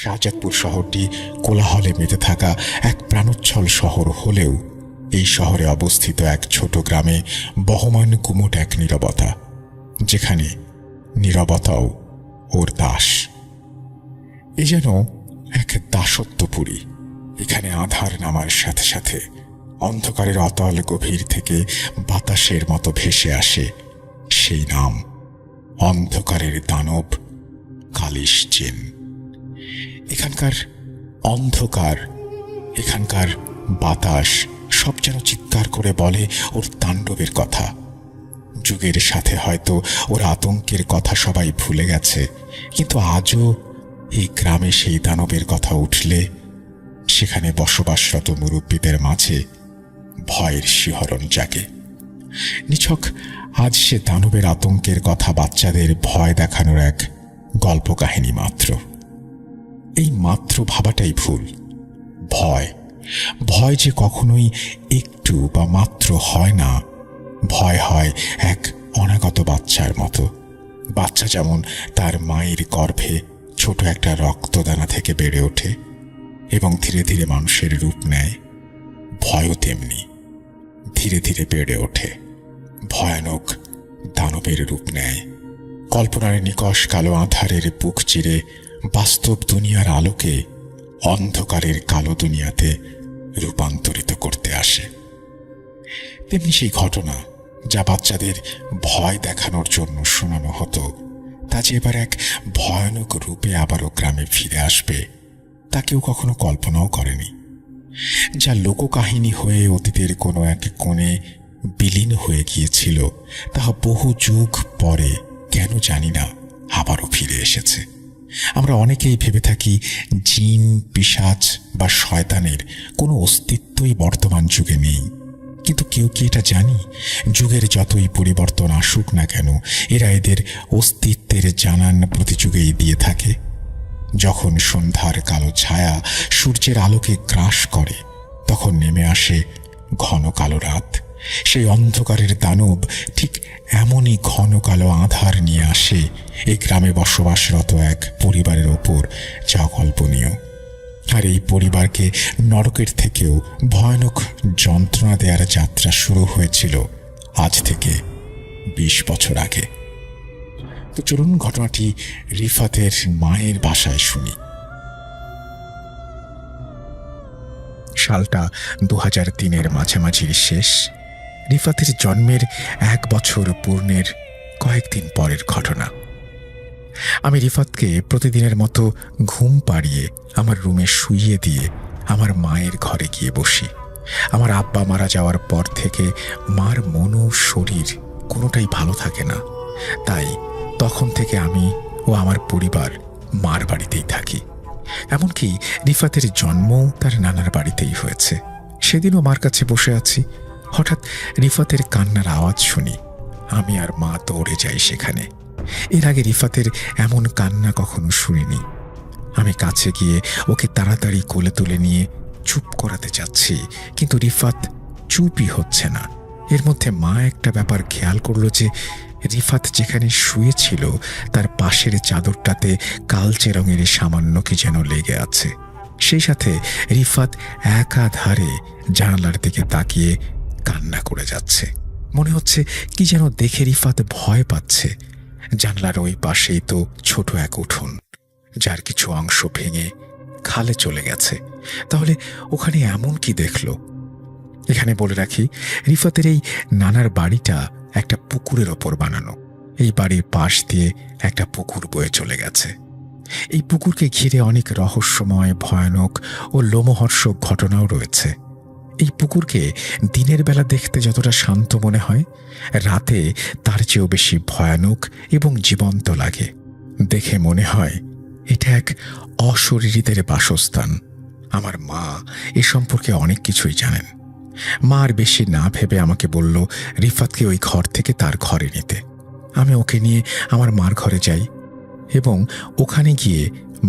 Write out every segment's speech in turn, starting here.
শাহজাদপুর শহরটি কোলাহলে মেতে থাকা এক প্রাণোচ্ছল শহর হলেও এই শহরে অবস্থিত এক ছোট গ্রামে বহমান গুমোট এক নীরবতা, যেখানে নীরবতাও ওর দাস। এ যেন এক দাসত্বপুরী। এখানে আধার নামার সাথে সাথে অন্ধকারের অতল গভীর থেকে বাতাসের মতো ভেসে আসে সেই নাম, অন্ধকারের দানব কালিশ জিন। এখানকার অন্ধকার, এখানকার বাতাস সব যেন চিৎকার করে বলে ওর তাণ্ডবের কথা। যুগের সাথে হয়তো ওর আতঙ্কের কথা সবাই ভুলে গেছে, কিন্তু আজও এই গ্রামে সেই দানবের কথা উঠলে সেখানে বসবাসরত মুরব্বীদের মাঝে ভয়ের শিহরণ জাগে। নিছক আজ সে দানবের আতঙ্কের কথা বাচ্চাদের ভয় দেখানোর এক গল্প কাহিনী মাত্র। এই মাত্র ভাবাটাই ভুল। ভয় ভয় যে কখনোই একটু বা মাত্র হয় না। ভয় হয় এক অনাগত বাচ্চার মতো। বাচ্চা যেমন তার মায়ের গর্ভে ছোট একটা রক্তদানা থেকে বেড়ে ওঠে এবং ধীরে ধীরে মানুষের রূপ নেয়, ভয়ও তেমনি ধীরে ধীরে বেড়ে ওঠে, ভয়ানক দানবের রূপ নেয়। কল্পনার নিকষ কালো আঁধারের বুক চিরে বাস্তব দুনিয়ার আলোকে অন্ধকারের কালো দুনিয়াতে রূপান্তরিত করতে আসে। তেমনি সেই ঘটনা যা বাচ্চাদের ভয় দেখানোর জন্য শোনানো হতো, তা যে এবার এক ভয়ানক রূপে আবারও গ্রামে ফিরে আসবে তা কেউ কখনো কল্পনাও করেনি। যা লোককাহিনী হয়ে অতীতের কোনো এক কোণে বিলীন হয়ে গিয়েছিল, তা বহু যুগ পরে কেন জানি না আবারও ফিরে এসেছে। আমরা অনেকেই ভেবে থাকি জিন, পিশাচ বা শয়তানের কোনো অস্তিত্বই বর্তমান যুগে নেই। কিন্তু কেউ কি এটা জানি, যুগের যতই পরিবর্তন আসুক না কেন, এরা এদের অস্তিত্বের জানান প্রতি যুগেই দিয়ে থাকে। যখন সন্ধ্যার কালো ছায়া সূর্যের আলোকে গ্রাস করে, তখন নেমে আসে ঘন কালো রাত। সেই অন্ধকারের দানব ঠিক এমনই ঘন কালো আঁধার নিয়ে আসে এই গ্রামে বসবাসরত এক পরিবারের ওপর, যা অকল্পনীয়। আর এই পরিবারকে নরকের থেকেও ভয়ানক যন্ত্রণা দেওয়ার যাত্রা শুরু হয়েছিল আজ থেকে 20 বছর আগে। তো চলুন ঘটনাটি রিফাতের মায়ের বাসায় শুনি। সালটা 2003-এর মাঝামাঝির শেষ। রিফাতের জন্মের 1 বছর পূর্ণের কয়েকদিন পরের ঘটনা। আমি রিফাতকে প্রতিদিনের মতো ঘুম পাড়িয়ে আমার রুমে শুইয়ে দিয়ে আমার মায়ের ঘরে গিয়ে বসি। আমার আব্বা মারা যাওয়ার পর থেকে মার মন ও শরীর কোনোটাই ভালো থাকে না। তাই তখন থেকে আমি ও আমার পরিবার মার বাড়িতেই থাকি। এমনকি রিফাতের জন্মও তার নানার বাড়িতেই হয়েছে। সেদিনও মার কাছে বসে আছি, হঠাৎ রিফাতের কান্নার আওয়াজ শুনি। আমি আর মা দৌড়ে যাই সেখানে। এর আগে রিফাতের এমন কান্না কখনো শুনিনি। আমি কাছে গিয়ে ওকে তাড়াতাড়ি কোলে তুলে নিয়ে চুপ করাতে চাচ্ছি, কিন্তু রিফাত চুপই হচ্ছে না। এর মধ্যে মা একটা ব্যাপার খেয়াল করলো যে রিফাত যেখানে শুয়েছিল তার পাশের চাদরটাতে কালচে রঙের সামান্য কি যেন লেগে আছে। সেই সাথে রিফাত একাধারে জানালার দিকে তাকিয়ে কান্না করে যাচ্ছে। মনে হচ্ছে কি যেন দেখে রিফাত ভয় পাচ্ছে। জানলার ওই পাশেই তো ছোট এক উঠোন, যার কিছু অংশ ভেঙে খালে চলে গেছে। তাহলে ওখানে এমন কি দেখলো? এখানে বলে রাখি, রিফাতের এই নানার বাড়িটা একটা পুকুরের ওপর বানানো। এই বাড়ির পাশ দিয়ে একটা পুকুর বয়ে চলে গেছে। এই পুকুরকে ঘিরে অনেক রহস্যময়, ভয়ানক ও লোমহর্ষক ঘটনাও রয়েছে। এই পুকুরকে দিনের বেলা দেখতে যতটা শান্ত মনে হয়, রাতে তার চেয়েও বেশি ভয়ানক এবং জীবন্ত লাগে। দেখে মনে হয় এটা এক অশরীরীদের বাসস্থান। আমার মা এ সম্পর্কে অনেক কিছুই জানেন। মা আর বেশি না ভেবে আমাকে বলল রিফাতকে ওই ঘর থেকে তার ঘরে নিতে। আমি ওকে নিয়ে আমার মার ঘরে যাই এবং ওখানে গিয়ে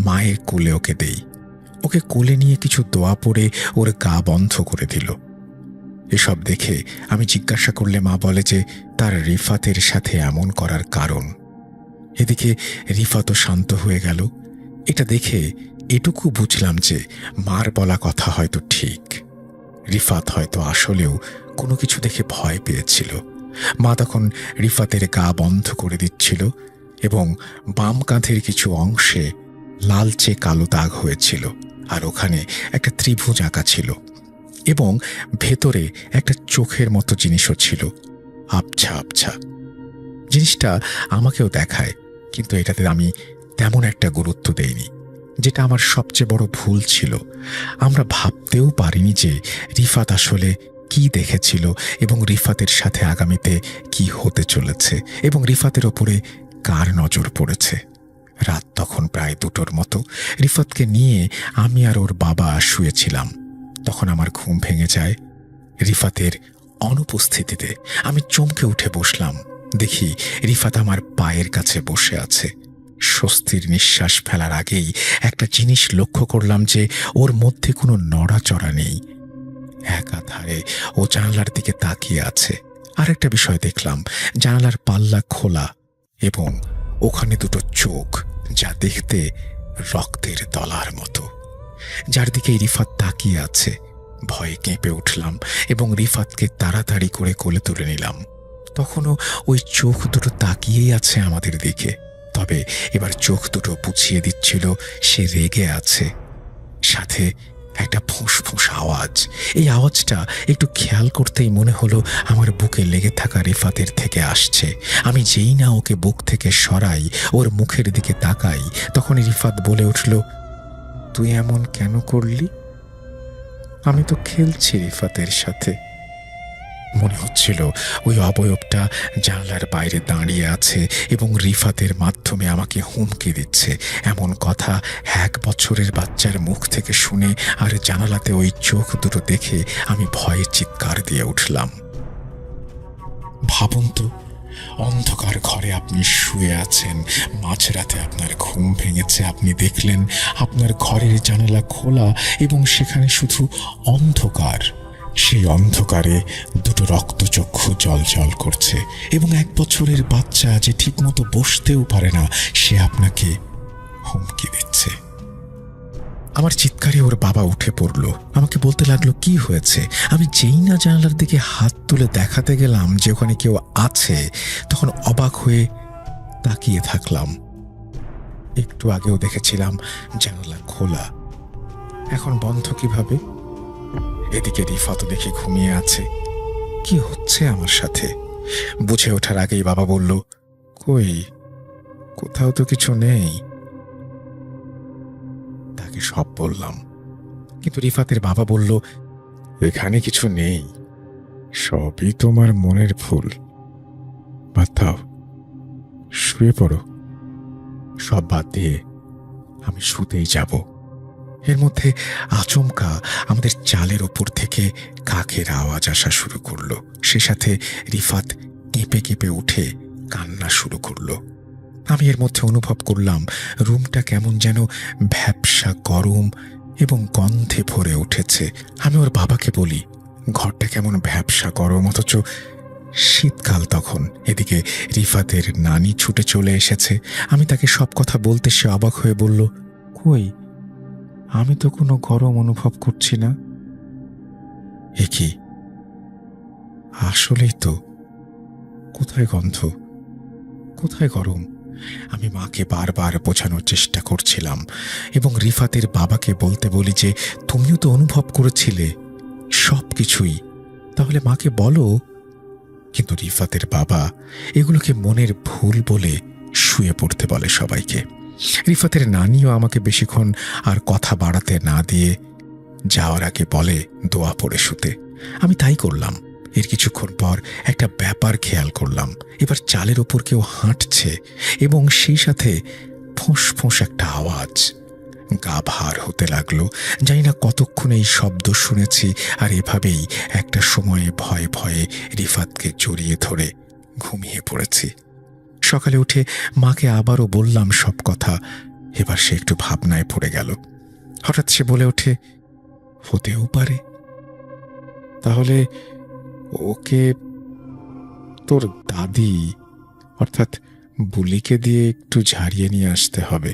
মায়ের কোলে ওকে দেই। ওকে কোলে নিয়ে কিছু দোয়া পড়ে ওর গা বন্ধ করে দিল। এসব দেখে আমি জিজ্ঞাসা করলে মা বলে যে তার রিফাতের সাথে এমন করার কারণ। এদিকে রিফাতও শান্ত হয়ে গেল। এটা দেখে এটুকু বুঝলাম যে মার বলা কথা হয়তো ঠিক। রিফাত হয়তো আসলেও কোনো কিছু দেখে ভয় পেয়েছিল। মা তখন রিফাতের গা বন্ধ করে দিচ্ছিল এবং বাম কাঁধের কিছু অংশে লালচে কালো দাগ হয়েছিল, আর ওখানে একটা ত্রিভুজ আঁকা ছিল এবং ভেতরে একটা চোখের মতো জিনিসও ছিল, আবছা আবছা। জিনিসটা আমাকেও দেখায়, কিন্তু এটাতে আমি তেমন একটা গুরুত্ব দেইনি, যেটা আমার সবচেয়ে বড় ভুল ছিল। আমরা ভাবতেও পারিনি যে রিফাত আসলে কি দেখেছিল এবং রিফাতের সাথে আগামীতে কি হতে চলেছে এবং রিফাতের ওপরে কার নজর পড়েছে। রাত তখন প্রায় 2টোর মতো। রিফাতকে নিয়ে আমি আর ওর বাবা শুয়েছিলাম। তখন আমার ঘুম ভেঙে যায়। রিফাতের অনুপস্থিতিতে আমি চমকে উঠে বসলাম। দেখি রিফাত আমার পায়ের কাছে বসে আছে। স্বস্তির নিঃশ্বাস ফেলার আগেই একটা জিনিস লক্ষ্য করলাম যে ওর মধ্যে কোনো নড়াচড়া নেই। একাধারে ও জানালার দিকে তাকিয়ে আছে। আর একটা বিষয় দেখলাম, জানালার পাল্লা খোলা এবং ওখানে 2টো চোখ, যা দেখতে রক্তের দলার মতো, যার দিকে রিফাত তাকিয়ে আছে। ভয়ে কেঁপে উঠলাম এবং রিফাতকে তাড়াতাড়ি করে কোলে তুলে নিলাম। তখনও ওই চোখ 2টো তাকিয়েই আছে আমাদের দিকে, তবে এবার চোখ 2টো বুঝিয়ে দিচ্ছিল সে রেগে আছে। সাথে একটা ফুঁসফুঁস আওয়াজ। এই আওয়াজটা একটু খেয়াল করতেই মনে হলো আমার বুকে লেগে থাকা রিফাতের থেকে আসছে। আমি যেই না ওকে বুক থেকে সরাই, ওর মুখের দিকে তাকাই, তখন রিফাত বলে উঠল, তুই এমন কেন করলি? আমি তো খেলছি রিফাতের সাথে। মনে হচ্ছিল ওই অবয়বটা জানলার বাইরে দাঁড়িয়ে আছে এবং রিফাতের মাধ্যমে আমাকে হুমকি দিচ্ছে। এমন কথা 1 বছরের বাচ্চার মুখ থেকে শুনে আর জানালাতে ওই চোখ 2টো দেখে আমি ভয়ে চিৎকার দিয়ে উঠলাম। ভাবুন তো, অন্ধকার ঘরে আপনি শুয়ে আছেন, মাঝরাতে আপনার ঘুম ভেঙেছে, আপনি দেখলেন আপনার ঘরের জানালা খোলা এবং সেখানে শুধু অন্ধকার। সেই অন্ধকারে 2টো রক্তচক্ষু জল করছে এবং 1 বছরের বাচ্চা যে ঠিকমতো বসতেও পারে না, সে আপনাকে হুমকি দিচ্ছে। আমার চিৎকারে ওর বাবা উঠে পড়ল, আমাকে বলতে লাগলো কি হয়েছে। আমি যেই না জানালার দিকে হাত তুলে দেখাতে গেলাম যে ওখানে কেউ আছে, তখন অবাক হয়ে তাকিয়ে থাকলাম। একটু আগেও দেখেছিলাম জানালা খোলা, এখন বন্ধ কিভাবে? এদিকে রিফাতও দেখে ঘুমিয়ে আছে। কি হচ্ছে আমার সাথে? বুঝে ওঠার আগেই বাবা বলল, কই, কোথাও তো কিছু নেই। তাকে সব বললাম, কিন্তু রিফাতের বাবা বলল, এখানে কিছু নেই, সবই তোমার মনের ভুল। বাদ দাও, শুয়ে পড়ো। সব বাদ দিয়ে আমি শুতেই যাব। এর মধ্যে আচমকা আমাদের চালের ওপর থেকে কাকের আওয়াজ আসা শুরু করলো। সে সাথে রিফাত কেঁপে কেঁপে উঠে কান্না শুরু করলো। আমি এর মধ্যে অনুভব করলাম রুমটা কেমন যেন ভ্যাপসা গরম এবং গন্ধে ভরে উঠেছে। আমি ওর বাবাকে বলি, ঘরটা কেমন ভ্যাপসা গরম, অথচ শীতকাল তখন। এদিকে রিফাতের নানি ছুটে চলে এসেছে। আমি তাকে সব কথা বলতে সে অবাক হয়ে বলল, কই, আমি তো কোনো গরম অনুভব করছি না। এ কি, আসলেই তো, কোথায় গন্ধ, কোথায় গরম? আমি মাকে বারবার বোঝানোর চেষ্টা করছিলাম এবং রিফাতের বাবাকে বলতে বলি যে তুমিও তো অনুভব করেছিলে সব কিছুই, তাহলে মাকে বলো। কিন্তু রিফাতের বাবা এগুলোকে মনের ভুল বলে শুয়ে পড়তে বলে সবাইকে। রিফাতের নানিও আমাকে বেশিক্ষণ আর কথা বাড়াতে না দিয়ে যাওয়ার আগে বলে দোয়া পড়ে শুতে। আমি তাই করলাম। এর কিছুক্ষণ পর একটা ব্যাপার খেয়াল করলাম, এবার চালের ওপর কেউ হাঁটছে এবং সেই সাথে ফোঁস ফোঁস একটা আওয়াজ। গা ভার হতে লাগলো। জানি না কতক্ষণ এই শব্দ শুনেছি, আর এভাবেই একটা সময়ে ভয়ে ভয়ে রিফাতকে জড়িয়ে ধরে ঘুমিয়ে পড়েছি। সকালে উঠে মাকে আবারও বললাম সব কথা। এবার সে একটু ভাবনায় পড়ে গেল। হঠাৎ সে বলে ওঠে, হতেও পারে, তাহলে ওকে তোর দাদি অর্থাৎ বুলিকে দিয়ে একটু ঝাড়িয়ে নিয়ে আসতে হবে।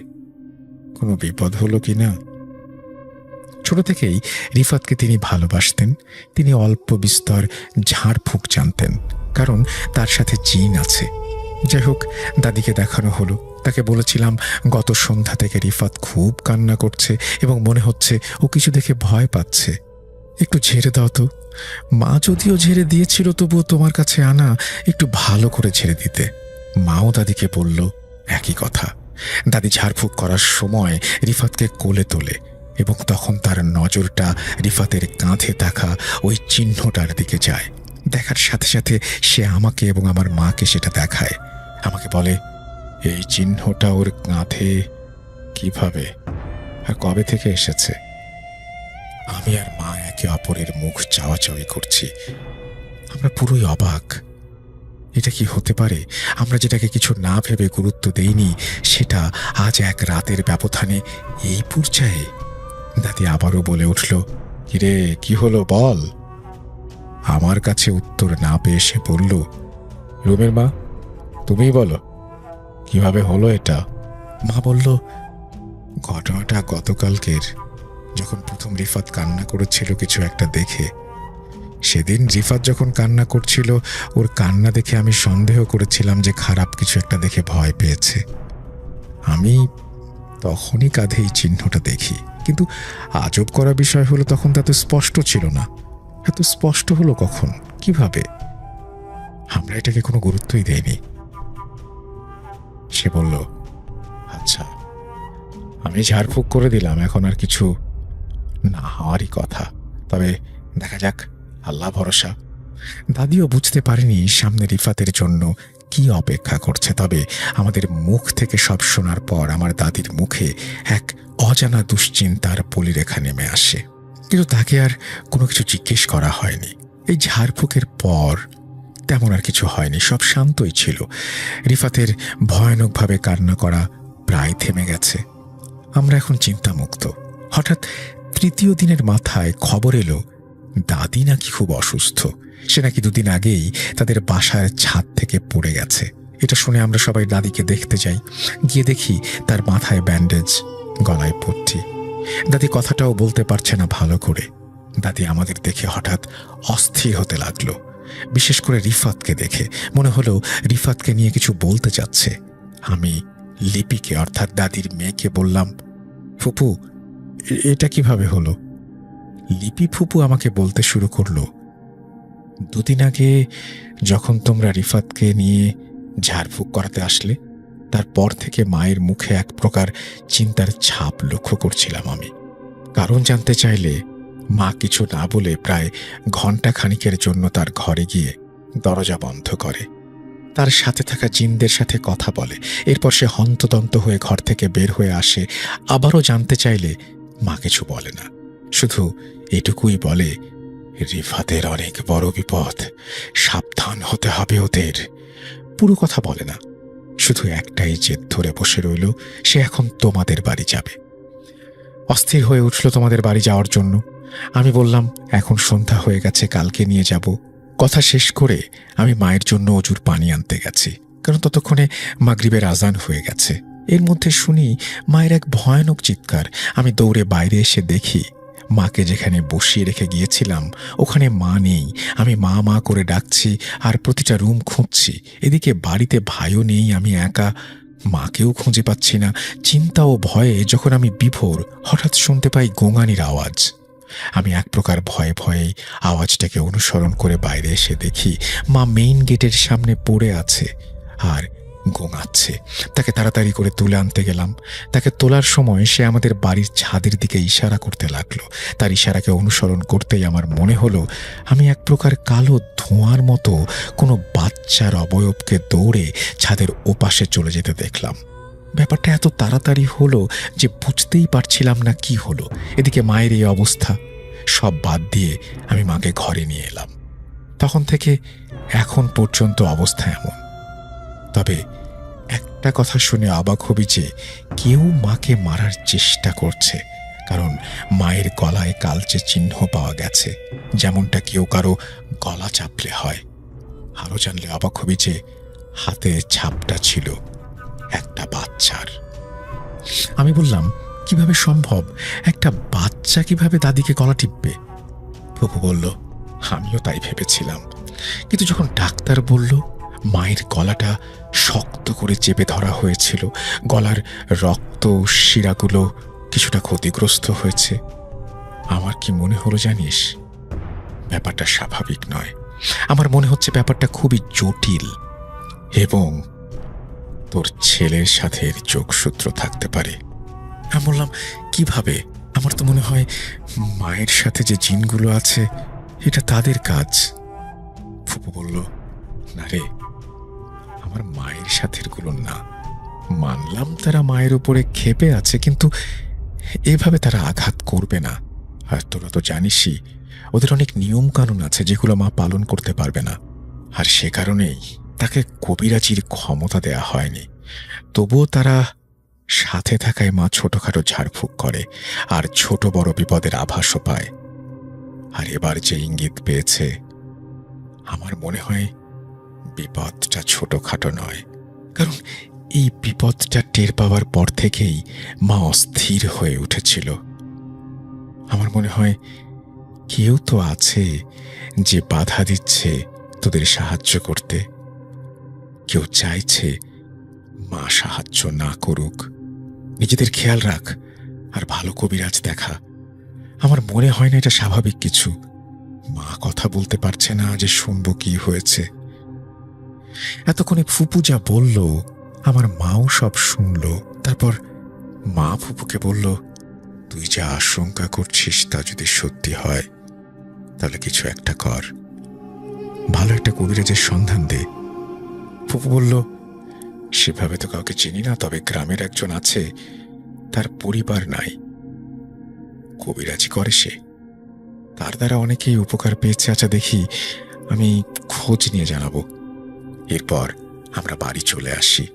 কোনো বিপদ হলো কি না? ছোট থেকেই রিফাতকে তিনি ভালোবাসতেন। তিনি অল্প বিস্তর ঝাড়ফুঁক জানতেন, কারণ তার সাথে জিন আছে। যাই হোক, দাদিকে দেখানো হলো। তাকে বলেছিলাম গত সন্ধ্যা থেকে রিফাত খুব কান্না করছে এবং মনে হচ্ছে ও কিছু দেখে ভয় পাচ্ছে। একটু ঝেড়ে দাও তো। মা যদিও ঝেড়ে দিয়েছিল, তবুও তোমার কাছে আনা একটু ভালো করে ঝেড়ে দিতে। মাও দাদিকে বলল একই কথা। দাদি ঝাড়ফুঁক করার সময় রিফাতকে কোলে তোলে এবং তখন তার নজরটা রিফাতের কাঁধে থাকা ওই চিহ্নটার দিকে যায়। দেখার সাথে সাথে সে আমাকে এবং আমার মাকে সেটা দেখায়। আমাকে বলে, এই চিহ্নটা ওর কাঁধে কিভাবে আর কবে থেকে এসেছে? আমি আর মা একে অপরের মুখ চাওয়াচাওয়ি করছি। আমরা পুরোই অবাক। এটা কি হতে পারে? আমরা যেটাকে কিছু না ভেবে গুরুত্ব দেইনি, সেটা আজ এক রাতের ব্যবধানে এই পর্যায়ে। দাদি আবারও বলে উঠল, কিরে, কি হলো বল। আমার কাছে উত্তর না পেয়ে সে বলল, রুমের মা, তুমিই বলো কিভাবে হলো এটা। মা বলল, ঘটনাটা গতকালকের, যখন প্রথম রিফাত কান্না করেছিল কিছু একটা দেখে। সেদিন রিফাত যখন কান্না করছিল, ওর কান্না দেখে আমি সন্দেহ করেছিলাম যে খারাপ কিছু একটা দেখে ভয় পেয়েছে। আমি তখনই কাঁধে এই চিহ্নটা দেখি, কিন্তু আজব করা বিষয় হলো তখন তা তো স্পষ্ট ছিল না। এত স্পষ্ট হলো কখন, কিভাবে? আমরা এটাকে কোনো গুরুত্বই দেইনি। সে বলল, আচ্ছা, আমি ঝাড়ফুঁক করে দিলাম, এখন আর কিছু না হওয়ারই কথা। তবে দেখা যাক, আল্লাহ ভরসা। দাদিও বুঝতে পারেনি সামনে রিফাতের জন্য কি অপেক্ষা করছে। তবে আমাদের মুখ থেকে সব শোনার পর আমার দাদির মুখে এক অজানা দুশ্চিন্তার পলিরেখা নেমে আসে। কিন্তু তাকে আর কোনো কিছু জিজ্ঞেস করা হয়নি। এই ঝাড়ফুঁকের পর তেমন আর কিছু হয়নি, সব শান্তই ছিল। রিফাতের ভয়ানকভাবে কান্না করা প্রায় থেমে গেছে। আমরা এখন চিন্তামুক্ত। হঠাৎ তৃতীয় দিনের মাথায় খবর এলো দাদি নাকি খুব অসুস্থ। সে নাকি দুদিন আগেই তাদের বাসার ছাদ থেকে পড়ে গেছে। এটা শুনে আমরা সবাই দাদিকে দেখতে যাই। গিয়ে দেখি তার মাথায় ব্যান্ডেজ, গলায় পট্টি। দাদি কথাটাও বলতে পারছে না ভালো করে। দাদি আমাদের দেখে হঠাৎ অস্থির হতে লাগলো, বিশেষ করে রিফাতকে দেখে। মনে হলো রিফাতকে নিয়ে কিছু বলতে চাচ্ছে। আমি লিপিকে, অর্থাৎ দাদির মেয়েকে বললাম, ফুপু, এটা কিভাবে হলো? লিপি ফুপু আমাকে বলতে শুরু করলো, দুদিন আগে যখন তোমরা রিফাতকে নিয়ে ঝাড়ফুঁক করাতে আসলে, তারপর থেকে মায়ের মুখে এক প্রকার চিন্তার ছাপ লক্ষ্য করছিলাম আমি। কারণ জানতে চাইলে মা কিছু না বলে প্রায় ঘন্টা খানিকের জন্য তার ঘরে গিয়ে দরজা বন্ধ করে, তার সাথে থাকা জিনদের সাথে কথা বলে। এরপর সে হন্তদন্ত হয়ে ঘর থেকে বের হয়ে আসে। আবারও জানতে চাইলে মা কিছু বলে না, শুধু এটুকুই বলে, রিফাতের অনেক বড় বিপদ, সাবধান হতে হবে ওদের। পুরো কথা বলে না, শুধু একটাই জেদ ধরে বসে রইল, সে এখন তোমাদের বাড়ি যাবে। অস্থির হয়ে উঠল তোমাদের বাড়ি যাওয়ার জন্য। আমি বললাম, এখন সন্ধ্যা হয়ে গেছে, কালকে নিয়ে যাব। কথা শেষ করে আমি মায়ের জন্য অজুর পানি আনতে গেছি, কারণ ততক্ষণে মাগরিবের আজান হয়ে গেছে। এর মধ্যে শুনি মায়ের এক ভয়ানক চিৎকার। আমি দৌড়ে বাইরে এসে দেখি মাকে যেখানে বসিয়ে রেখে গিয়েছিলাম ওখানে মা নেই। আমি মা মা করে ডাকছি আর প্রতিটা রুম খুঁজছি। এদিকে বাড়িতে ভাইও নেই, আমি একা, মাকেও খুঁজে পাচ্ছি না। চিন্তা ও ভয়ে যখন আমি বিভোর, হঠাৎ শুনতে পাই গোঙানির আওয়াজ। আমি এক প্রকার ভয়ে ভয়ে আওয়াজটাকে অনুসরণ করে বাইরে এসে দেখি মা মেইন গেটের সামনে পড়ে আছে আর গোঙাচ্ছে। তাকে তাড়াতাড়ি করে তুলে আনতে গেলাম। তাকে তোলার সময় সে আমাদের বাড়ির ছাদের দিকে ইশারা করতে লাগলো। তার ইশারাকে অনুসরণ করতেই আমার মনে হলো আমি এক প্রকার কালো ধোঁয়ার মতো কোনো বাচ্চার অবয়বকে দৌড়ে ছাদের ওপাশে চলে যেতে দেখলাম। ব্যাপারটা এত তাড়াতাড়ি হলো যে বুঝতেই পারছিলাম না কি হলো। এদিকে মায়ের এই অবস্থা, সব বাদ দিয়ে আমি মাকে ঘরে নিয়ে এলাম। তখন থেকে এখন পর্যন্ত অবস্থা এমন। তবে একটা কথা শুনে অবাক হবি যে কেউ মাকে মারার চেষ্টা করছে, কারণ মায়ের গলায় কালচে চিহ্ন পাওয়া গেছে, যেমনটা কেউ কারো গলা চাপলে হয়। আরো জানলে অবাক হবি যে হাতে ছাপটা ছিল একটা বাচ্চার। আমি বললাম, কিভাবে সম্ভব? একটা বাচ্চা কিভাবে দাদিকে গলা টিপবে? ফুপু বলল, আমিও তাই ভেবেছিলাম, কিন্তু যখন ডাক্তার বলল মায়ের গলাটা শক্ত করে চেপে ধরা হয়েছিল, গলার রক্ত শিরাগুলো কিছুটা ক্ষতিগ্রস্ত হয়েছে, আমার কি মনে হলো জানিস? ব্যাপারটা স্বাভাবিক নয়। আমার মনে হচ্ছে ব্যাপারটা খুবই জটিল এবং তোর ছেলের সাথে এর যোগসূত্র থাকতে পারে। আমি বললাম, কিভাবে? আমার তো মনে হয় মায়ের সাথে যে জিনগুলো আছে এটা তাদের কাজ। ফুপু বলল, না রে, আমার মায়ের সাথেরগুলো না। মানলাম তারা মায়ের উপরে ক্ষেপে আছে, কিন্তু এভাবে তারা আঘাত করবে না। আর তোরা তো জানিসই ওদের অনেক নিয়ম কানুন আছে যেগুলো মা পালন করতে পারবে না। আর সে কারণেই তাকে কবিরাজির ক্ষমতা দেয়া হয়নি। তবুও তারা সাথে থাকায় মা ছোটখাটো ঝাড়ফুঁক করে আর ছোট বড় বিপদের আভাসও পায়। আর এবার যে ইঙ্গিত পেয়েছে, আমার মনে হয় বিপদটা ছোটখাটো নয়। কারণ এই বিপদটা টের পাওয়ার পর থেকেই মা অস্থির হয়ে উঠেছিল। আমার মনে হয় কেউ তো আছে যে বাধা দিচ্ছে তোদের সাহায্য করতে। কেউ চাইছে মা সাহায্য না করুক। নিজেদের খেয়াল রাখ আর ভালো কবিরাজ দেখা। আমার মনে হয় না এটা স্বাভাবিক কিছু। মা কথা বলতে পারছে না যে শুনবো কি হয়েছে। এতক্ষণে ফুপু যা বলল আমার মাও সব শুনল। তারপর মা ফুপুকে বলল, তুই যা আশঙ্কা করছিস তা যদি সত্যি হয় তাহলে কিছু একটা কর, ভালো একটা কবিরাজের সন্ধান দে। ফুপু বলল, সেভাবে তো কাউকে চিনি না, তবে গ্রামের একজন আছে, তার পরিবার নাই, কবিরাজি করে সে, তার দ্বারা অনেকেই উপকার পেয়েছে। আচ্ছা দেখি, আমি খোঁজ নিয়ে জানাবো। এরপর আমরা বাড়ি চলে আসি।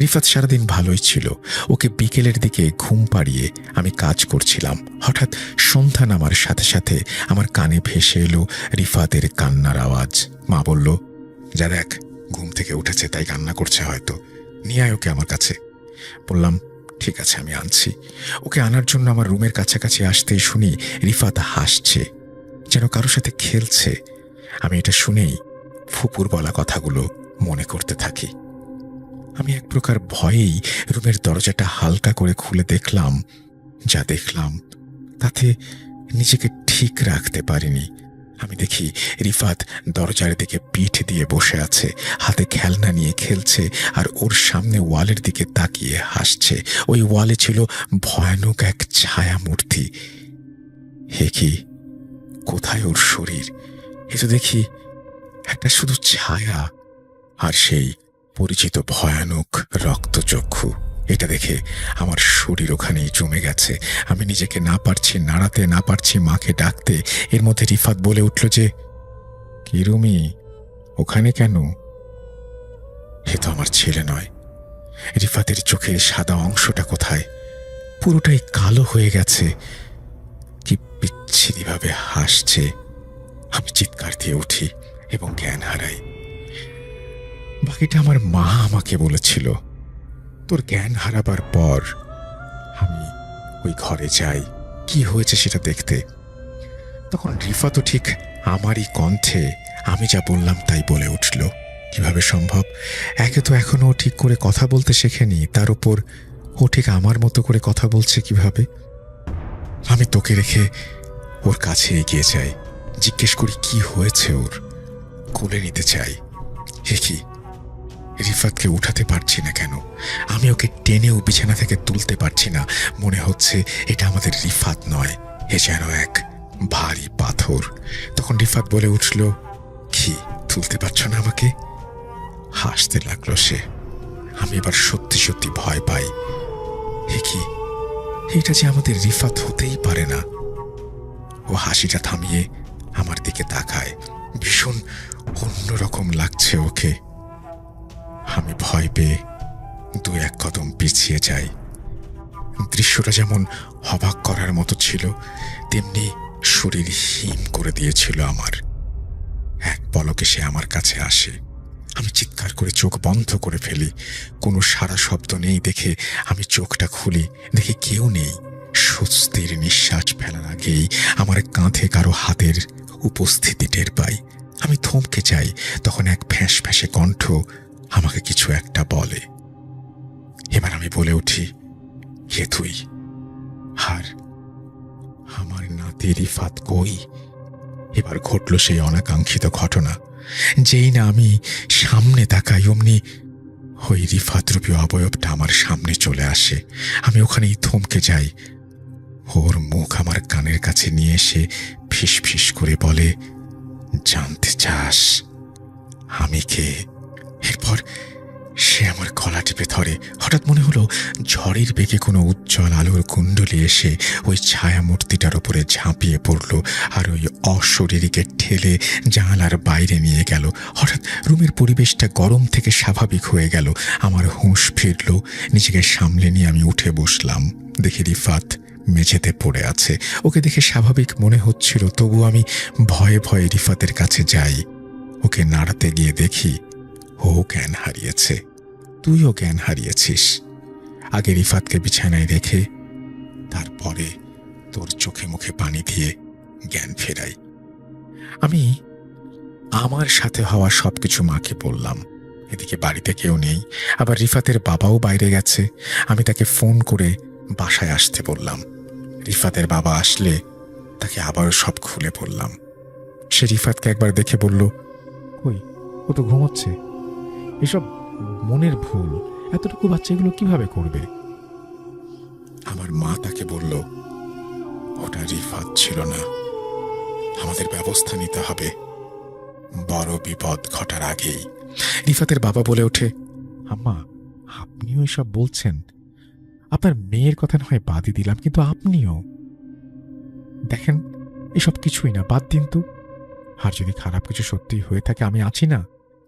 রিফাত সারাদিন ভালোই ছিল। ওকে বিকেলের দিকে ঘুম পাড়িয়ে আমি কাজ করছিলাম। হঠাৎ সন্ধ্যা নামার সাথে সাথে আমার কানে ভেসে এলো রিফাতের কান্নার আওয়াজ। মা বলল, যা দেখ, ঘুম থেকে উঠেছে তাই কান্না করছে, হয়তো নিয়ে আয় ওকে আমার কাছে। বললাম, ঠিক আছে, আমি আনছি। ওকে আনার জন্য আমার রুমের কাছাকাছি আসতেই শুনি রিফাত হাসছে, যেন কারোর সাথে খেলছে। আমি এটা শুনেই ফুপুর বলা কথাগুলো মনে করতে থাকি। আমি এক প্রকার ভয়েই রুমের দরজাটা হালকা করে খুলে দেখলাম। যা দেখলাম তাতে নিজেকে ঠিক রাখতে পারিনি। আমি দেখি রিফাত দরজার দিকে পিঠ দিয়ে বসে আছে, হাতে খেলনা নিয়ে খেলছে আর ওর সামনে ওয়ালের দিকে তাকিয়ে হাসছে। ওই ওয়ালে ছিল ভয়ানক এক ছায়া মূর্তি। হে কি, কোথায় ওর শরীর? এ তো দেখি একটা শুধু ছায়া, আর সেই পরিচিত ভয়ানক রক্তচক্ষু। এটা দেখে আমার শরীর ওখানেই জমে গেছে। আমি নিজেকে না পারছি নাড়াতে, না পারছি মাকে ডাকতে। এর মধ্যে রিফাত বলে উঠল যে, কি রুমি, ওখানে কেন? এ তো আমার ছেলে নয়। রিফাতের চোখের সাদা অংশটা কোথায়? পুরোটাই কালো হয়ে গেছে। কি বিচ্ছিরিভাবে হাসছে। আমি চিৎকার দিয়ে উঠি এবং জ্ঞান হারাই। বাকিটা আমার মা আমাকে বলেছিল। তোর জ্ঞান হারাবার পর আমি ওই ঘরে যাই কি হয়েছে সেটা দেখতে। তখন রিফাতও ঠিক আমারই কণ্ঠে আমি যা বললাম তাই বলে উঠল। কিভাবে সম্ভব? একে তো এখনো ঠিক করে কথা বলতে শেখেনি, তার উপর ও ঠিক আমার মতো করে কথা বলছে কিভাবে? আমি তোকে রেখে ওর কাছে এগিয়ে যাই, জিজ্ঞেস করি কি হয়েছে ওর, কোলে নিতে চাই। হে কি, রিফাতকে উঠাতে পারছি না কেন? আমি ওকে টেনেও বিছানা থেকে তুলতে পারছি না। মনে হচ্ছে এটা আমাদের রিফাত নয়, এ যেন এক ভারী পাথর। তখন রিফাত বলে উঠল, কি, তুলতে পারছো না আমাকে? হাসতে লাগলো সে। আমি এবার সত্যি সত্যি ভয় পাই। হে কি, এটা যে আমাদের রিফাত হতেই পারে না। ও হাসিটা থামিয়ে আমার দিকে তাকায়। ভীষণ অন্যরকম লাগছে ওকে। আমি ভয় পেয়ে দু এক কদম পিছিয়ে যাই। দৃশ্যটা যেমন অবাক করার মতো ছিল, তেমনি শরীর হিম করে দিয়েছিল আমার। এক পলকে সে আমার কাছে আসে, আমি চিৎকার করে চোখ বন্ধ করে ফেলি। কোনো সারা শব্দ নেই দেখে আমি চোখটা খুলি, দেখি কেউ নেই। স্বস্তির নিঃশ্বাস ফেলার আগেই আমার কাঁধে কারো হাতের উপস্থিতি টের পাই। আমি থমকে যাই, তখন এক ফ্যাঁস ফ্যাঁসে কণ্ঠ আমাকে কিছু একটা বলে। এবার আমি বলে উঠি, কে তুই? আর আমার নাতি রিফাত কই? এবার ঘটল সেই অনাকাঙ্ক্ষিত ঘটনা। যেই না আমি সামনে তাকাই, অমনি ওই রিফাত রূপী অবয়বটা আমার সামনে চলে আসে। আমি ওখানেই থমকে যাই। ওর মুখ আমার কানের কাছে নিয়ে এসে ফিস ফিস করে বলে, জানতে চাস আমি কে? এরপর সে আমার গলা টিপে ধরে। হঠাৎ মনে হলো ঝড়ের বেগে কোনো উজ্জ্বল আলোর কুণ্ডলী এসে ওই ছায়া মূর্তিটার উপরে ঝাঁপিয়ে পড়ল আর ওই অশরীরীকে ঠেলে জানালার বাইরে নিয়ে গেল। হঠাৎ রুমের পরিবেশটা গরম থেকে স্বাভাবিক হয়ে গেল। আমার হুঁশ ফিরল। নিজেকে সামলে নিয়ে আমি উঠে বসলাম। দেখি রিফাত মেঝেতে পড়ে আছে। ওকে দেখে স্বাভাবিক মনে হচ্ছিল, তবু আমি ভয়ে ভয়ে রিফাতের কাছে যাই। ওকে নাড়াতে গিয়ে দেখি ও জ্ঞান হারিয়েছে। তুইও জ্ঞান হারিয়েছিস। আগে রিফাতকে বিছানায় রেখে তারপরে তোর চোখে মুখে পানি দিয়ে জ্ঞান ফেরাই। আমি আমার সাথে হওয়া সবকিছু মাকে বললাম। এদিকে বাড়িতে কেউ নেই, আবার রিফাতের বাবাও বাইরে গেছে। আমি তাকে ফোন করে বাসায় আসতে বললাম। রিফাতের বাবা আসলে তাকে আবারও সব খুলে বললাম। সে রিফাতকে একবার দেখে বলল, কই, ও তো ঘুমোচ্ছে। এসব মনের ভুল, এতটুকু বাচ্চা এগুলো কিভাবে করবে? আমার মা তাকে বলল, ওটা রিফাত ছিল না, আমাদের ব্যবস্থা নিতে হবে বড় বিপদ ঘটার আগেই। রিফাতের বাবা বলে ওঠে, আম্মা, আপনিও এসব বলছেন? আপনার মেয়ের কথা না হয় বাদই দিলাম, কিন্তু আপনিও দেখেন, এসব কিছুই না, বাদ দিন তো। আর যদি খারাপ কিছু সত্যি হয়ে থাকে, আমি আছি না,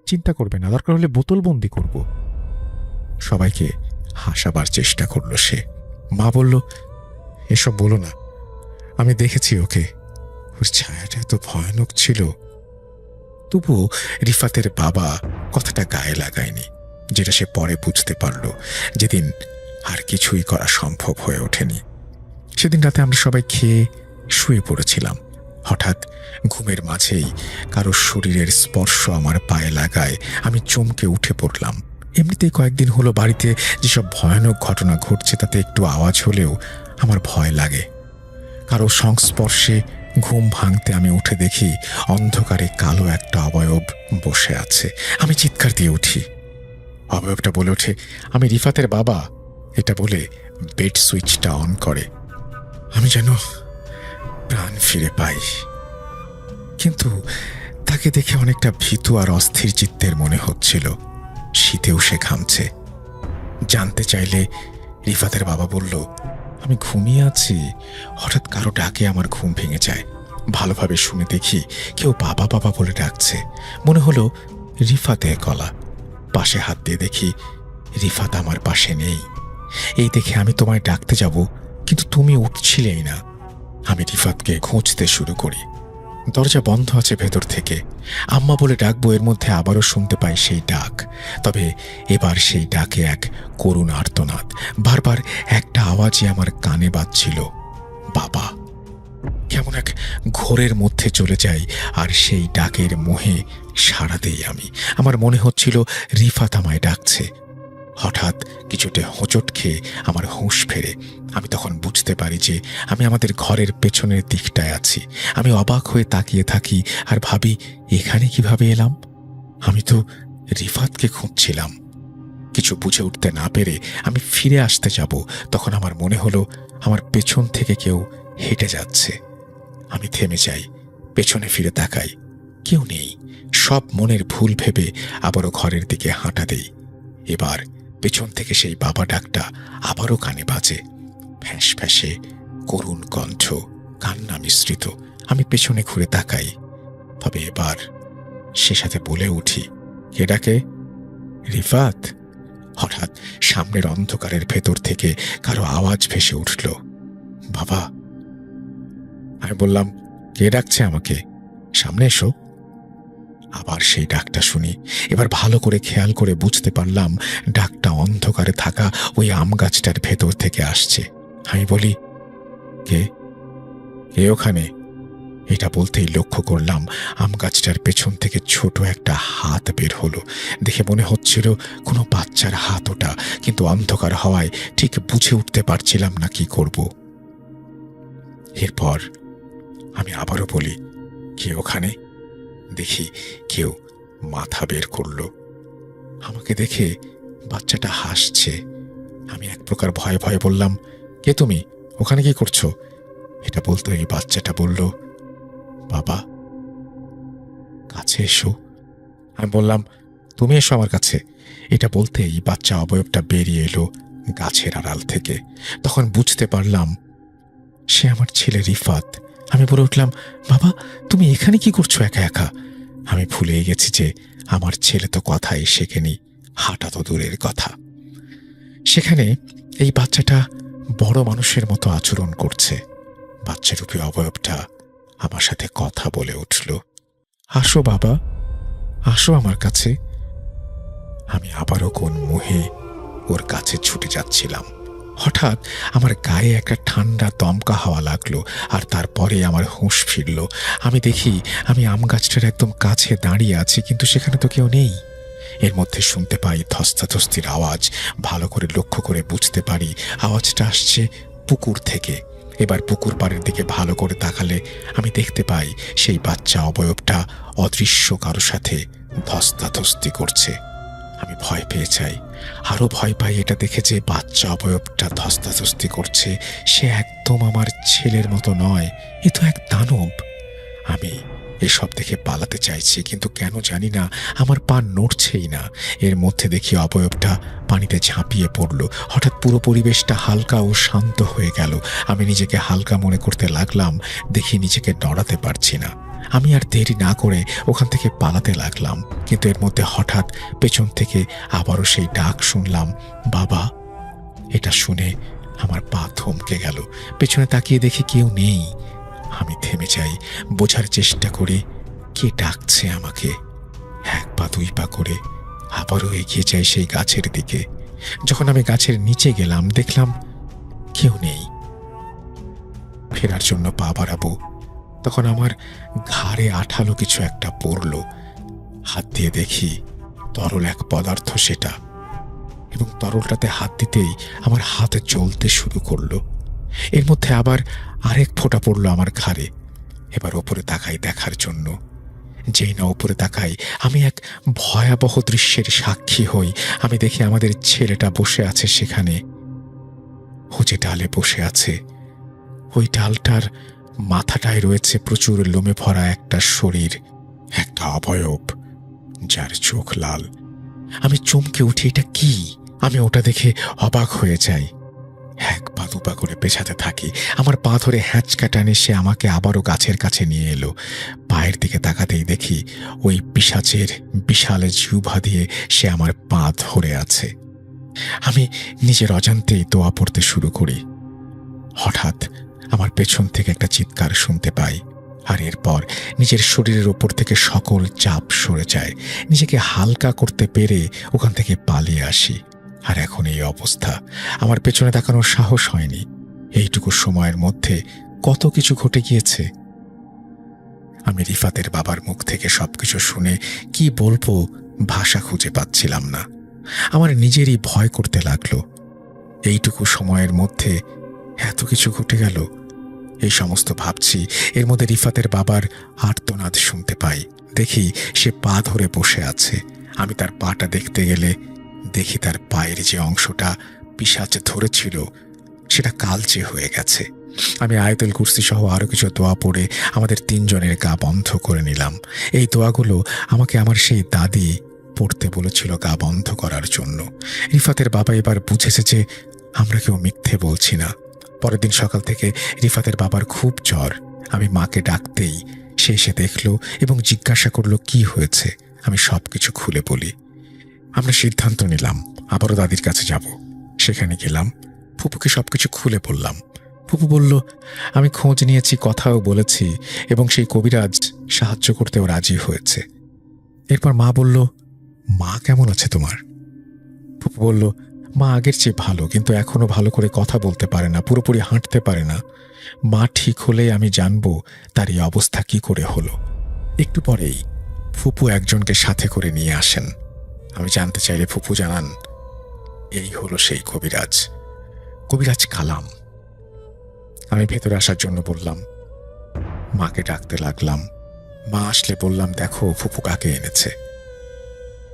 চিন্তা করবে না, দরকার হলে বোতলবন্দি করব। সবাইকে হাসাবার চেষ্টা করল সে। মা বলল, এসব বলো না, আমি দেখেছি ওকে, ওর ছায়াটা এত ভয়ানক ছিল। তবুও রিফাতের বাবা কথাটা গায়ে লাগায়নি, যেটা সে পরে বুঝতে পারল যেদিন আর কিছুই করা সম্ভব হয়ে ওঠেনি। সেদিন রাতে আমরা সবাই খেয়ে শুয়ে পড়েছিলাম। হঠাৎ ঘুমের মাঝেই কারো শরীরের স্পর্শ আমার পায়ে লাগায় আমি চমকে উঠে পড়লাম। এমনিতেই কয়েকদিন হলো বাড়িতে যেসব ভয়ানক ঘটনা ঘটছে তাতে একটু আওয়াজ হলেও আমার ভয় লাগে। কারো সংস্পর্শে ঘুম ভাঙতে আমি উঠে দেখি অন্ধকারে কালো একটা অবয়ব বসে আছে। আমি চিৎকার দিয়ে উঠি। অবয়বটা বলে ওঠে, আমি রিফাতের বাবা। এটা বলে বেড সুইচটা অন করে। আমি যেন প্রাণ ফিরে পাই, কিন্তু তাকে দেখে অনেকটা ভীতু আর অস্থির চিত্তের মনে হচ্ছিল। শীতেও সে ঘামছে। জানতে চাইলে রিফাতের বাবা বলল, আমি ঘুমিয়ে আছি, হঠাৎ কারো ডাকে আমার ঘুম ভেঙে যায়। ভালোভাবে শুনে দেখি কেউ বাবা বাবা বলে ডাকছে। মনে হলো রিফাতের গলা। পাশে হাত দিয়ে দেখি রিফাত আমার পাশে নেই। এই দেখে আমি তোমায় ডাকতে যাব, কিন্তু তুমি উঠছিলেই না। আমি রিফাতকে খুঁজতে শুরু করি। দরজা বন্ধ আছে ভেতর থেকে। আম্মা বলে ডাকবো, এর মধ্যে আবারও শুনতে পাই সেই ডাক। তবে এবার সেই ডাকে এক করুণ আর্তনাদ। বারবার একটা আওয়াজই আমার কানে বাজছিল, বাবা। কেমন এক ঘোরের মধ্যে চলে যাই আর সেই ডাকের মোহে সাড়া দেই আমি। আমার মনে হচ্ছিল রিফাত আমায় ডাকছে। হঠাৎ কিছুটা হোঁচট খেয়ে আমার হুঁশ ফেরে। আমি তখন বুঝতে পারি যে আমি আমাদের ঘরের পেছনের দিকটায় আছি। আমি অবাক হয়ে তাকিয়ে থাকি আর ভাবি, এখানে কিভাবে এলাম? আমি তো রিফাতকে খুঁজছিলাম। কিছু বুঝে উঠতে না পেরে আমি ফিরে আসতে যাব, তখন আমার মনে হলো আমার পেছন থেকে কেউ হেঁটে যাচ্ছে। আমি থেমে যাই, পেছনে ফিরে তাকাই, কেউ নেই। সব মনের ভুল ভেবে আবারও ঘরের দিকে হাঁটা দেই। এবার পেছন থেকে সেই বাবা ডাকটা আবারও কানে বাজে। ফ্যাঁস ফ্যাঁসে করুণ কণ্ঠ, কান্না মিশ্রিত। আমি পেছনে ঘুরে তাকাই, তবে এবার সে সাথে বলে উঠি, কে ডাকে? রিফাত। হঠাৎ সামনের অন্ধকারের ভেতর থেকে কারো আওয়াজ ভেসে উঠল, বাবা। আমি বললাম, কে ডাকছে আমাকে? সামনে এসো। আবার সেই ডাকটা শুনি। এবার ভালো করে খেয়াল করে বুঝতে পারলাম ডাকটা অন্ধকারে থাকা ওই আম গাছটার ভেতর থেকে আসছে। আমি বলি, কে কে ওখানে? এটা বলতেই লক্ষ্য করলাম আম গাছটার পেছন থেকে ছোট একটা হাত বের হলো। দেখে মনে হচ্ছিল কোনো বাচ্চার হাত ওটা, কিন্তু অন্ধকার হওয়ায় ঠিক বুঝে উঠতে পারছিলাম না কি করব। এরপর আমি আবারও বলি, কে ওখানে? দেখি কেউ মাথা বের করলো। আমাকে দেখে বাচ্চাটা হাসছে। আমি এক প্রকার ভয়ে ভয়ে বললাম, কে তুমি? ওখানে কি করছো? এটা বলতে এই বাচ্চাটা বলল, বাবা, কাছে এসো। আমি বললাম, তুমি এসো আমার কাছে। এটা বলতেই বাচ্চা অবয়বটা বেরিয়ে এলো গাছের আড়াল থেকে। তখন বুঝতে পারলাম সে আমার ছেলে রিফাত। আমি বলে উঠলাম, বাবা, তুমি এখানে কি করছো একা একা? আমি ভুলেই গেছি যে আমার ছেলে তো কথাই শেখেনি, হাঁটা তো দূরের কথা। সেখানে এই বাচ্চাটা বড় মানুষের মতো আচরণ করছে। বাচ্চারূপী অবয়বটা আমার সাথে কথা বলে উঠল, আসো বাবা, আসো আমার কাছে। আমি আবারও কোন মোহে ওর কাছে ছুটে যাচ্ছিলাম। হঠাৎ আমার গায়ে একটা ঠান্ডা দমকা হাওয়া লাগলো, আর তারপরে আমার হুঁশ ফিরল। আমি দেখি আমি আম গাছটার একদম কাছে দাঁড়িয়ে আছি, কিন্তু সেখানে তো কেউ নেই। এর মধ্যে শুনতে পাই ধস্তাধস্তির আওয়াজ। ভালো করে লক্ষ্য করে বুঝতে পারি আওয়াজটা আসছে পুকুর থেকে। এবার পুকুর পাড়ের দিকে ভালো করে তাকালে আমি দেখতে পাই সেই বাচ্চা অবয়বটা অদৃশ্য কারো সাথে ধস্তাধস্তি করছে। আমি ভয় পেয়ে যাই। আরো ভয় পাই এটা দেখে যে বাচ্চা অবয়বটা ধস্তাধস্তি করছে সে একদম আমার ছেলের মতো নয়, এ তো এক দানব। আমি এসব দেখে পালাতে চাইছি, কিন্তু কেন জানি না আমার পা নড়ছেই না। এর মধ্যে দেখি অবয়বটা পানিতে ঝাঁপিয়ে পড়ল। হঠাৎ পুরো পরিবেশটা হালকা ও শান্ত হয়ে গেল। আমি নিজেকে হালকা মনে করতে লাগলাম। দেখি নিজেকে নড়াতে পারছি না। আমি আর দেরি না করে ওখান থেকে পালাতে লাগলাম, কিন্তু এর মধ্যে হঠাৎ পেছন থেকে আবারও সেই ডাক শুনলাম, বাবা। এটা শুনে আমার পা থমকে গেল। পেছনে তাকিয়ে দেখি কেউ নেই। আমি থেমে যাই, বোঝার চেষ্টা করি কে ডাকছে আমাকে। এক পা দুই পা করে আবারও এগিয়ে যাই সেই গাছের দিকে। যখন আমি গাছের নিচে গেলাম দেখলাম কেউ নেই। ফেরার জন্য পা বাড়াবো, তখন আমার ঘাড়ে আঠালো কিছু একটা পড়ল। হাত দিয়ে দেখি তরল এক পদার্থ সেটা, এবং তরলটাতে হাত দিতেই আমার হাত জ্বলতে শুরু করলো। এর মধ্যে আবার আরেক ফোঁটা পড়লো আমার ঘাড়ে। এবার ওপরে তাকাই দেখার জন্য। যেই না ওপরে তাকাই আমি এক ভয়াবহ দৃশ্যের সাক্ষী হই। আমি দেখি আমাদের ছেলেটা বসে আছে সেখানে। ও যে ডালে বসে আছে, ওই ডালটার মাথাটায় রয়েছে প্রচুর লোমে ভরা একটা শরীর, একটা অবয়ব যার চোখ লাল। আমি চমকে উঠি, এটা কি? আমি ওটা দেখে অবাক হয়ে যাই। এক পা দুপা করে পেছাতে থাকি। আমার পা ধরে হ্যাঁচকা টানে সে আমাকে আবারও গাছের কাছে নিয়ে এলো। পায়ের দিকে তাকাতেই দেখি ওই পিশাচের বিশাল জিহ্বা দিয়ে সে আমার পা ধরে আছে। আমি নিজের অজান্তেই দোয়া পড়তে শুরু করি। হঠাৎ আমার পেছন থেকে একটা চিৎকার শুনতে পাই, আর এরপর নিজের শরীরের ওপর থেকে সকল চাপ সরে যায়। নিজেকে হালকা করতে পেরে ওখান থেকে পালিয়ে আসি। আর এখন এই অবস্থা, আমার পেছনে তাকানোর সাহস হয়নি। এইটুকু সময়ের মধ্যে কত কিছু ঘটে গিয়েছে। আমি রিফাতের বাবার মুখ থেকে সবকিছু শুনে কি বলবো ভাষা খুঁজে পাচ্ছিলাম না। আমার নিজেরই ভয় করতে লাগলো। এইটুকু সময়ের মধ্যে এত কিছু ঘটে গেল। এই সমস্ত ভাবছি, এর মধ্যে রিফাতের বাবার আর্তনাদ শুনতে পাই। দেখি সে পা ধরে বসে আছে। আমি তার পাটা দেখতে গেলে দেখি তার পায়ের যে অংশটা পিশাচ ধরেছিল সেটা কালচে হয়ে গেছে। আমি আয়াতুল কুরসি সহ আরো কিছু দোয়া পড়ে আমাদের তিনজনের গা বন্ধ করে নিলাম। এই দোয়াগুলো আমাকে আমার সেই দাদি পড়তে বলেছিল গা বন্ধ করার জন্য। রিফাতের বাবা এবার বুঝেছে যে আমরা কেউ মিথ্যে বলছি না। পরের দিন সকাল থেকে রিফাতের বাবার খুব জ্বর। আমি মাকে ডাকতেই সে এসে দেখলো এবং জিজ্ঞাসা করলো কি হয়েছে। আমি সবকিছু খুলে বলি। আমরা সিদ্ধান্ত নিলাম আবারও দাদির কাছে যাব। সেখানে গেলাম, ফুপুকে সবকিছু খুলে বললাম। ফুপু বলল, আমি খোঁজ নিয়েছি, কথাও বলেছি, এবং সেই কবিরাজ সাহায্য করতেও রাজি হয়েছে। এরপর মা বলল, মা কেমন আছে তোমার? ফুপু বলল, মা আগের চেয়ে ভালো, কিন্তু এখনো ভালো করে কথা বলতে পারে না, পুরোপুরি হাঁটতে পারে না। মা ঠিক হলে আমি জানবো তার এই অবস্থা কি করে হলো। একটু পরেই ফুপু একজনকে সাথে করে নিয়ে আসেন। আমি জানতে চাইলে ফুপু জানান, এই হলো সেই কবিরাজ, কবিরাজ কালাম। আমি ভেতরে আসার জন্য বললাম, মাকে ডাকতে লাগলাম। মা আসলে বললাম, দেখো ফুপু কাকে এনেছে।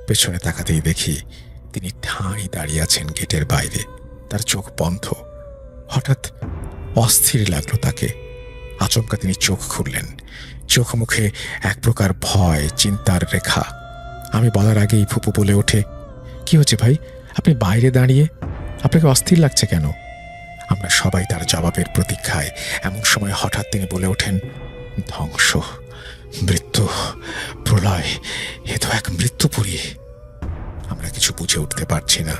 পেছনে তাকাতেই দেখি তিনি ঠাঁই দাঁড়িয়ে আছেন গেটের বাইরে, তার চোখ বন্ধ। হঠাৎ অস্থির লাগলো তাকে। আচমকা তিনি চোখ খুললেন, চোখ মুখে এক প্রকার ভয়, চিন্তার রেখা। আমি বলার আগেই ফুপু বলে ওঠে, কি হচ্ছে ভাই, আপনি বাইরে দাঁড়িয়ে, আপনাকে অস্থির লাগছে কেন? আমরা সবাই তার জবাবের প্রতীক্ষায়। এমন সময় হঠাৎ তিনি বলে ওঠেন, ধ্বংস, মৃত্যু, প্রলয়, এ তো এক মৃত্যুপুরী। আমরা কিছু বুঝে উঠতে পারছি না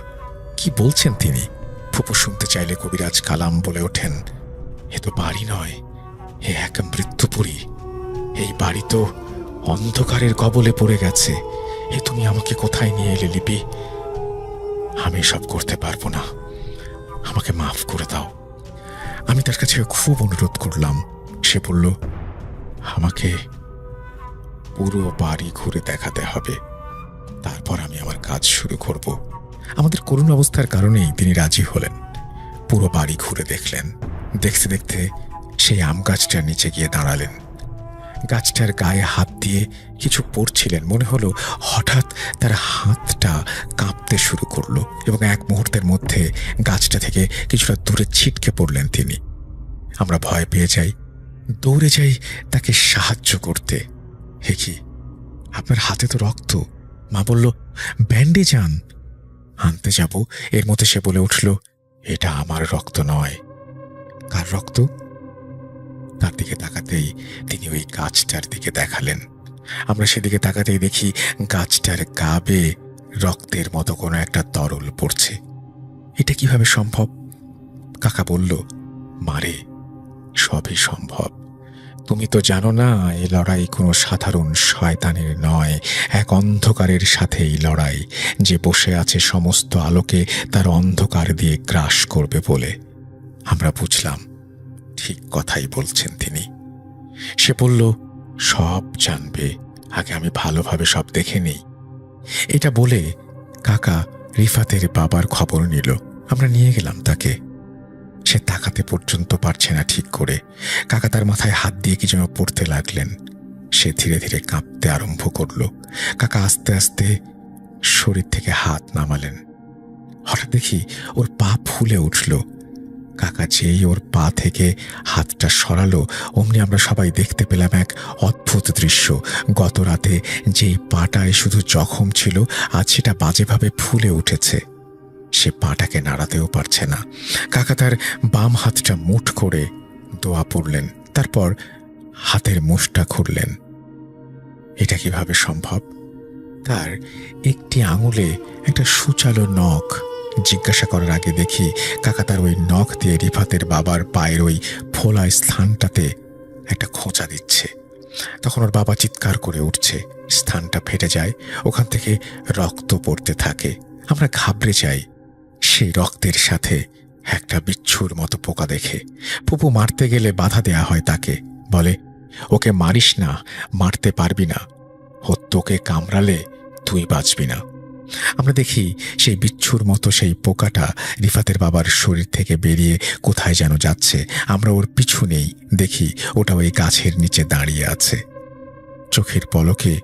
কি বলছেন তিনি। ফুপু শুনতে চাইলে কবিরাজ কালাম বলে ওঠেন, এ তো বাড়ি নয়, এ এক মৃত্যুপুরী। এই বাড়ি তো অন্ধকারের কবলে পড়ে গেছে। এ তুমি আমাকে কোথায় নিয়ে এলে লিপি? আমি সব করতে পারবো না, আমাকে মাফ করে দাও। আমি তার কাছে খুব অনুরোধ করলাম। সে বলল, আমাকে পুরো বাড়ি ঘুরে দেখাতে হবে, তারপর আমি আমার কাজ শুরু করব। আমাদের করুণ অবস্থার কারণেই তিনি রাজি হলেন। পুরো বাড়ি ঘুরে দেখলেন। দেখতে দেখতে সেই আম গাছটার নিচে গিয়ে দাঁড়ালেন। গাছটার গায়ে হাত দিয়ে কিছু পড়ছিলেন। মনে হলো হঠাৎ তার হাতটা কাঁপতে শুরু করলো এবং এক মুহূর্তের মধ্যে গাছটা থেকে কিছুটা দূরে ছিটকে পড়লেন তিনি। আমরা ভয় পেয়ে যাই, দৌড়ে যাই তাকে সাহায্য করতে। হে কি, আপনার হাতে তো রক্ত। মা বলল, ব্যান্ডেজ আনতে যাব। এর মধ্যে সে বলে উঠল, এটা আমার রক্ত নয়। কার রক্ত? তার দিকে তাকাতেই তিনি ওই গাছটার দিকে দেখালেন। আমরা সেদিকে তাকাতেই দেখি গাছটার গা বেয়ে রক্তের মতো কোনো একটা তরল পড়ছে। এটা কিভাবে সম্ভব? কাকা বলল, মারে, সবই সম্ভব। তুমি তো জানো না, এই লড়াই কোনো সাধারণ শয়তানের নয়, এক অন্ধকারের সাথে এই লড়াই, যে বসে আছে সমস্ত আলোকে তার অন্ধকার দিয়ে গ্রাস করবে বলে। আমরা বুঝলাম ঠিক কথাই বলছেন তিনি। সে বলল, সব জানবে, আগে আমি ভালোভাবে সব দেখে নিই। এটা বলে কাকা রিফাতের বাবার খবর নিল। আমরা নিয়ে গেলাম তাকে। সে তাকাতে পর্যন্ত পারছে না ঠিক করে। কাকা তার মাথায় হাত দিয়ে কি যেন পড়তে লাগলেন। সে ধীরে ধীরে কাঁপতে আরম্ভ করলো। কাকা আস্তে আস্তে শরীর থেকে হাত নামালেন। হঠাৎ দেখি ওর পা ফুলে উঠল। কাকা যেই ওর পা থেকে হাতটা সরালো, অমনি আমরা সবাই দেখতে পেলাম এক অদ্ভুত দৃশ্য। গত রাতে যেই পাটায় শুধু জখম ছিল, আজ সেটা বাজেভাবে ফুলে উঠেছে। সে পাটাকে নাড়াতেও পারছে না। কাকা তার বাম হাতটা মুঠ করে দোয়া পড়লেন, তারপর হাতের মুঠটা খুললেন। এটা কিভাবে সম্ভব? তার একটি আঙুলে একটা সূচালো নখ। জিজ্ঞাসা করার আগে দেখি কাকা তার ওই নখ দিয়ে রিফাতের বাবার পায়ের ওই ফোলা স্থানটাতে একটা খোঁচা দিচ্ছে। তখন ওর বাবা চিৎকার করে উঠছে। স্থানটা ফেটে যায়, ওখান থেকে রক্ত পড়তে থাকে। আমরা ঘাবড়ে যাই। সেই রক্তের সাথে একটা বিচ্ছুর মতো পোকা দেখে ফুপু মারতে গেলে বাধা দেয়া হয় তাকে। বলে, ওকে মারিস না, মারতে পারবি না, ও তোকে কামড়ালে তুই বাঁচবি না। আমরা দেখি সেই বিচ্ছুর মতো সেই পোকাটা রিফাতের বাবার শরীর থেকে বেরিয়ে কোথায় যেন যাচ্ছে। আমরা ওর পিছু নেই, দেখি ওটা ওই গাছের নিচে দাঁড়িয়ে আছে। চোখের পলকে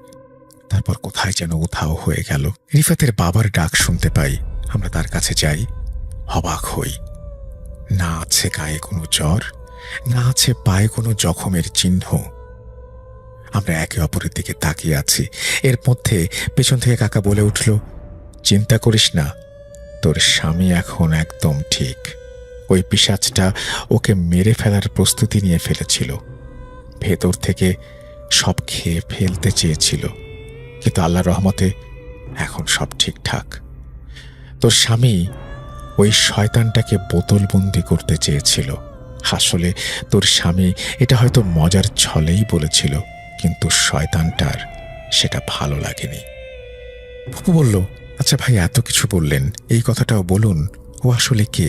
তারপর কোথায় যেন উধাও হয়ে গেল। রিফাতের বাবার ডাক শুনতে পাই। আমরা তার কাছে যাই, অবাক হই। না আছে গায়ে কোনো জ্বর, না আছে পায়ে কোনো জখমের চিহ্ন। আমরা একে অপরের দিকে তাকিয়ে আছি। এর মধ্যে পেছন থেকে কাকা বলে উঠল, চিন্তা করিস না, তোর স্বামী এখন একদম ঠিক। ওই পিশাচটা ওকে মেরে ফেলার প্রস্তুতি নিয়ে ফেলেছিল। ভেতর থেকে সব খেয়ে ফেলতে চেয়েছিল, কিন্তু আল্লাহর রহমতে এখন সব ঠিকঠাক। তোর স্বামী ওই শয়তানটাকে বোতলবন্দি করতে চেয়েছিল। আসলে তোর স্বামী এটা হয়তো মজার ছলেই বলেছিল, কিন্তু শয়তানটার সেটা ভালো লাগেনি। ফুপু বলল, আচ্ছা ভাই, এত কিছু বললেন, এই কথাটাও বলুন, ও আসলে কে,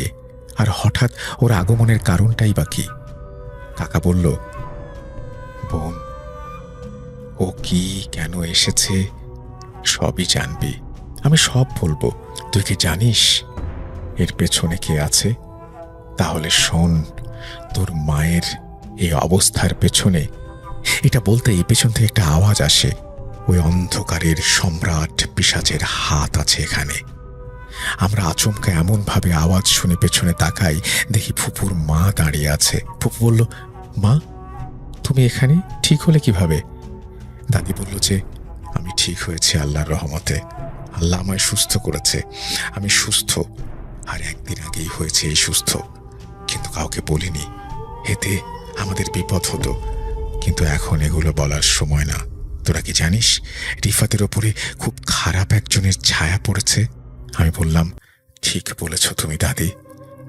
আর হঠাৎ ওর আগমনের কারণটাই বা কি? কাকা বলল, বোন, ও কি কেন এসেছে সবই জানবি, আমি সব বলবো। তুই কি জানিস এর পেছনে কে আছে? তাহলে শোন, তোর মায়ের এই অবস্থার পেছনে, এটা বলতে এই পেছন থেকে একটা আওয়াজ আসে, ওই অন্ধকারের সম্রাট পিশাচের হাত আছে এখানে। আমরা আচমকা এমন ভাবে আওয়াজ শুনে পেছনে তাকাই, দেখি ফুপুর মা দাঁড়িয়ে আছে। ফুপু বলল, মা, তুমি এখানে ঠিক হলে কিভাবে? দাদি বলল যে, আমি ঠিক হয়েছি আল্লাহর রহমতে, আল্লাহ আমায় সুস্থ করেছে, আমি সুস্থ। আর একদিন আগেই হয়েছে এই সুস্থ, কিন্তু কাউকে বলিনি, এতে আমাদের বিপদ হতো। কিন্তু এখন এগুলো বলার সময় না। তোরা কি জানিস রিফাতের ওপরে খুব খারাপ একজনের ছায়া পড়েছে? আমি বললাম, ঠিক বলেছ তুমি দাদি,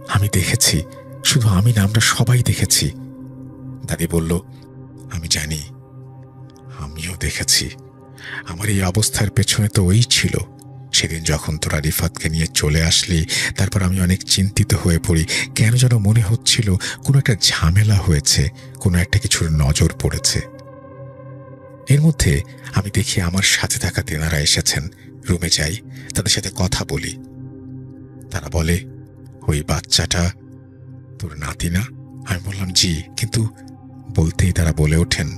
আমি দেখেছি, শুধু আমি না, আমরা সবাই দেখেছি। দাদি বলল, আমি জানি, আমিও দেখেছি। আমার এই অবস্থার পেছনে তো ওই ছিল। সেদিন যখন তোরা রিফাতকে নিয়ে চলে আসলি, তারপর আমি অনেক চিন্তিত হয়ে পড়ি। কেন যেন মনে হচ্ছিল কোনো একটা ঝামেলা হয়েছে, কোনো একটা কিছুর নজর পড়েছে। এর মধ্যে আমি দেখি আমার সাথে থাকা তেনারা এসেছেন। রুমে যাই, তাদের সাথে কথা বলি। তারা বলে, ওই বাচ্চাটা তোর নাতি না? আমি বললাম, জি। কিন্তু বলতেই তারা বলে ওঠেন,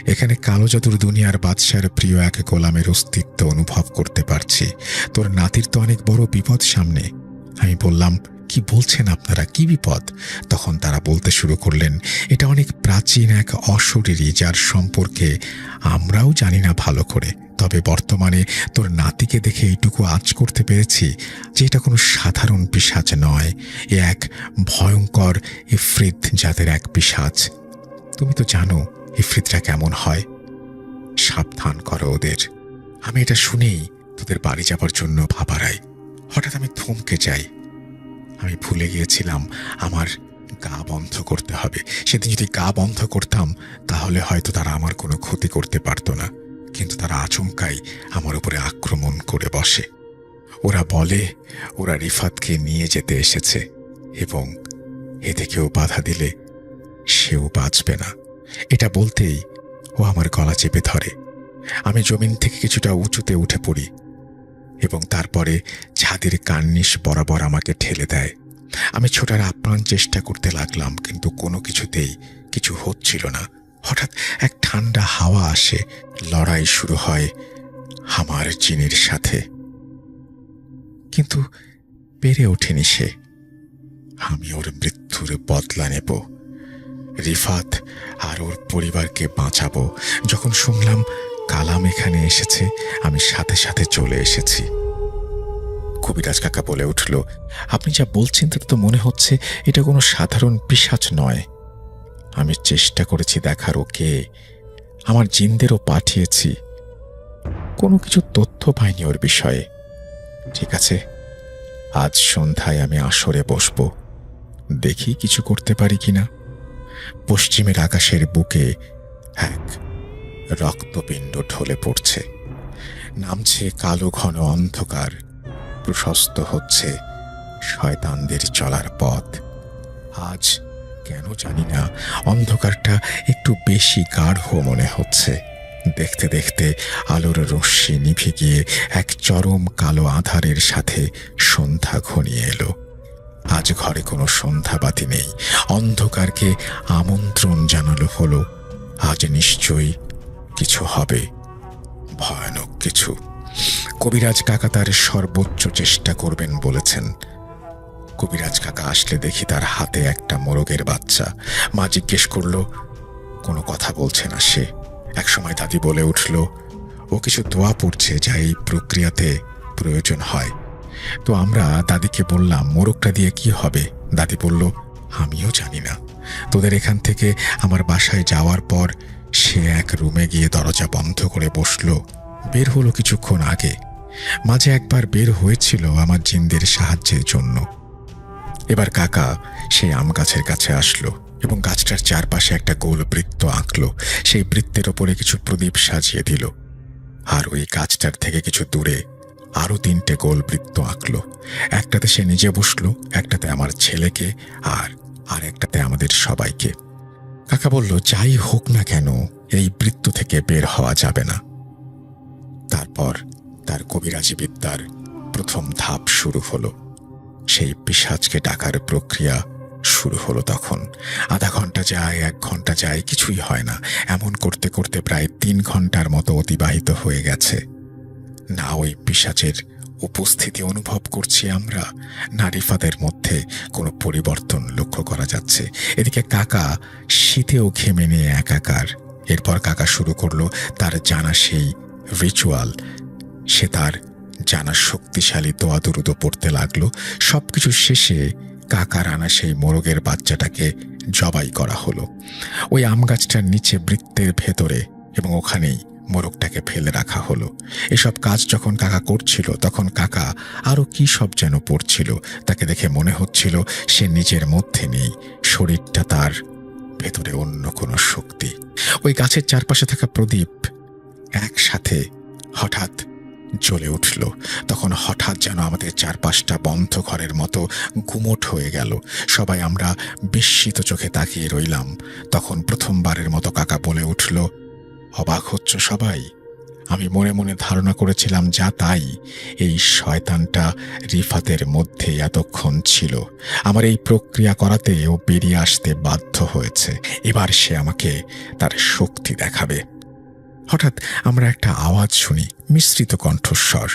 এখানে কালো জাদুর দুনিয়ার বাদশার প্রিয় এক গোলামের অস্তিত্ব অনুভব করতে পারছি। তোর নাতির তো অনেক বড় বিপদ সামনে। আমি বললাম, কি বলছেন আপনারা, কি বিপদ? তখন তারা বলতে শুরু করলেন, এটা অনেক প্রাচীন এক অশরীরী, যার সম্পর্কে আমরাও জানি না ভালো করে। তবে বর্তমানে তোর নাতিকে দেখে এইটুকু আঁচ করতে পেরেছি যে এটা কোনো সাধারণ পিশাচ নয়, এ এক ভয়ঙ্কর ইফরিত জাতের এক পিশাচ। তুমি তো জানো ইফরিতরা কেমন হয়, সাবধান করো ওদের। আমি এটা শুনেই তোদের বাড়ি যাবার জন্য ভাবারাই। হঠাৎ আমি থমকে যাই। আমি ভুলে গিয়েছিলাম আমার গা বন্ধ করতে হবে। সেদিন যদি গা বন্ধ করতাম, তাহলে হয়তো তারা আমার কোনো ক্ষতি করতে পারত না। কিন্তু তারা আচমকাই আমার উপরে আক্রমণ করে বসে। ওরা বলে ওরা রিফাতকে নিয়ে যেতে এসেছে এবং এতে কেউ বাধা দিলে সেও বাঁচবে না। এটা বলতেই ও আমার গলা চেপে ধরে। আমি জমিন থেকে কিছুটা উঁচুতে উঠে পড়ি এবং তারপরে ছাদের কার্নিশ বরাবর আমাকে ঠেলে দেয়। আমি ছোটার আপ্রাণ চেষ্টা করতে লাগলাম, কিন্তু কোনো কিছুতেই কিছু হচ্ছিল না। হঠাৎ এক ঠান্ডা হাওয়া আসে, লড়াই শুরু হয় আমার জিনের সাথে। কিন্তু পেরে ওঠেনি সে। আমি ওর মৃত্যুর বদলা নেব, রিফাত আর ওর পরিবারকে বাঁচাবো। যখন শুনলাম কালাম এখানে এসেছে, আমি সাথে সাথে চলে এসেছি। কবিরাজ কাকা বলে উঠল, আপনি যা বলছেন তাতে তো মনে হচ্ছে এটা কোনো সাধারণ পিশাচ নয়। আমি চেষ্টা করেছি দেখার ওকে, আমার জিনদেরও পাঠিয়েছি, কোনো কিছু তথ্য পাইনি ওর বিষয়ে। ঠিক আছে, আজ সন্ধ্যায় আমি আসরে বসব, দেখি কিছু করতে পারি কিনা। পশ্চিমের আকাশের বুকে এক রক্তপিণ্ড ঢলে পড়ছে, নামছে কালো ঘন অন্ধকার, প্রশস্ত হচ্ছে শয়তানদের চলার পথ। আজ কেন জানি না অন্ধকারটা একটু বেশি গাঢ় মনে হচ্ছে। দেখতে দেখতে আলোর রশ্মি নিভে গিয়ে এক চরম কালো আঁধারের সাথে সন্ধ্যা ঘনিয়ে এলো। আজ ঘরে কোনো সন্ধ্যাবাতি নেই। অন্ধকারকে আমন্ত্রণ জানালো হলো, আজ নিশ্চয়ই কিছু হবে, ভয়ানক কিছু। কবিরাজ কাকা তার সর্বোচ্চ চেষ্টা করবেন বলেছেন। কবিরাজ কাকা আসলে দেখি তার হাতে একটা মোরগের বাচ্চা। মা জিজ্ঞেস করল, কোনো কথা বলছে না সে। একসময় দাদি বলে উঠল, ও কিছু দোয়া পড়ছে যা এই প্রক্রিয়াতে প্রয়োজন হয়। তো আমরা দাদিকে বললাম, মোরগটা দিয়ে কি হবে? দাদি বলল, আমিও জানি না। তোদের এখান থেকে আমার বাসায় যাওয়ার পর সে এক রুমে গিয়ে দরজা বন্ধ করে বসল। বের হলো কিছুক্ষণ আগে। মাঝে একবার বের হয়েছিল আমার জিনদের সাহায্যের জন্য। এবার কাকা সেই আম গাছের কাছে আসলো এবং গাছটার চারপাশে একটা গোল বৃত্ত আঁকলো। সেই বৃত্তের ওপরে কিছু প্রদীপ সাজিয়ে দিল। আর ওই গাছটার থেকে কিছু দূরে আরো 3টে গোল বৃত্ত আঁকলো। একটাতে সে নিজে বসলো, একটাতে আমার ছেলেকে, আর একটাতে আমাদের সবাইকে। কাকা বলল, যাই হোক না কেন এই বৃত্ত থেকে বের হওয়া যাবে না। তারপর তার কবিরাজি বিদ্যার প্রথম ধাপ শুরু হলো। সেই পিশাচকে ডাকার প্রক্রিয়া শুরু হলো। তখন আধা ঘন্টা যায়, 1 ঘন্টা যায়, কিছুই হয় না। এমন করতে করতে প্রায় 3 ঘন্টার মতো অতিবাহিত হয়ে গেছে। না ওই পিশাচের উপস্থিতি অনুভব করছি আমরা, না রিফাতের মধ্যে কোনো পরিবর্তন লক্ষ্য করা যাচ্ছে। এদিকে কাকা শীতেও ঘেমে নিয়ে একাকার। এরপর কাকা শুরু করলো তার জানা সেই রিচুয়াল। সে তার জানা শক্তিশালী দোয়া দুরুদ পড়তে লাগলো। সবকিছু শেষে কাকার আনা সেই মোরগের বাচ্চাটাকে জবাই করা হলো ওই আম গাছটার নিচে বৃত্তের ভেতরে, এবং ওখানেই মোরগটাকে ফেলে রাখা হলো। এসব কাজ যখন কাকা করছিল তখন কাকা আরো কি সব যেন পড়ছিল। তাকে দেখে মনে হচ্ছিল সে নিজের মধ্যে নেই, শরীরটা তার ভেতরে অন্য কোনো শক্তি। ওই গাছের চারপাশে থাকা প্রদীপ একসাথে হঠাৎ জ্বলে উঠল। তখন হঠাৎ যেন আমাদের চারপাশটা বন্ধ ঘরের মতো গুমোট হয়ে গেল। সবাই আমরা বিস্মিত চোখে তাকিয়ে রইলাম। তখন প্রথমবারের মতো কাকা বলে উঠল, অবাক হচ্ছ সবাই? আমি মনে মনে ধারণা করেছিলাম যা তাই, এই শয়তানটা রিফাতের মধ্যে এতক্ষণ ছিল। আমার এই প্রক্রিয়া করাতে ও বেরিয়ে আসতে বাধ্য হয়েছে। এবার সে আমাকে তার শক্তি দেখাবে। হঠাৎ আমরা একটা আওয়াজ শুনি, মিশ্রিত কণ্ঠস্বর।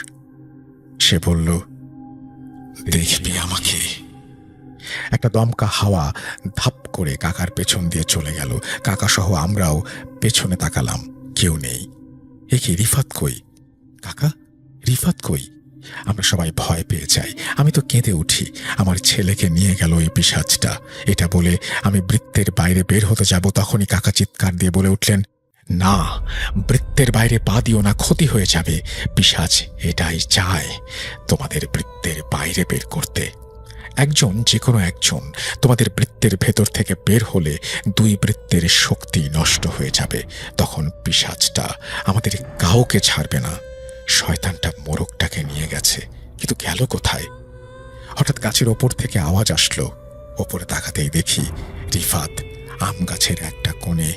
সে বলল, দেখবি আমাকে? একটা দমকা হাওয়া ধাপ করে কাকার পেছন দিয়ে চলে গেল। কাকা সহ আমরাও পেছনে তাকালাম, কেউ নেই। এ কি, রিফাত কই? কাকা, রিফাত কই? আমরা সবাই ভয় পেয়ে যাই। আমি তো কেঁদে উঠি। আমার ছেলেকে নিয়ে গেল ওই পিশাচটা। এটা বলে আমি বৃত্তের বাইরে বের হতে যাব, তখনই কাকা চিৎকার দিয়ে বলে উঠলেন, না, বৃত্তের বাইরে পা দিও না, ক্ষতি হয়ে যাবে। পিশাচ এটাই চায়, তোমাদের বৃত্তের বাইরে বের করতে। একজন, যে কোনো একজন তোমাদের বৃত্তের ভেতর থেকে বের হলে 2 বৃত্তের শক্তি নষ্ট হয়ে যাবে। তখন পিশাচটা আমাদের কাউকে ছাড়বে না। শয়তানটা মোরগটাকে নিয়ে গেছে, কিন্তু গেল কোথায়? হঠাৎ গাছের ওপর থেকে আওয়াজ আসলো। ওপরে তাকাতেই দেখি রিফাত আম গাছের একটা কোণে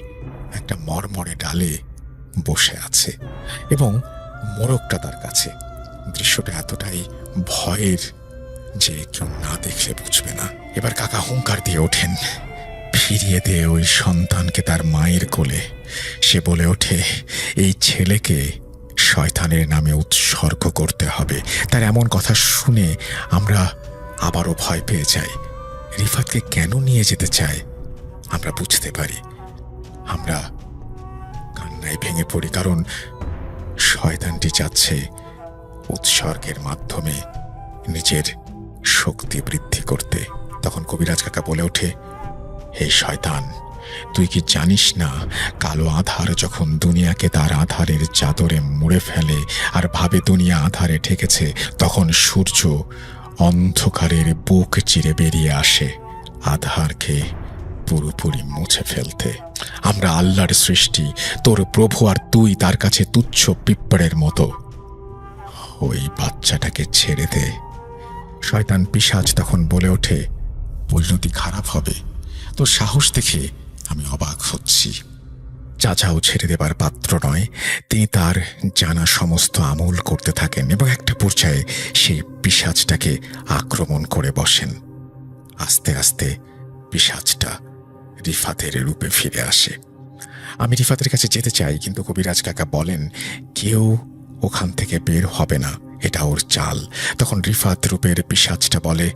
একটা মরমরে ডালে বসে আছে, এবং মোরগটা তার কাছে। দৃশ্যটা এতটাই ভয়ের যে কেউ না দেখলে বুঝবে না। এবার কাকা হুঙ্কার দিয়ে ওঠেন, ফিরিয়ে দে ওই সন্তানকে তার মায়ের কোলে। সে বলে ওঠে, এই ছেলেকে শয়তানের নামে উৎসর্গ করতে হবে। তার এমন কথা শুনে আমরা আবারও ভয় পেয়ে যাই। রিফাতকে কেন নিয়ে যেতে চায় আমরা বুঝতে পারি। আমরা কান্নায় ভেঙে পড়ি, কারণ শয়তানটি চাচ্ছে উৎসর্গের মাধ্যমে নিজের শক্তি বৃদ্ধি করতে। তখন কবিরাজ কাকা বলে ওঠে, হে শয়তান, তুই কি জানিস না, কালো আধার যখন দুনিয়াকে তার আধারের চাদরে মুড়ে ফেলে আর ভাবে দুনিয়া আধারে ঠেকেছে, তখন সূর্য অন্ধকারের বুক চিরে বেরিয়ে আসে আধারকে পুরোপুরি মুছে ফেলতে। আমরা আল্লাহর সৃষ্টি, তোর প্রভু, আর তুই তার কাছে তুচ্ছ পিঁপড়ের মতো। ওই বাচ্চাটাকে ছেড়ে দে। শয়তান পিশাচ তখন বলে ওঠে, পরিণতি খারাপ হবে। তোর সাহস দেখে আমি অবাক হচ্ছি। চাচাও ছেড়ে দেবার পাত্র নয়। তিনি তার জানা সমস্ত আমল করতে থাকেন এবং একটা পর্যায়ে সেই পিশাচটাকে আক্রমণ করে বসেন। আস্তে আস্তে পিশাচটা রিফাতের রূপে ফিরে আসে। আমি রিফাতের কাছে যেতে চাই, কিন্তু কবিরাজ কাকা বলেন কেউ ওখান থেকে বের হবে না, এটা ওর চাল। তখন রিফাত রূপের পিশাচটা বলে,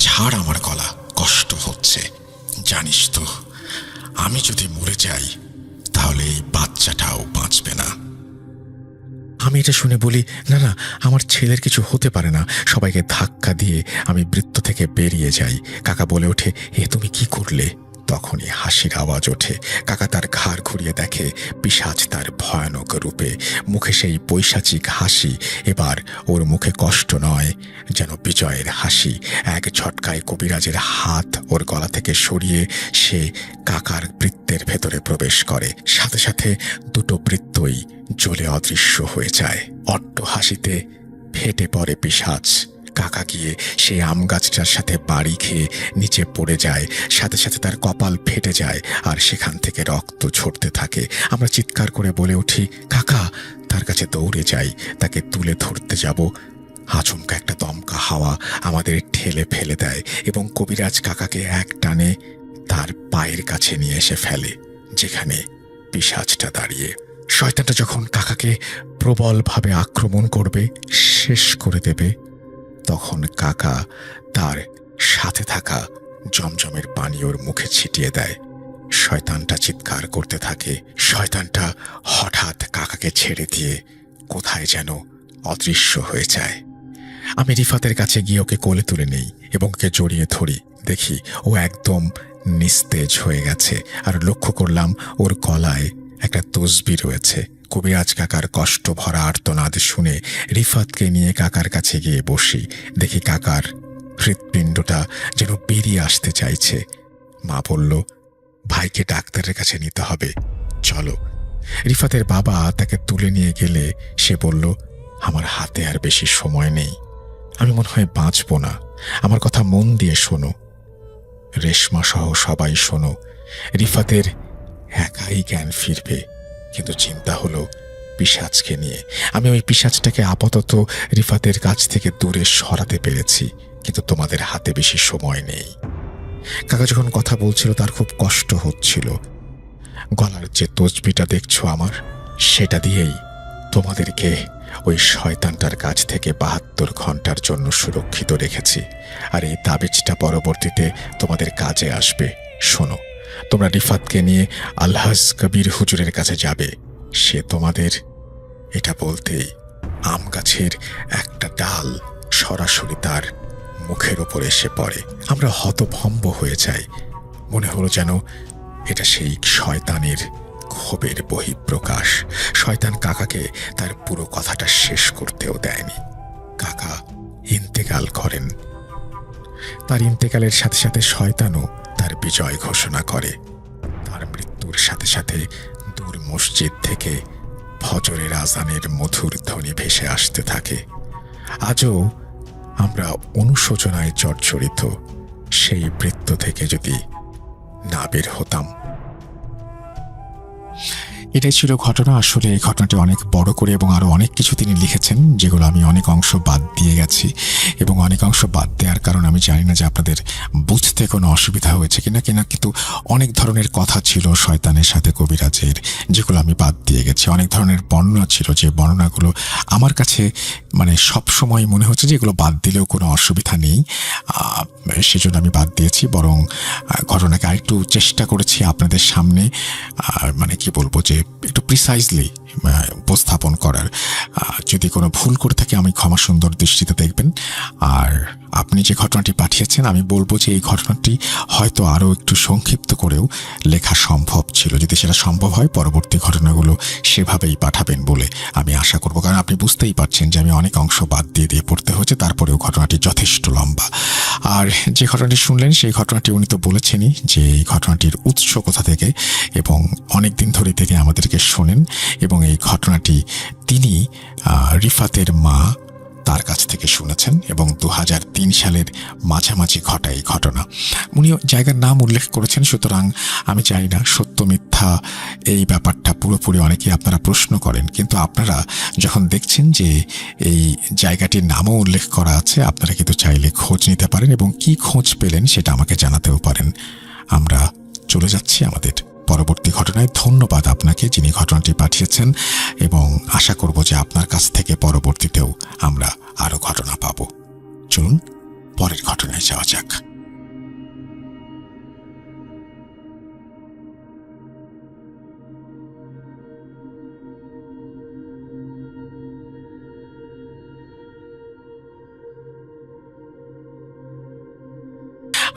ছাড় আমার গলা, কষ্ট হচ্ছে। জানিস তো, আমি যদি মরে যাই তাহলে এই বাচ্চাটাও বাঁচবে না। আমি এটা শুনে বলি, না না, আমার ছেলের কিছু হতে পারে না। সবাইকে ধাক্কা দিয়ে আমি বৃত্ত থেকে বেরিয়ে যাই। কাকা বলে ওঠে, এ তুমি কি করলে? তখনই হাসির আওয়াজ ওঠে। কাকা তার ঘাড় ঘুরিয়ে দেখে পিশাচ তার ভয়ানক রূপে, মুখে সেই পৈশাচিক হাসি। এবার ওর মুখে কষ্ট নয়, যেন বিজয়ের হাসি। এক ঝটকায় কবিরাজের হাত ওর গলা থেকে সরিয়ে সে কাকার বৃত্তের ভেতরে প্রবেশ করে। সাথে সাথে দুটো বৃত্তই জ্বলে অদৃশ্য হয়ে যায়। অট্ট হাসিতে ফেটে পড়ে পিশাচ। কাকা গিয়ে সেই আম গাছটার সাথে বাড়ি খেয়ে নিচে পড়ে যায়। সাথে সাথে তার কপাল ফেটে যায় আর সেখান থেকে রক্ত ঝরতে থাকে। আমরা চিৎকার করে বলে উঠি, কাকা! তার কাছে দৌড়ে যাই, তাকে তুলে ধরতে যাব। আচমকা একটা দমকা হাওয়া আমাদের ঠেলে ফেলে দেয় এবং কবিরাজ কাকাকে এক টানে তার পায়ের কাছে নিয়ে এসে ফেলে, যেখানে পিশাচটা দাঁড়িয়ে। শয়তানটা যখন কাকাকে প্রবলভাবে আক্রমণ করবে, শেষ করে দেবে, তখন কাকা তার সাথে থাকা জমজমের পানি ওর মুখে ছিটিয়ে দেয়। শয়তানটা চিৎকার করতে থাকে। শয়তানটা হঠাৎ কাকাকে ছেড়ে দিয়ে কোথায় যেন অদৃশ্য হয়ে যায়। আমি রিফাতের কাছে গিয়ে ওকে কোলে তুলে নেই এবং ওকে জড়িয়ে ধরি। দেখি ও একদম নিস্তেজ হয়ে গেছে, আর লক্ষ্য করলাম ওর গলায় একটা তসবি রয়েছে। কবিরাজ কাকার কষ্ট ভরা আর্তনাদ শুনে রিফাতকে নিয়ে কাকার কাছে গিয়ে বসি। দেখি কাকার হৃৎপিণ্ডটা যেন বেরিয়ে আসতে চাইছে। মা বলল, ভাইকে ডাক্তারের কাছে নিতে হবে, চলো। রিফাতের বাবা তাকে তুলে নিয়ে গেলে সে বলল, আমার হাতে আর বেশি সময় নেই, আমি মনে হয় বাঁচব না। আমার কথা মন দিয়ে শোনো, রেশমা সহ সবাই শোনো। রিফাতের একাই জ্ঞান ফিরবে, কিন্তু চিন্তা হলো পিশাচকে নিয়ে। আমি ওই পিশাচটাকে আপাতত রিফাতের কাছ থেকে দূরে সরাতে পেরেছি, কিন্তু তোমাদের হাতে বেশি সময় নেই। কাকা যখন কথা বলছিল তার খুব কষ্ট হচ্ছিল। গলার যে তসবিটা দেখছো আমার, সেটা দিয়েই তোমাদেরকে ওই শয়তানটার কাছ থেকে ৭২ ঘন্টার জন্য সুরক্ষিত রেখেছি। আর এই তাবিজটা পরবর্তীতে তোমাদের কাজে আসবে। শোনো, তোমরা রিফাতকে নিয়ে আলহাজ কবির হুজুরের কাছে যাবে। সে তোমাদের, এটা বলতেই আম গাছের একটা ডাল সরাসরি তার মুখের ওপর এসে পড়ে। আমরা হতভম্ব হয়ে যাই। মনে হলো যেন এটা সেই শয়তানের ক্ষোভের বহিঃপ্রকাশ। শয়তান কাকাকে তার পুরো কথাটা শেষ করতেও দেয়নি। কাকা ইন্তেকাল করেন। তার ইন্তেকালের সাথে সাথে শয়তানও তার বিজয় ঘোষণা করে। তার মৃত্যুর সাথে সাথে দূর মসজিদ থেকে ফজরের আজানের মধুর ধ্বনি ভেসে আসতে থাকে। আজও আমরা অনুশোচনায় জর্জরিত। সেই বৃত্ত থেকে যদি না বের হতাম। এটাই ছিল ঘটনা। আসলে এই ঘটনাটি অনেক বড় করে এবং আরও অনেক কিছু তিনি লিখেছেন, যেগুলো আমি অনেক অংশ বাদ দিয়ে গেছি। এবং অনেক অংশ বাদ দেওয়ার কারণ আমি জানি না যে আপনাদের বুঝতে কোনো অসুবিধা হয়েছে কিনা কিন্তু অনেক ধরনের কথা ছিল শয়তানের সাথে কবিরাজের, যেগুলো আমি বাদ দিয়ে গেছি। অনেক ধরনের বর্ণনা ছিল, যে বর্ণনাগুলো আমার কাছে মানে সবসময় মনে হচ্ছে যে এগুলো বাদ দিলেও কোনো অসুবিধা নেই, সেজন্য আমি বাদ দিয়েছি। বরং ঘটনাকে আরেকটু চেষ্টা করেছি আপনাদের সামনে মানে কি বলবো, যে একটু প্রিসাইজলি উপস্থাপন করার। যদি কোনো ভুল করে থাকে আমি ক্ষমা সুন্দর দৃষ্টিতে দেখবেন। আর আপনি যে ঘটনাটি পাঠিয়েছেন, আমি বলবো যে এই ঘটনাটি হয়তো আরও একটু সংক্ষিপ্ত করেও লেখা সম্ভব ছিল। যদি সেটা সম্ভব হয়, পরবর্তী ঘটনাগুলো সেভাবেই পাঠাবেন বলে আমি আশা করব। কারণ আপনি বুঝতেই পারছেন যে আমি অনেক অংশ বাদ দিয়ে পড়তে হয়েছে, তারপরেও ঘটনাটি যথেষ্ট লম্বা। আর যে ঘটনাটি শুনলেন সেই ঘটনাটি উনি তো বলেছেনই যে এই ঘটনাটির উৎস কোথা থেকে, এবং অনেক দিন ধরে থেকে আমাদেরকে শোনেন। এবং এই ঘটনাটি তিনি রিফাতের মা তার কাছ থেকে শুনেছেন, এবং 2003 সালের মাঝামাঝি ঘটা এই ঘটনা। উনি জায়গার নাম উল্লেখ করেছেন, সুতরাং আমি জানি না সত্য মিথ্যা এই ব্যাপারটা পুরোপুরি অনেকেই আপনারা প্রশ্ন করেন, কিন্তু আপনারা যখন দেখছেন যে এই জায়গাটির নামও উল্লেখ করা আছে, আপনারা কিন্তু চাইলে খোঁজ নিতে পারেন, এবং কি খোঁজ পেলেন সেটা আমাকে জানাতেও পারেন। আমরা চলে যাচ্ছি আমাদের পরবর্তী ঘটনায়। ধন্যবাদ আপনাকে যিনি ঘটনাটি পাঠিয়েছেন, এবং আশা করব যে আপনার কাছ থেকে পরবর্তীতেও আমরা আরো ঘটনা পাব। চলুন পরের ঘটনায় যাওয়া যাক।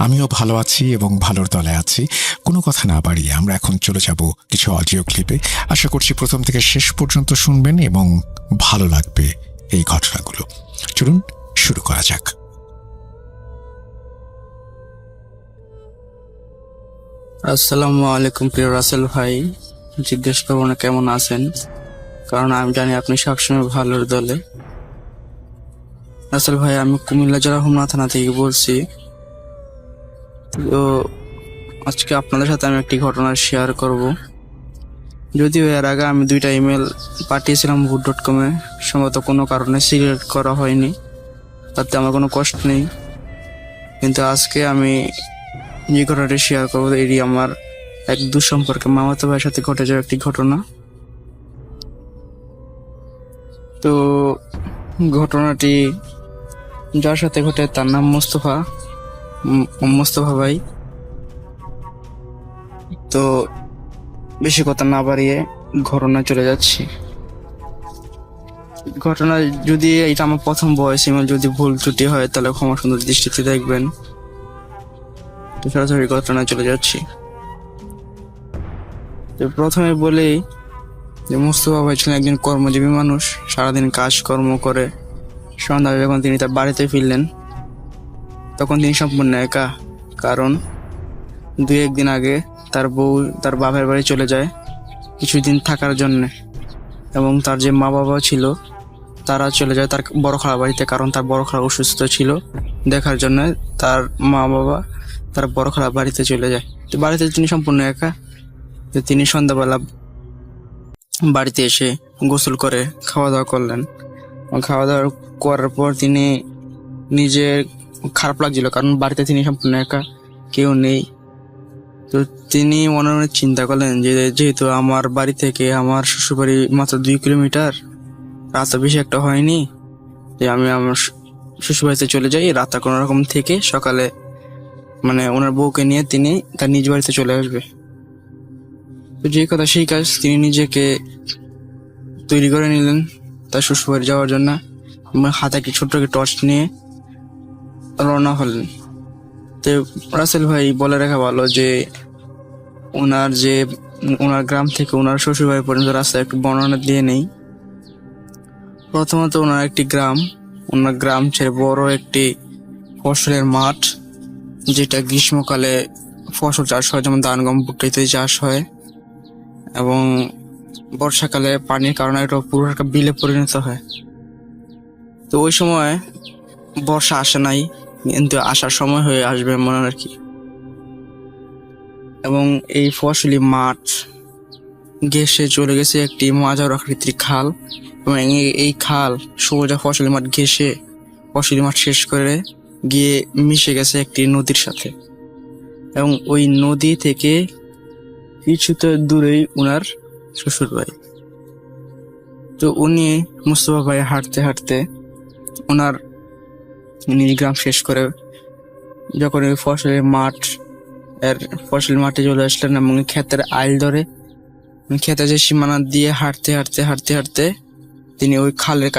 আমিও ভালো আছি এবং ভালোর দলে আছি। কোনো কথা না বাড়িয়ে আমরা এখন চলে যাব কিছু অডিও ক্লিপে। আশা করছি প্রথম থেকে শেষ পর্যন্ত শুনবেন এবং ভালো লাগবে এই ঘটনাগুলো। চলুন শুরু করা যাক। আসসালামু আলাইকুম প্রিয় রাসেল ভাই, জিজ্ঞেস করবো না কেমন আছেন, কারণ আমি জানি আপনি সবসময় ভালোর দলে। রাসেল ভাই, আমি কুমিল্লা জেলার হোমনা থানা থেকে বলছি। তো আজকে আপনাদের সাথে আমি একটি ঘটনা শেয়ার করব। যদিও এর আগে আমি 2টা ইমেল পাঠিয়েছিলাম voot.com-এ, সম্ভবত কোনো কারণে সিলেক্ট করা হয়নি, তাতে আমার কোনো কষ্ট নেই। কিন্তু আজকে আমি যে ঘটনাটি শেয়ার করবো এটি আমার এক দুঃসম্পর্কে মামাতো ভাইয়ের সাথে ঘটে যাওয়া একটি ঘটনা। তো ঘটনাটি যার সাথে ঘটে তার নাম মোস্তফা ভাই। তো বেশি কথা না বাড়িয়ে ঘটনায় চলে যাচ্ছি। ঘটনা, যদি এটা আমার প্রথম ভয়েস ইমেল, যদি ভুল ত্রুটি হয় তাহলে ক্ষমা সুন্দর দৃষ্টিতে দেখবেন। তো সরাসরি ঘটনায় চলে যাচ্ছি। তো প্রথমে বলেই যে মোস্তফা ভাই ছিলেন একজন কর্মজীবী মানুষ। সারাদিন কাজকর্ম করে সন্ধ্যায় যখন তিনি তার বাড়িতে ফিরলেন, তখন তিনি সম্পূর্ণ একা। কারণ 2-1 দিন আগে তার বউ তার বাপের বাড়ি চলে যায় কিছুদিন থাকার জন্য, এবং তার যে মা বাবা ছিল তারা চলে যায় তার বড় খালা বাড়িতে, কারণ তার বড় খালা অসুস্থ ছিল। দেখার জন্য তার মা বাবা তার বড় খালা বাড়িতে চলে যায়। তো বাড়িতে তিনি সম্পূর্ণ একা। তো তিনি সন্ধ্যাবেলা বাড়িতে এসে গোসল করে খাওয়া দাওয়া করলেন। খাওয়া দাওয়া করার পর তিনি নিজের খারাপ লাগছিল, কারণ বাড়িতে তিনি সম্পূর্ণ একা, কেউ নেই। তো তিনি মনে মনে চিন্তা করলেন যে যেহেতু আমার বাড়ি থেকে আমার শ্বশুরবাড়ি মাত্র 2 কিলোমিটার, রাস্তা বেশি একটা হয়নি, যে আমি আমার শ্বশুরবাড়িতে চলে যাই, রাতটা কোনো রকম থেকে সকালে ওনার বউকে নিয়ে তিনি তার নিজ বাড়িতে চলে আসবে। তো যে কথা সেই কাজ, তিনি নিজেকে তৈরি করে নিলেন তার শ্বশুরবাড়ি যাওয়ার জন্য। হাতে একটি ছোট্ট টর্চ নিয়ে রওনা হলেন। তো রাসেল ভাই বলে রাখা ভালো যে ওনার গ্রাম থেকে ওনার শ্বশুরবাড়ি পর্যন্ত রাস্তা একটু বর্ণনা দিয়ে নেই। প্রথমত ওনার গ্রাম ছেড়ে বড় একটি ফসলের মাঠ, যেটা গ্রীষ্মকালে ফসল চাষ হয়, যেমন ধান গম ভুট্টা ইত্যাদি চাষ হয়, এবং বর্ষাকালে পানির কারণে এটা পুরো একটা বিলে পরিণত হয়। তো ওই সময় বর্ষা আসে নাই, কিন্তু আসার সময় হয়ে আসবে মনে আর কি। এবং এই ফসলি মাঠ ঘেঁষে চলে গেছে একটি মাঝার আকৃতির খাল, এবং এই খাল সোজা ফসলি মাঠ ঘেঁষে ফসলি মাঠ শেষ করে গিয়ে মিশে গেছে একটি নদীর সাথে। এবং ওই নদী থেকে কিছুটা দূরেই ওনার শ্বশুর বাড়ি। তো উনি মোস্তফা ভাই হাঁটতে হাঁটতে ওনার নিজ গ্রাম শেষ করে যখন ওই ফসলের মাঠে চলে আসলেন, এবং ক্ষেতের আইল ধরে ক্ষেতের যে সীমানা দিয়ে হাঁটতে হাঁটতে হাঁটতে হাঁটতে তিনি ওই খালের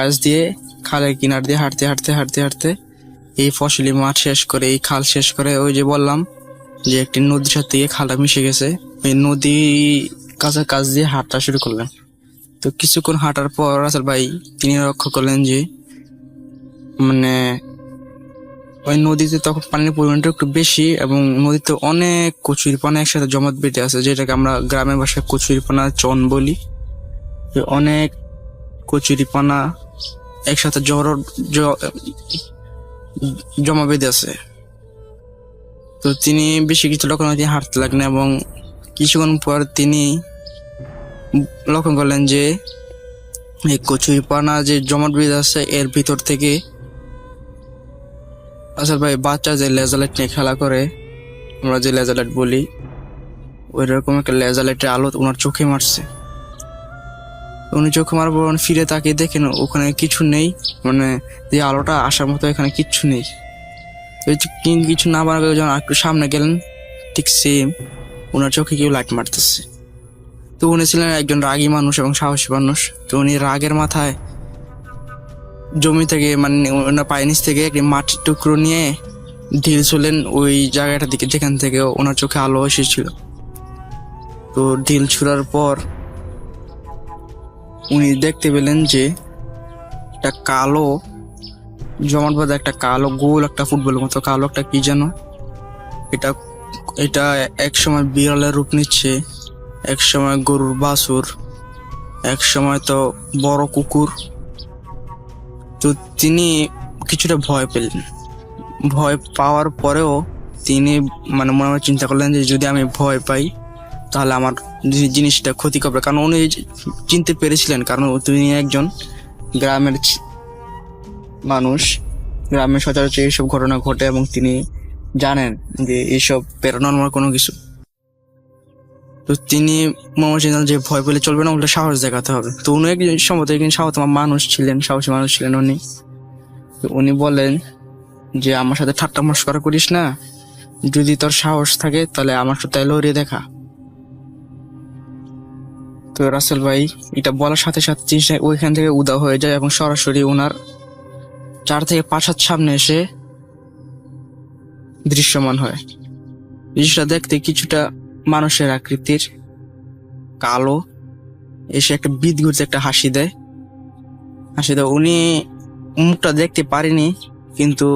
কিনার দিয়ে হাঁটতে এই ফসলি মাঠ শেষ করে, এই খাল শেষ করে, ওই যে বললাম যে একটি নদীর সাথে গিয়ে খালটা মিশে গেছে, ওই নদী কাছ দিয়ে হাঁটা শুরু করলেন। তো কিছুক্ষণ হাঁটার পর রাসেল ভাই তিনি লক্ষ্য করলেন যে ওই নদীতে তখন পানির পরিমাণটা একটু বেশি, এবং নদীতে অনেক কচুরিপানা একসাথে জমাট বেঁধে আছে, যেটাকে আমরা গ্রামের ভাষায় কচুরিপানা চন বলি। অনেক কচুরিপানা একসাথে জমা বেঁধে আছে। তো তিনি বেশি কিছু লক্ষ্য না দিয়ে হাঁটতে লাগলেন, এবং কিছুক্ষণ পর তিনি লক্ষ্য করলেন যে এই কচুরিপানা যে জমাট বেঁধে আছে এর ভিতর থেকে আসলে ভাই বাচ্চা যে লেজার লাইট নিয়ে খেলা করে, আমরা যে লেজার লাইট বলি, ওই রকম একটা লেজার লাইটের আলো ওনার চোখে মারছে। উনি চোখে মারার পর ফিরে তাকিয়ে দেখেন ওখানে কিছু নেই, যে আলোটা আসার মতো এখানে কিচ্ছু নেই। কিছু না বানাবে, যখন একটু সামনে গেলেন ঠিক সেম ওনার চোখে কেউ লাইট মারতেছে। তো উনি ছিলেন একজন রাগী মানুষ এবং সাহসী মানুষ। তো উনি রাগের মাথায় জমি থেকে ওনার পায়ের নিচ থেকে একটি মাটির টুকরো নিয়ে ঢিল ছোলেন ওই জায়গাটার দিকে যেখান থেকে ওনার চোখে আলো এসেছিল। তো ঢিল ছুড়ার পর উনি দেখতে পেলেন যে একটা কালো জমাট বাঁধা একটা কালো গোল একটা ফুটবলের মতো কালো একটা কি যেন, এটা এটা এক সময় বিড়ালের রূপ নিচ্ছে, এক সময় গরুর বাছুর, এক সময় তো বড় কুকুর। তো তিনি কিছুটা ভয় পেলেন। ভয় পাওয়ার পরেও তিনি মানে মনে মনে চিন্তা করলেন যে যদি আমি ভয় পাই তাহলে আমার জিনিসটা ক্ষতি করবে, কারণ উনি চিনতে পেরেছিলেন, কারণ তিনি একজন গ্রামের মানুষ, গ্রামে সচরাচর এইসব ঘটনা ঘটে এবং তিনি জানেন যে এইসব প্যারানর্মাল কোনো কিছু। তো তিনি মনে চিন্তা যে ভয় পেলে চলবে না, উল্টা সাহস দেখাতে হবে। তো উনি একজন সম্ভবত একজন সাহসী মানুষ ছিলেন উনি। তো উনি বলেন যে আমার সাথে ঠাট্টা মশকরা করিস না, যদি তোর সাহস থাকে তাহলে আমার সাথে লড়িয়ে দেখা। তো রাসেল ভাই এটা বলার সাথে সাথে জিনিসটা ওইখান থেকে উদা হয়ে যায় এবং সরাসরি ওনার 4 থেকে 5 হাত সামনে এসে দৃশ্যমান হয়। জিনিসটা দেখতে কিছুটা মানুষের আকৃতির, কালো, এসে একটা বিদঘুটে একটা হাসি দেয়। উনি মুখটা দেখতে পারেনি, কিন্তু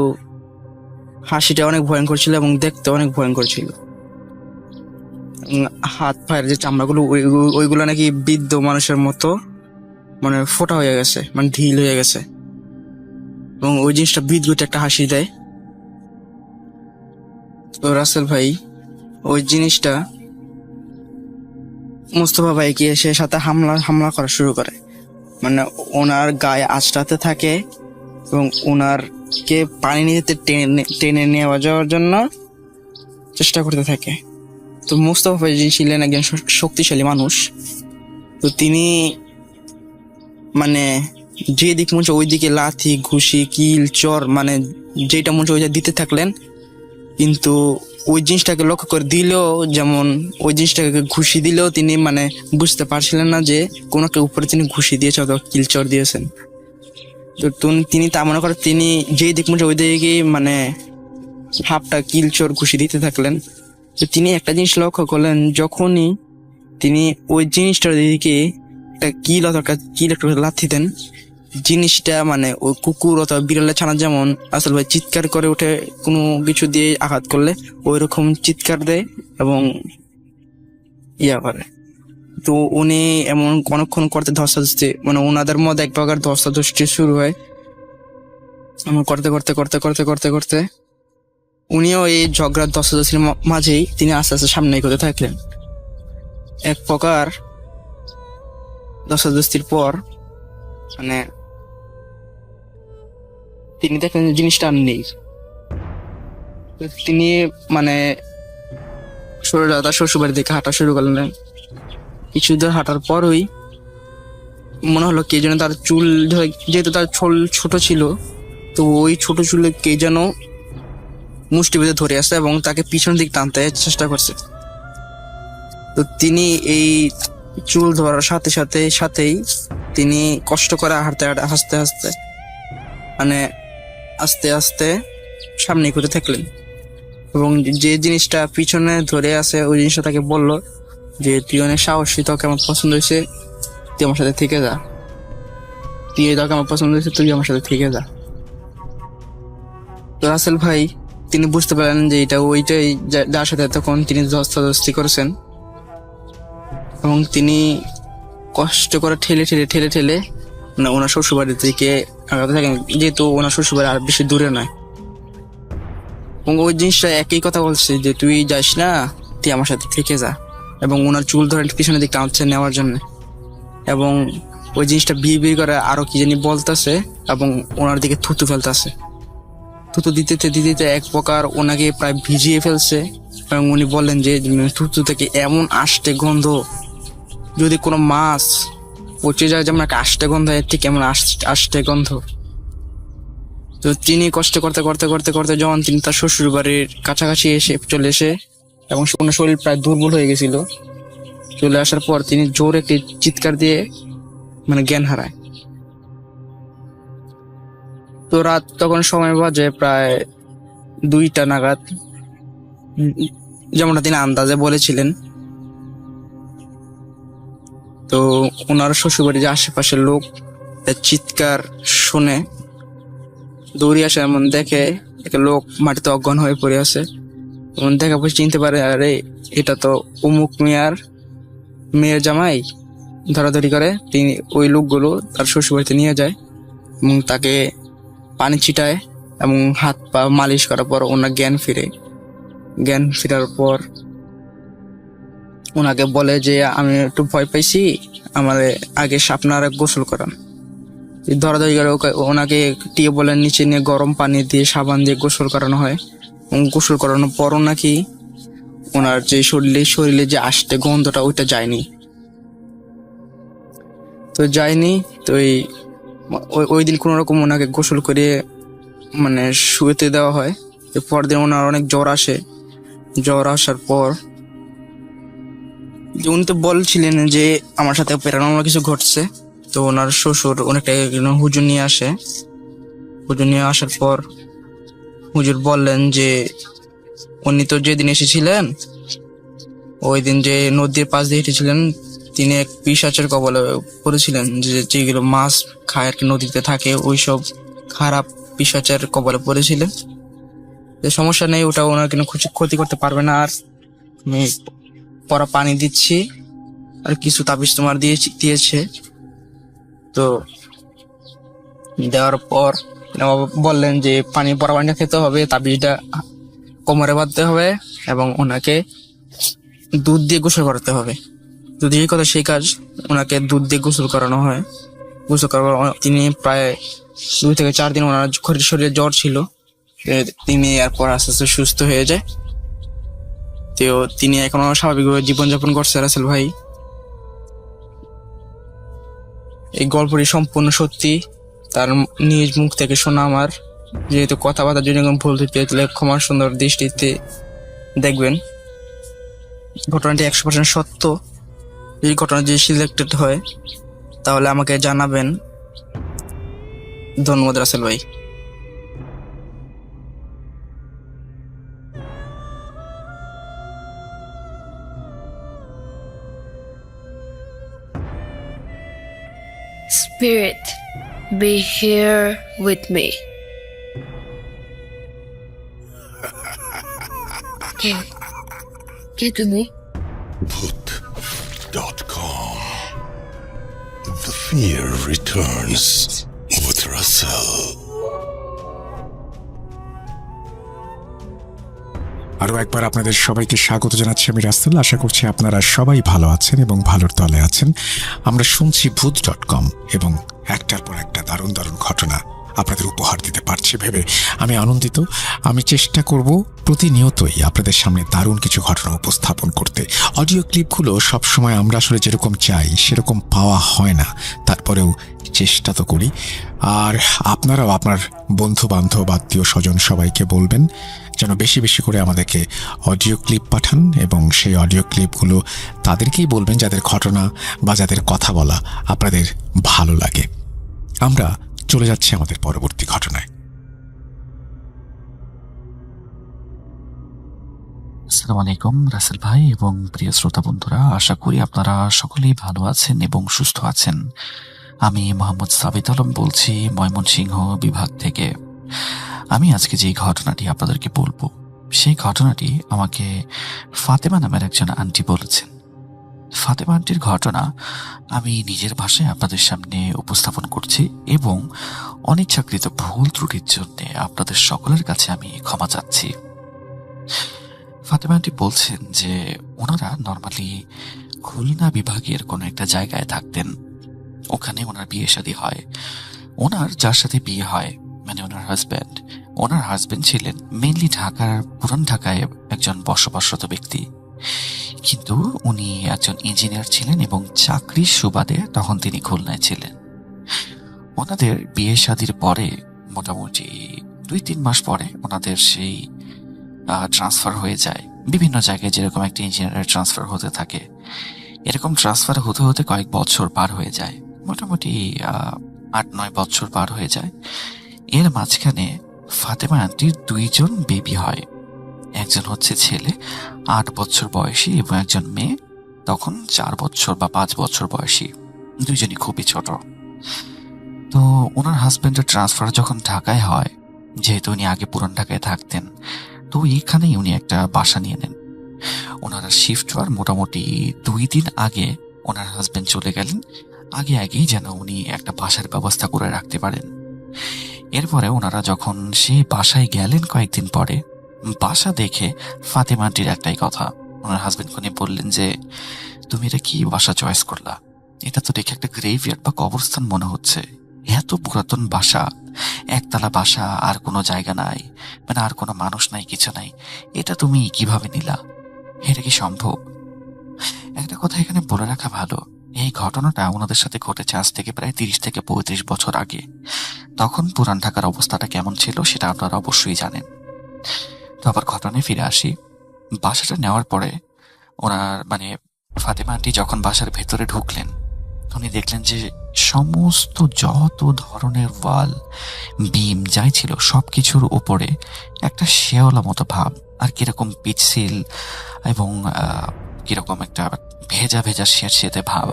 হাসিটা অনেক ভয়ঙ্কর ছিল এবং দেখতে অনেক ভয়ঙ্কর ছিল। হাত পায়ের যে চামড়াগুলো ওইগুলো নাকি বৃদ্ধ মানুষের মতো মানে ফোটা হয়ে গেছে, মানে ঢিল হয়ে গেছে, এবং ওই জিনিসটা বিদঘুটে একটা হাসি দেয়। তো রাসেল ভাই ওই জিনিসটা মুস্তফা ভাইকে এসে সাথে হামলা করা শুরু করে, মানে ওনার গায়ে আঁচড়াতে থাকে এবং ওনারকে পানি নিতে টেনে নেওয়া যাওয়ার জন্য চেষ্টা করতে থাকে। তো মুস্তফা ভাই ছিলেন একজন শক্তিশালী মানুষ। তো তিনি মানে যে দিক মনে ওই দিকে লাথি ঘুষি কিল চর মানে যেটা মনে ওইটা দিতে থাকলেন, কিন্তু ওই জিনিসটাকে লক্ষ্য করে দিলেও, যেমন ওই জিনিসটাকে ঘুষি দিলেও তিনি মানে বুঝতে পারছিলেন না যে কোনো একটা উপরে তিনি ঘুষি দিয়েছে অথবা কিলচর দিয়েছেন। তো তিনি তা মনে করে তিনি যেই দিক মনে ওই দিকে মানে হাফটা কিলচর ঘুষি দিতে থাকলেন। তো তিনি একটা জিনিস লক্ষ্য করলেন, যখনই তিনি ওই জিনিসটার দিকে একটা কিল অথবা কিল একটা লাথি দেন, জিনিসটা মানে ওই কুকুর অথবা বিড়ালের ছানা যেমন আসল ভাই চিৎকার করে ওঠে কোনো কিছু দিয়ে আঘাত করলে, ওই রকম চিৎকার দেয় এবং ইয়া করে। তো উনি এমন অনেকক্ষণ করতে ধস্তাধস্তি, মানে ওনাদের মধ্যে এক প্রকার ধস্তাধস্তি শুরু হয়। এমন করতে করতে করতে করতে করতে করতে উনিও এই ঝগড়ার ধস্তাধস্তির মাঝেই তিনি আস্তে আস্তে সামনে এগোতে থাকলেন। এক প্রকার ধস্তাধস্তির পর মানে তিনি দেখলেন জিনিসটা আর নেই। তিনি মানে তার শ্বশুরবাড়ির দিকে হাঁটা শুরু করলেন। কিছু দূর হাঁটার পরই মনে হলো কে যেন তার চুল, যেহেতু তার চুল ছোট ছিল, তো ওই ছোট চুলে কে যেন মুষ্টি বেঁধে ধরে আসছে এবং তাকে পিছন দিক টানতে চেষ্টা করছে। তো তিনি এই চুল ধরার সাথেই তিনি কষ্ট করে হাসতে হাসতে মানে আস্তে আস্তে সামনে এগোতে থাকলেন এবং যে জিনিসটা পিছনে ধরে আছে ওই জিনিসটা তাকে বলল যে তুই অনেক সাহসী, তোকে আমার পছন্দ হয়েছে, তুই আমার সাথে থেকে যা, তোকে আমার পছন্দ হয়েছে, তুই আমার সাথে থেকে যা। তো রাসেল ভাই তিনি বুঝতে পারলেন যে এটা ওইটাই যার সাথে তখন তিনি ধস্তাধস্তি করেছেন এবং তিনি কষ্ট করে ঠেলে মানে ওনার শ্বশুরবাড়ির দিকে আগাতে থাকেন, যেহেতু ওনার শ্বশুরবাড়ি আর বেশি দূরে নয়। এবং ওই জিনিসটা একই কথা বলছে যে তুই যাস না, তুই আমার সাথে থেকে যা, এবং ওনার চুল ধরে পিছনের দিকে টানছে নেওয়ার জন্য, এবং ওই জিনিসটা বিয়ে করে আরো কি জানি বলতেছে এবং ওনার দিকে থুতু ফেলতেছে। থুতু দিতে এক প্রকার ওনাকে প্রায় ভিজিয়ে ফেলছে এবং উনি বললেন যে থুতু থেকে এমন আষ্টে গন্ধ, যদি কোনো মাছ পচে যায় যেমন একটা আষ্টে গন্ধ, এর থেকে কেমন আষ্টে গন্ধ। তো তিনি কষ্ট করতে করতে করতে করতে যখন তিনি তার শ্বশুর বাড়ির কাছাকাছি চলে এসে এবং ওনার শরীর প্রায় দুর্বল হয়ে গেছিল, চলে আসার পর তিনি জোরে একটি চিৎকার দিয়ে মানে জ্ঞান হারায়। তো রাত তখন সময় বাজে প্রায় 2টা নাগাদ, যেমনটা তিনি আন্দাজে বলেছিলেন। তো ওনার শ্বশুরবাড়ির যে আশেপাশের লোক তার চিৎকার শুনে দৌড়ে আসে, এমন দেখে একটা লোক মাটিতে অজ্ঞান হয়ে পড়ে আছে। এমন দেখা পরে চিনতে পারে, আরে এটা তো অমুক মেয়ের জামাই। ধরাধরি করে তিনি ওই লোকগুলো তার শ্বশুরবাড়িতে নিয়ে যায় এবং তাকে পানি ছিটায় এবং হাত পা মালিশ করার পর ওনার জ্ঞান ফেরার পর ওনাকে বলে যে আমি একটু ভয় পাইছি, আমার আগে আপনারা গোসল করান। ধরাধরি করে ওনাকে টিউবওয়েলের নিচে নিয়ে গরম পানি দিয়ে সাবান দিয়ে গোসল করানো হয় এবং গোসল করানোর পরও নাকি ওনার যে শরীরে যে আষ্টে গন্ধটা ওইটা যায়নি। তো ওই দিন কোনো রকম ওনাকে গোসল করে মানে শুয়েতে দেওয়া হয়। পরদিন ওনার অনেক জ্বর আসে। জ্বর আসার পর উনি তো বলছিলেন যে আমার সাথে প্যারানর্মাল কিছু ঘটছে। তো ওনার শ্বশুর অনেকটা হুজুর নিয়ে আসে। হুজুর নিয়ে আসার পর হুজুর বললেন যে উনি তো যেদিন এসেছিলেন ওই দিন যে নদীর পাশ দিয়ে হেঁটেছিলেন, তিনি এক পিশাচের কবলে পড়েছিলেন, যেগুলো মাছ খায় আর কি নদীতে থাকে, ওইসব খারাপ পিশাচের কবলে পড়েছিলেন। সমস্যা নেই, ওটা ওনার কোনো ক্ষতি করতে পারবে না। আর আমি পরা পানি দিচ্ছি আর কিছু তাবিজ তোমার দিয়েছে। তো দেওয়ার পর বললেন যে পরা পানিটা খেতে হবে, তাবিজটা কোমরে বাঁধতে হবে এবং ওনাকে দুধ দিয়ে গোসল করাতে হবে। যদি এই কথা সেই কাজ, ওনাকে দুধ দিয়ে গোসল করানো হয়। গোসল করার পর তিনি প্রায় 2 থেকে 4 দিন ওনার শরীরে জ্বর ছিল। তিনি এরপর আস্তে আস্তে সুস্থ হয়ে যায়। তো তিনি এখনো স্বাভাবিকভাবে জীবনযাপন করছে। রাসেল ভাই, এই গল্পটি সম্পূর্ণ সত্যি, তার নিজ মুখ থেকে শোনা আমার। যেহেতু কথাবার্তার জন্য ভুল ত্রুটি ক্ষমার সুন্দর দৃষ্টিতে দেখবেন। ঘটনাটি 100% সত্য। এই ঘটনা যদি সিলেক্টেড হয় তাহলে আমাকে জানাবেন। ধন্যবাদ রাসেল ভাই। Spirit, be here with me. কে তুমি? Bhoot.com. The fear returns with Russell. আরও একবার আপনাদের সবাইকে স্বাগত জানাচ্ছি আমি রাসেল। আশা করছি আপনারা সবাই ভালো আছেন এবং ভালোর তলে আছেন। আমরা শুনছি Bhoot.com এবং একটার পর একটা দারুণ দারুণ ঘটনা আপনাদের উপহার দিতে পারছি ভেবে আমি আনন্দিত। আমি চেষ্টা করব প্রতিনিয়তই আপনাদের সামনে দারুণ কিছু ঘটনা উপস্থাপন করতে। অডিও ক্লিপগুলো সবসময় আমরা আসলে যেরকম চাই সেরকম পাওয়া হয় না, তারপরেও চেষ্টা তো করি। আর আপনারাও আপনার বন্ধু বান্ধব আত্মীয় স্বজন সবাইকে বলবেন যেন বেশি বেশি করে আমাদেরকে অডিও ক্লিপ পাঠান এবং সেই অডিও ক্লিপগুলো তাদেরকেই বলবেন যাদের ঘটনা বা যাদের কথা বলা আপনাদের ভালো লাগে। আমরা চলে যাচ্ছি আমাদের পরবর্তী ঘটনায়। আসসালামু আলাইকুম রাসেল ভাই এবং প্রিয় শ্রোতা বন্ধুরা, আশা করি আপনারা সকলেই ভালো আছেন এবং সুস্থ আছেন। আমি মোহাম্মদ সাবিত আলম বলছি ময়মনসিংহ বিভাগ থেকে। আমি আজকে যে ঘটনাটি আপনাদেরকে বলবো সেই ঘটনাটি আমাকে ফাতেমা নামের একজন আন্টি বলেছেন। ফাতেমা আন্টির ঘটনা আমি নিজের ভাষায় আপনাদের সামনে উপস্থাপন করছি এবং অনিচ্ছাকৃত ভুল ত্রুটির জন্য আপনাদের সকলের কাছে আমি ক্ষমা চাচ্ছি। ফাতেমা আন্টি বলছেন যে ওনারা নর্মালি খুলনা বিভাগের কোনো একটা জায়গায় থাকতেন। ওখানে ওনার বিয়ে শাদী হয়। ওনার যার সাথে বিয়ে হয় মানে ওনার হাজব্যান্ড ছিলেন মেইনলি পুরান ঢাকায় একজন বসবাসরত ব্যক্তি, কিন্তু উনি একজন ইঞ্জিনিয়ার ছিলেন এবং চাকরির সুবাদে তখন তিনি খুলনায় ছিলেন। ওনাদের বিয়ে শাদীর পরে মোটামুটি 2-3 মাস পরে ওনাদের সেই ট্রান্সফার হয়ে যায় বিভিন্ন জায়গায়, যেরকম একটা ইঞ্জিনিয়ারের ট্রান্সফার হতে থাকে। এরকম ট্রান্সফার হতে হতে কয়েক বছর পার হয়ে যায়, মোটামুটি 8-9 বছর পার হয়ে যায়। এর মাঝখানে ফাতেমা আন্টির 2জন বেবি হয়। একজন হচ্ছে ছেলে 8 বছর বয়সী এবং একজন মেয়ে তখন 4 বছর বা 5 বছর বয়সী, দুইজনই খুবই ছোট। তো ওনার হাজবেন্ডের ট্রান্সফার যখন ঢাকায় হয়, যেহেতু উনি আগে পুরান ঢাকায় থাকতেন, তো এখানেই উনি একটা বাসা নিয়ে নেন। ওনারা শিফট হওয়ার মোটামুটি 2 দিন আগে ওনার হাজবেন্ড চলে গেলেন, আগেই যেন উনি একটা বাসার ব্যবস্থা করে রাখতে পারেন। এরপরে ওনারা যখন সেই বাসায় গেলেন কয়েকদিন পরে, বাসা দেখে ফাতেমা আন্টির একটাই কথা, ওনার হাজবেন্ড উনি বললেন যে, তুমি এটা কি বাসা চয়েস করলা? এটা তো দেখে একটা গ্রেভইয়ার্ড বা কবরস্থান মনে হচ্ছে। এত পুরাতন বাসা, একতলা বাসা, আর কোনো জায়গা নাই, মানে আর কোনো মানুষ নাই, কিছু নাই, এটা তুমি কিভাবে নিলা? এটা কি সম্ভব? একটা কথা এখানে বলে রাখা ভালো, এই ঘটনাটা ওনাদের সাথে ঘটেছে আজ থেকে প্রায় 30 থেকে 35 বছর আগে। তখন পুরান ঢাকার অবস্থাটা কেমন ছিল সেটা আপনারা অবশ্যই জানেন। তো আবার ঘটনায় ফিরে আসি। বাসাটা নেওয়ার পরে ওনার মানে ফাতেমা আন্টি যখন বাসার ভেতরে ঢুকলেন, উনি দেখলেন যে সমস্ত যত ধরনের ওয়াল, বিম যাই ছিল সবকিছুর উপরে একটা শেওলা মতো ভাব, আর কিরকম পিচ্ছিল এবং কিরকম একটা ভেজা ভেজা সেতে ভাব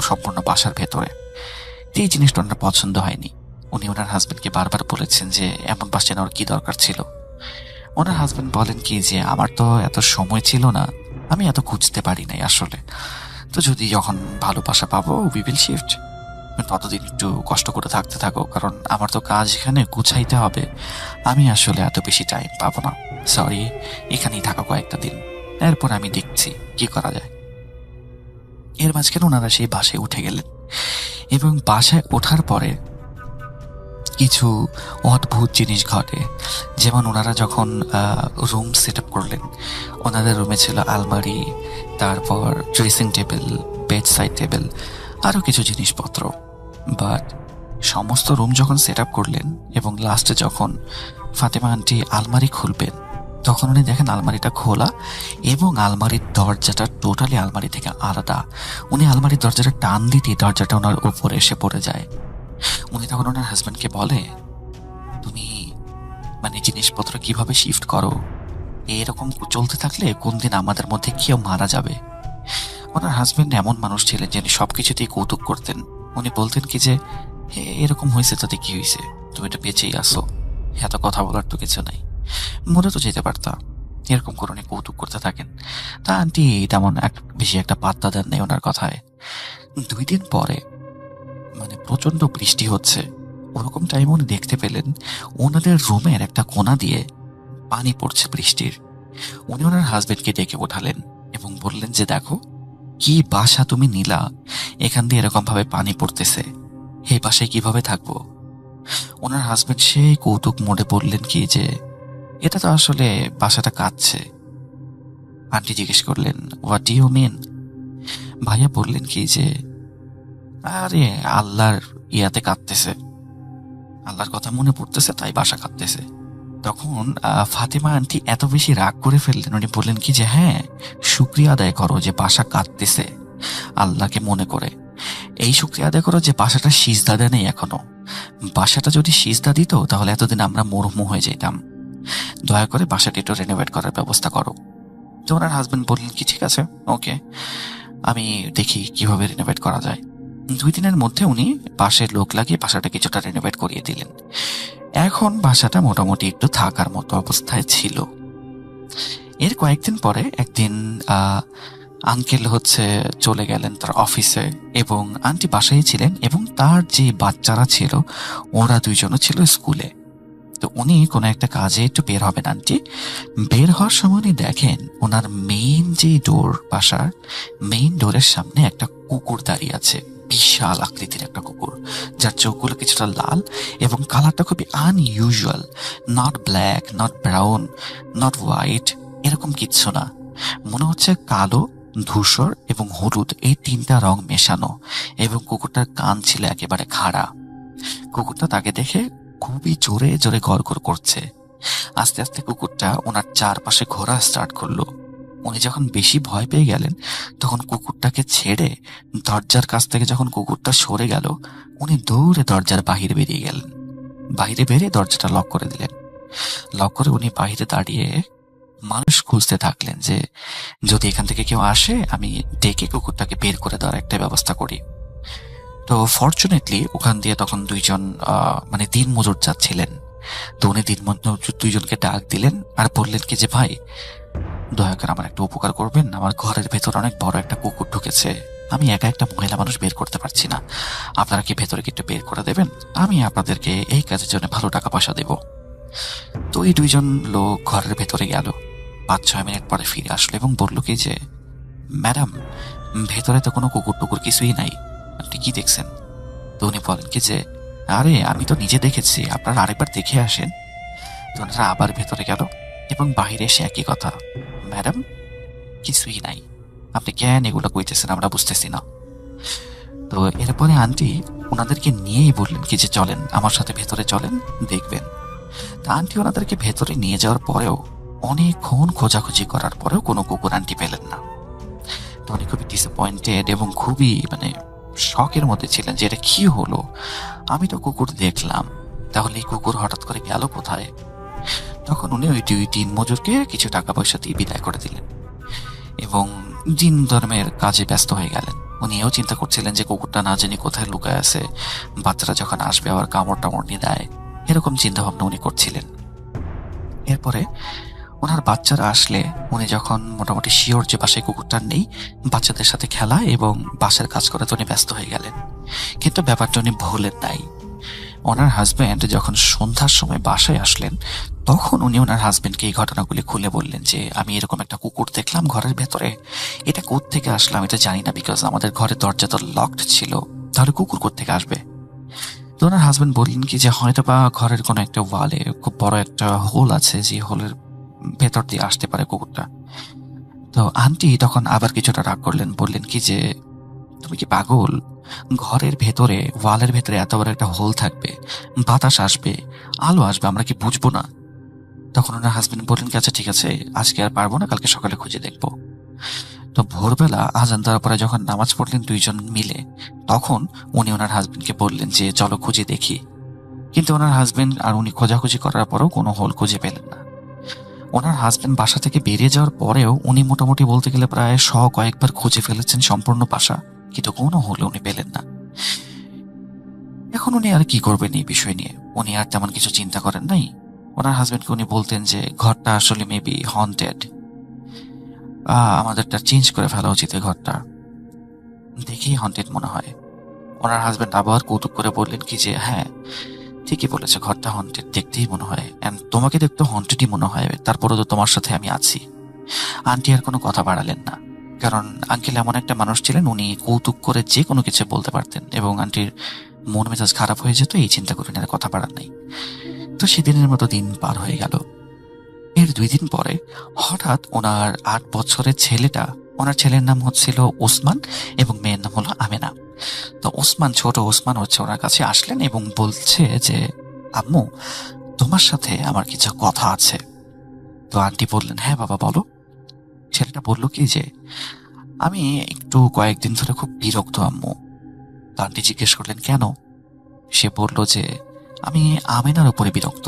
সম্পূর্ণ বাসার ভেতরে। এই জিনিসটা ওনার পছন্দ হয়নি। উনি ওনার হাজবেন্ডকে বারবার বলেছেন যে এমন বাসা নেওয়ার কি দরকার ছিল। ওনার হাজবেন্ড বলেন কি যে, আমার তো এত সময় ছিল না, আমি এত খুঁজতে পারি নাই আসলে, তো যদি যখন ভালো বাসা পাবো উই উইল শিফট, ততদিন একটু কষ্ট করে থাকতে থাকো, কারণ আমার তো কাজ এখানে গুছাইতে হবে, আমি আসলে এত বেশি টাইম পাবো না, সরি, এখানেই থাকো কয়েকটা দিন, এরপর আমি দেখছি কি করা যায়। এর মাঝখানে ওনারা সেই বাসায় উঠে গেলেন, এবং বাসায় ওঠার পরে কিছু অদ্ভুত জিনিস ঘটে। যেমন ওনারা যখন রুম সেট আপ করলেন, ওনাদের রুমে ছিল আলমারি, তারপর dressing table, bed side table, আরও কিছু জিনিসপত্র। বাট সমস্ত রুম যখন সেট আপ করলেন এবং লাস্টে যখন ফাতেমা আন্টি আলমারি খুলবেন, তখন উনি দেখেন আলমারিটা খোলা এবং আলমারির দরজাটা টোটালি আলমারি থেকে আলাদা। উনি আলমারির দরজাটা টান দিতেই দরজাটা ওনার উপরে এসে পড়ে যায়। উনি তখন ওনার হাজব্যান্ডকে বলে, তুমি মানে জিনিসপত্র কিভাবে শিফট করো? এরকম চলতে থাকলে কোন দিন আমাদের মধ্যে কেউ মারা যাবে। ওনার হাজব্যান্ড এমন মানুষ ছিলেন যিনি সবকিছুতেই কৌতুক করতেন। উনি বলতেন কি যে, এরকম হয়েছে তাতে কি হয়েছে, তুমি এটা বেঁচেই আসো, এত কথা বলার তো কিছু নাই, মরে তো যেতে পারতা, এরকম করে উনি কৌতুক করতে থাকেন। তা আন্টি তেমন বেশি একটা পাত্তা দেন নাই ওনার কথায়। 2 দিন পরে মানে প্রচন্ড বৃষ্টি হচ্ছে, ওরকম টাইম উনি দেখতে পেলেন ওনাদের রুমের একটা কোণা দিয়ে পানি পড়ছে বৃষ্টির। উনি ওনার হাজবেন্ডকে ডেকে ওঠালেন এবং বললেন যে, দেখো কি বাসা তুমি নিলা, এখান দিয়ে এরকম ভাবে পানি পড়তেছে, এই বাসায় কিভাবে থাকবো? ওনার হাজবেন্ড সেই কৌতুক মোডে বললেন কি যে, এটা তো আসলে বাসাটা কাঁদছে। আন্টি জিজ্ঞেস করলেন, হোয়াট ডু ইউ মিন? ভাইয়া বললেন কি যে, আরে আল্লাহর ইয়াতে কাঁদতেছে, আল্লাহর কথা মনে পড়তেছে তাই বাসা কাঁদতেছে। তখন ফাতেমা আন্টি এত বেশি রাগ করে ফেললেন, উনি বললেন কি যে, হ্যাঁ, শুকরিয়া আদায় করো যে বাসা কাঁদতেছে আল্লাহকে মনে করে, এই শুকরিয়া আদায় করো যে বাসাটা সিজদা দেয় নেই এখনো, বাসাটা যদি সিজদা দিত তাহলে এতদিন আমরা মরহুম হয়ে যেতাম, দয়া করে বাসাটি একটু রেনোভেট করার ব্যবস্থা করো। তো ওনার হাজবেন্ড বললেন কি, ঠিক আছে, ওকে, আমি দেখি কিভাবে রেনোভেট করা যায়। 2 দিনের মধ্যে উনি পাশের লোক লাগিয়ে বাসাটা কিছুটা রেনোভেট করিয়ে দিলেন। এখন বাসাটা মোটামুটি একটু থাকার মতো অবস্থায় ছিল। এর কয়েকদিন পরে একদিন আঙ্কেল চলে গেলেন তার অফিসে, এবং আন্টি বাসায় ছিলেন, এবং তার যে বাচ্চারা ছিল ওরা 2 জনও ছিল স্কুলে। তো উনি কোনো একটা কাজে একটু বের হবেন। আন্টি বের হওয়ার সময় উনি দেখেন ওনার মেইন যে ডোর, বাসার মেইন ডোরের সামনে একটা কুকুর দাঁড়িয়ে আছে, বিশাল আকৃতির একটা কুকুর, যার চোখগুলো কিছুটা লাল এবং কালারটা খুবই unusual, not black, not brown, not white, এরকম কিচ্ছু না, মনে হচ্ছে কালো, ধূসর এবং হলুদ, এই 3টা রং মেশানো, এবং কুকুরটার কান ছিল একেবারে খাড়া। কুকুরটা তাকে দেখে খুবই জোরে জোরে গড়গড় করছে। আস্তে আস্তে কুকুরটা ওনার চারপাশে ঘোরা স্টার্ট করলো। উনি যখন বেশি ভয় পেয়ে গেলেন তখন কুকুরটাকে ছেড়ে দরজার কাছ থেকে যখন কুকুরটা সরে গেল, উনি দৌড়ে দরজার বাহিরে বেরিয়ে গেলেন। বাইরে বেরিয়ে দরজাটা লক করে দিলেন। লক করে উনি বাহিরে দাঁড়িয়ে মানুষ খুঁজতে থাকলেন যে যদি এখান থেকে কেউ আসে আমি ডেকে কুকুরটাকে বের করে দেওয়ার একটা ব্যবস্থা করি। তো ফরচুনেটলি ওখান দিয়ে তখন দুইজন মানে দিনমজুর যাচ্ছিলেন। তো উনি দিনমজুর দুইজনকে ডাক দিলেন আর বললেন কি যে ভাই দয়া করে আমার একটা উপকার করবেন, আমার ঘরের ভেতর অনেক বড় একটা কুকুর ঢুকেছে, আমি একা একটা মহিলা মানুষ বের করতে পারছি না, আপনারা কি ভেতরে কি একটু বের করে দেবেন, আমি আপনাদেরকে এই কাজের জন্য ভালো টাকা পয়সা দেব। তো এই দুইজন লোক ঘরের ভেতরে গেল, 5-6 মিনিট পরে ফিরে আসলো এবং বলল কি যে ম্যাডাম ভেতরে তো কোনো কুকুর টুকুর কিছুই নাই, আপনি কি দেখছেন? তো উনি বলেন কি যে আরে আমি তো নিজে দেখেছি, আপনারা আরেকবার দেখে আসেন। তো ওনারা আবার ভেতরে গেল এবং বাহিরে এসে একই কথা, ম্যাডাম কিছুই নাই, আপনি কেন এগুলো কইতেছেন আমরা বুঝতেছি না। তো এরপরে আন্টি ওনাদেরকে নিয়েই বললেন কি যে চলেন আমার সাথে ভেতরে চলেন, দেখবেন। তা আন্টি ওনাদেরকে ভেতরে নিয়ে যাওয়ার পরেও অনেকক্ষণ খোঁজাখুঁজি করার পরেও কোনো কুকুর আন্টি পেলেন না। তো উনি খুবই ডিসঅ্যাপয়েন্টেড এবং খুবই মানে শকের মধ্যে ছিলেন যে এটা কি হলো, আমি তো কুকুর দেখলাম, তাহলে এই কুকুর হঠাৎ করে গেল কোথায়? তখন উনি ওই দুই দিনমজুরকে কিছু টাকা পয়সা দিয়ে বিদায় করে দিলেন এবং দিন ধর্মের কাজে ব্যস্ত হয়ে গেলেন। উনি এও চিন্তা করছিলেন যে কুকুরটা না জানি কোথায় লুকায় আছে, বাচ্চারা যখন আসবে আবার কামড় টামড় নিয়ে দেয়, এরকম চিন্তা ভাবনা উনি করছিলেন। এরপরে ওনার বাচ্চারা আসলে উনি যখন মোটামুটি শিওর যে বাসায় কুকুরটা নেই, বাচ্চাদের সাথে খেলা এবং বাসার কাজ করে তো উনি ব্যস্ত হয়ে গেলেন। কিন্তু ব্যাপারটা উনি ভুলেন নাই, ওনার হাজব্যান্ড যখন সন্ধ্যার সময় বাসায় আসলেন তখন উনি ওনার হাজব্যান্ডকে এই ঘটনাগুলি খুলে বললেন যে আমি এরকম একটা কুকুর দেখলাম ঘরের ভেতরে, এটা কোত্থেকে আসলাম এটা জানি না, বিকজ আমাদের ঘরের দরজা তো লকড ছিল, তাহলে কুকুর কোত্থেকে আসবে? তো ওনার হাজব্যান্ড বললেন কি যে হয়তো বা ঘরের কোনো একটা ওয়ালে খুব বড় একটা হোল আছে, যে হোলের ভেতর দিয়ে আসতে পারে কুকুরটা। তো আন্টি তখন আবার কিছুটা রাগ করলেন, বললেন কি যে তুমি কি পাগল, ঘরের ভেতরে ওয়ালের ভেতরে এত বড় একটা হোল থাকবে, বাতাস আসবে, আলো আসবে, আমরা কি বুঝবো না? তখন ওনার হাজবেন্ড বললেন কি আচ্ছা ঠিক আছে, আজকে আর পারবো না, কালকে সকালে খুঁজে দেখবো। তো ভোরবেলা আজান দেওয়ার পরে যখন নামাজ পড়লেন দুইজন মিলে, তখন উনি ওনার হাজবেন্ডকে বললেন যে চলো খুঁজে দেখি। কিন্তু ওনার হাজবেন্ড আর উনি খোঁজাখুঁজি করার পরেও কোনো হোল খুঁজে পেলেন না। ওনার হাজবেন্ড বাসা থেকে বেরিয়ে যাওয়ার পরেও উনি মোটামুটি বলতে গেলে প্রায় কয়েকবার খুঁজে ফেলেছেন সম্পূর্ণ বাসা, কিন্তু কোনো হোল উনি পেলেন না। এখন উনি আর কি করবেন এই বিষয় নিয়ে, উনি আর তেমন কিছু চিন্তা করেন নাই। ওনার হাজবেন্ডকে উনি বলতেন যে ঘরটা আসলে মেবি হন্টেড, আমাদেরটা চেঞ্জ করে ফেলা উচিত, এই ঘরটা দেখেই হন্টেড মনে হয়। ওনার হাজবেন্ড আবার কৌতুক করে বললেন কি যে হ্যাঁ ঠিকই বলেছে, ঘরটা হন্টেড দেখতেই মনে হয়, এন্ড তোমাকে দেখতে হন্টেডই মনে হয়, তারপরে তো তোমার সাথে আমি আছি। আন্টি আর কোনো কথা বাড়ালেন না, কারণ আঙ্কেল এমন একটা মানুষ ছিলেন উনি কৌতুক করে যে কোনো কিছু বলতে পারতেন এবং আন্টির মন মেজাজ খারাপ হয়ে যেত এই চিন্তা করে আর কথা বাড়ান নাই। তো সেদিনের মতো দিন পার হয়ে গেল। এর 2 দিন পরে হঠাৎ ওনার 8 বছরের ছেলেটা, ওনার ছেলের নাম হচ্ছিল ওসমান এবং মেয়ের নাম হলো আমেনা। তো ওসমান, ছোট ওসমান হচ্ছে ওনার কাছে আসলেন এবং বলছে যে আম্মু তোমার সাথে আমার কিছু কথা আছে। তো আন্টি বললেন হ্যাঁ বাবা বলো। ছেলেটা বলল কি যে আমি একটু কয়েকদিন ধরে খুব বিরক্ত আম্মু। তো আন্টি জিজ্ঞেস করলেন কেন? সে বলল যে আমি আমেনার উপরে বিরক্ত।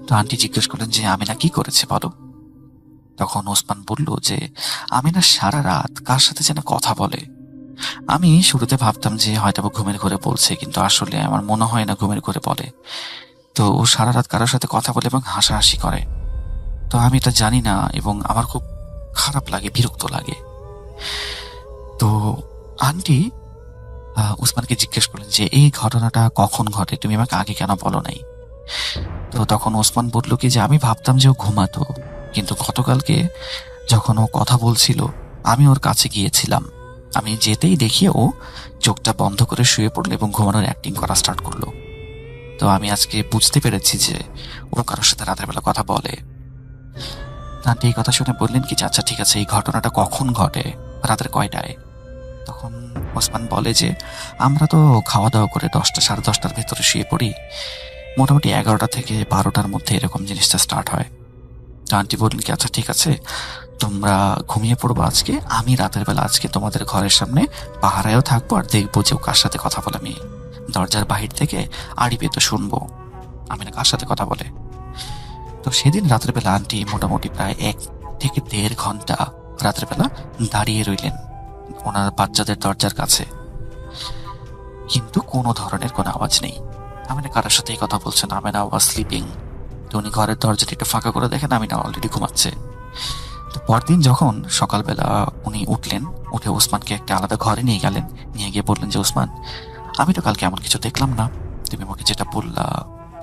তো আন্টি জিজ্ঞেস করলেন যে আমিনা কি করেছে বলো। তখন ওসমান বলল যে আমিনা সারা রাত কার সাথে যেন কথা বলে। আমি শুরুতে ভাবতাম যে হয়তো ঘুমের ঘরে বলছে, কিন্তু আসলে আমার মনে হয় না ঘুমের ঘরে বলে। তো ও সারা রাত কারোর সাথে কথা বলে এবং হাসাহাসি করে। তো আমি এটা জানি না এবং আমার খুব খারাপ লাগে, বিরক্ত লাগে। তো আন্টি ওসমানকে জিজ্ঞেস করলেন যে এই ঘটনাটা কখন ঘটে, তুমি আমাকে আগে কেন বলো নাই? তো তখন ওসমান বলল কি যে আমি ভাবতাম যে ও ঘুমাতো, কিন্তু গতকালকে যখন ও কথা বলছিল আমি ওর কাছে গিয়েছিলাম, আমি যেতেই দেখি ও চোখটা বন্ধ করে শুয়ে পড়লো এবং ঘুমানোর অ্যাক্টিং করা স্টার্ট করলো। তো আমি আজকে বুঝতে পেরেছি যে ও কারোর সাথে রাতের বেলা কথা বলে। আন্টি এই কথা শুনে বললেন কি আচ্ছা ঠিক আছে, এই ঘটনাটা কখন ঘটে, রাতের কয়টায়? তখন ওসমান বলে যে আমরা তো খাওয়া দাওয়া করে 10টা সাড়ে 10টার ভেতরে শুয়ে পড়ি, মোটামুটি 11টা থেকে 12টার মধ্যে এরকম জিনিসটা স্টার্ট হয়। তো আন্টি বললেন কি আচ্ছা ঠিক আছে, তোমরা ঘুমিয়ে পড়বো আজকে, আমি রাতের বেলা আজকে তোমাদের ঘরের সামনে পাহারায়ও থাকবো আর দেখবো যে ও কার সাথে কথা বলে। আমি দরজার বাহির থেকে আড়ি পেতে শুনবো আমি না কার সাথে কথা বলে। তো সেদিন রাতের বেলা আন্টি মোটামুটি প্রায় 1 থেকে 1.5 ঘন্টা রাতের বেলা দাঁড়িয়ে রইলেন ওনার বাচ্চাদের দরজার কাছে, কিন্তু কোনো ধরনের কোনো আওয়াজ নেই। আমিনা কারোর সাথেই কথা বলছেন, আমিনা ওয়াজ স্লিপিং। তো উনি ঘরের দরজাটা একটু ফাঁকা করে দেখেন আমিনা অলরেডি ঘুমাচ্ছে। তো পরদিন যখন সকালবেলা উনি উঠলেন, উঠে ওসমানকে একটা আলাদা ঘরে নিয়ে গেলেন, নিয়ে গিয়ে বললেন যে ওসমান, আমি তো কালকে এমন কিছু দেখলাম না, তুমি আমাকে যেটা বললা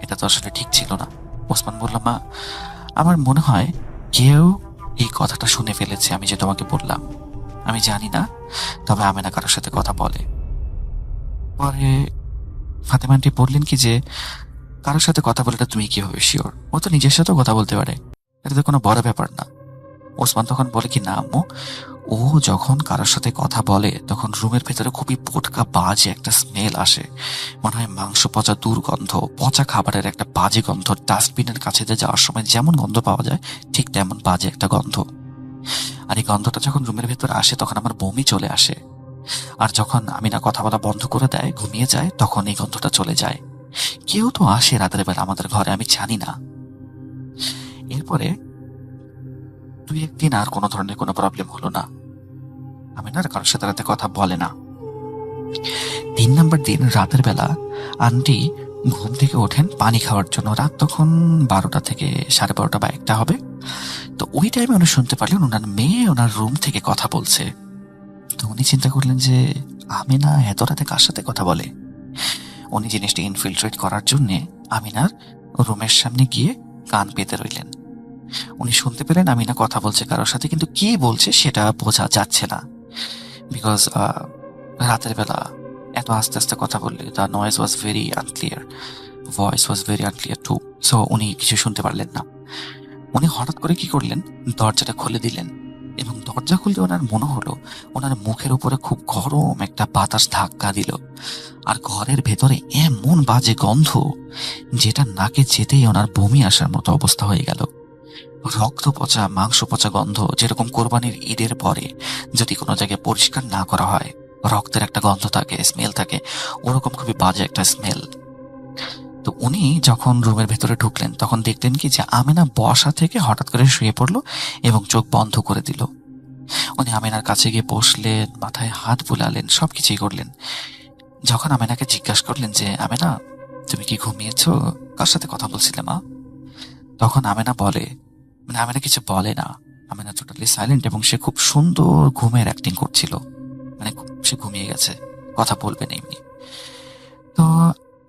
এটা তো আসলে ঠিক ছিল না। ওসমান বলল, মা আমার মনে হয় কেউ এই কথাটা শুনে ফেলেছে আমি যে তোমাকে বললাম, আমি জানি না, তবে আমিনা কারোর সাথে কথা বলে। পরে ফাতেমা আন্টি বললেন কি যে কারোর সাথে কথা বলে তুমি কিভাবে শিওর? ও তো নিজের সাথেও কথা বলতে পারে, এটা তো কোনো বড় ব্যাপার না। ওসমান তখন বলে কি, না আম্মু, ও যখন কারোর সাথে কথা বলে তখন রুমের ভেতরে খুবই পটকা বাজে একটা স্মেল আসে, মনে হয় মাংস পচা দুর্গন্ধ, পচা খাবারের একটা বাজে গন্ধ। ডাস্টবিনের কাছে যাওয়ার সময় যেমন গন্ধ পাওয়া যায় ঠিক তেমন বাজে একটা গন্ধ। আর এই গন্ধটা যখন রুমের ভেতরে আসে তখন আমার বমি চলে আসে, আর যখন আমি না কথা বলা বন্ধ করে দেয়, ঘুমিয়ে যায়, তখন এই গন্ধটা চলে যায়। কেউ তো আসে রাতের বেলা আমাদের ঘরে, আমি জানি না। এরপরে 2-1 দিন আর কোনো ধরনের কোনো প্রবলেম হলো না, আমি না আর কারোর সাথে রাতে কথা বলে না। 3 নম্বর দিন রাতের বেলা আন্টি ঘুম থেকে ওঠেন পানি খাওয়ার জন্য। রাত তখন 12টা থেকে 12:30 বা 1টা হবে। তো ওই টাইমে উনি শুনতে পারলেন ওনার মেয়ে ওনার রুম থেকে কথা বলছে। তো উনি চিন্তা করলেন যে আমিনা এত রাতে কার সাথে কথা বলে। উনি জিনিসটা ইনফিলট্রেট করার জন্য আমিনার রুমের সামনে গিয়ে কান পেতে রইলেন। উনি শুনতে পেলেন আমিনা কথা বলছে কারোর সাথে, কিন্তু কি বলছে সেটা বোঝা যাচ্ছে না, বিকজ রাতের বেলা এত আস্তে আস্তে কথা বললে the noise was very unclear, voice was very unclear too. So উনি কিছু শুনতে পারলেন না। উনি হঠাৎ করে কি করলেন, দরজাটা খুলে দিলেন, এবং দরজা খুলতে ওনার মনে হলো ওনার মুখের উপরে খুব গরম একটা বাতাস ধাক্কা দিল, আর ঘরের ভেতরে এমন বাজে গন্ধ যেটা নাকে যেতেই ওনার বমি আসার মতো অবস্থা হয়ে গেল। রক্ত পচা মাংস পচা গন্ধ, যেরকম কোরবানির ঈদের পরে যদি কোনো জায়গায় পরিষ্কার না করা হয় রক্তের একটা গন্ধ থাকে, স্মেল থাকে, ওরকম খুবই বাজে একটা স্মেল। তো উনি যখন রুমের ভেতরে ঢুকলেন তখন দেখলেন কি যে আমিনা বসা থেকে হঠাৎ করে শুয়ে পড়লো এবং চোখ বন্ধ করে দিল। উনি আমিনার কাছে গিয়ে বসলেন, মাথায় হাত বুলালেন, সবকিছুই করলেন। যখন আমিনাকে জিজ্ঞাসা করলেন যে আমিনা তুমি কি ঘুমিয়েছো, কার সাথে কথা বলছিলে মা, তখন আমিনা বলে, মানে আমিনা কিছু বলে না, আমিনা টোটালি সাইলেন্ট, এবং সে খুব সুন্দর ঘুমের অ্যাক্টিং করছিল, মানে সে ঘুমিয়ে গেছে, কথা বলবে না এমনি। তো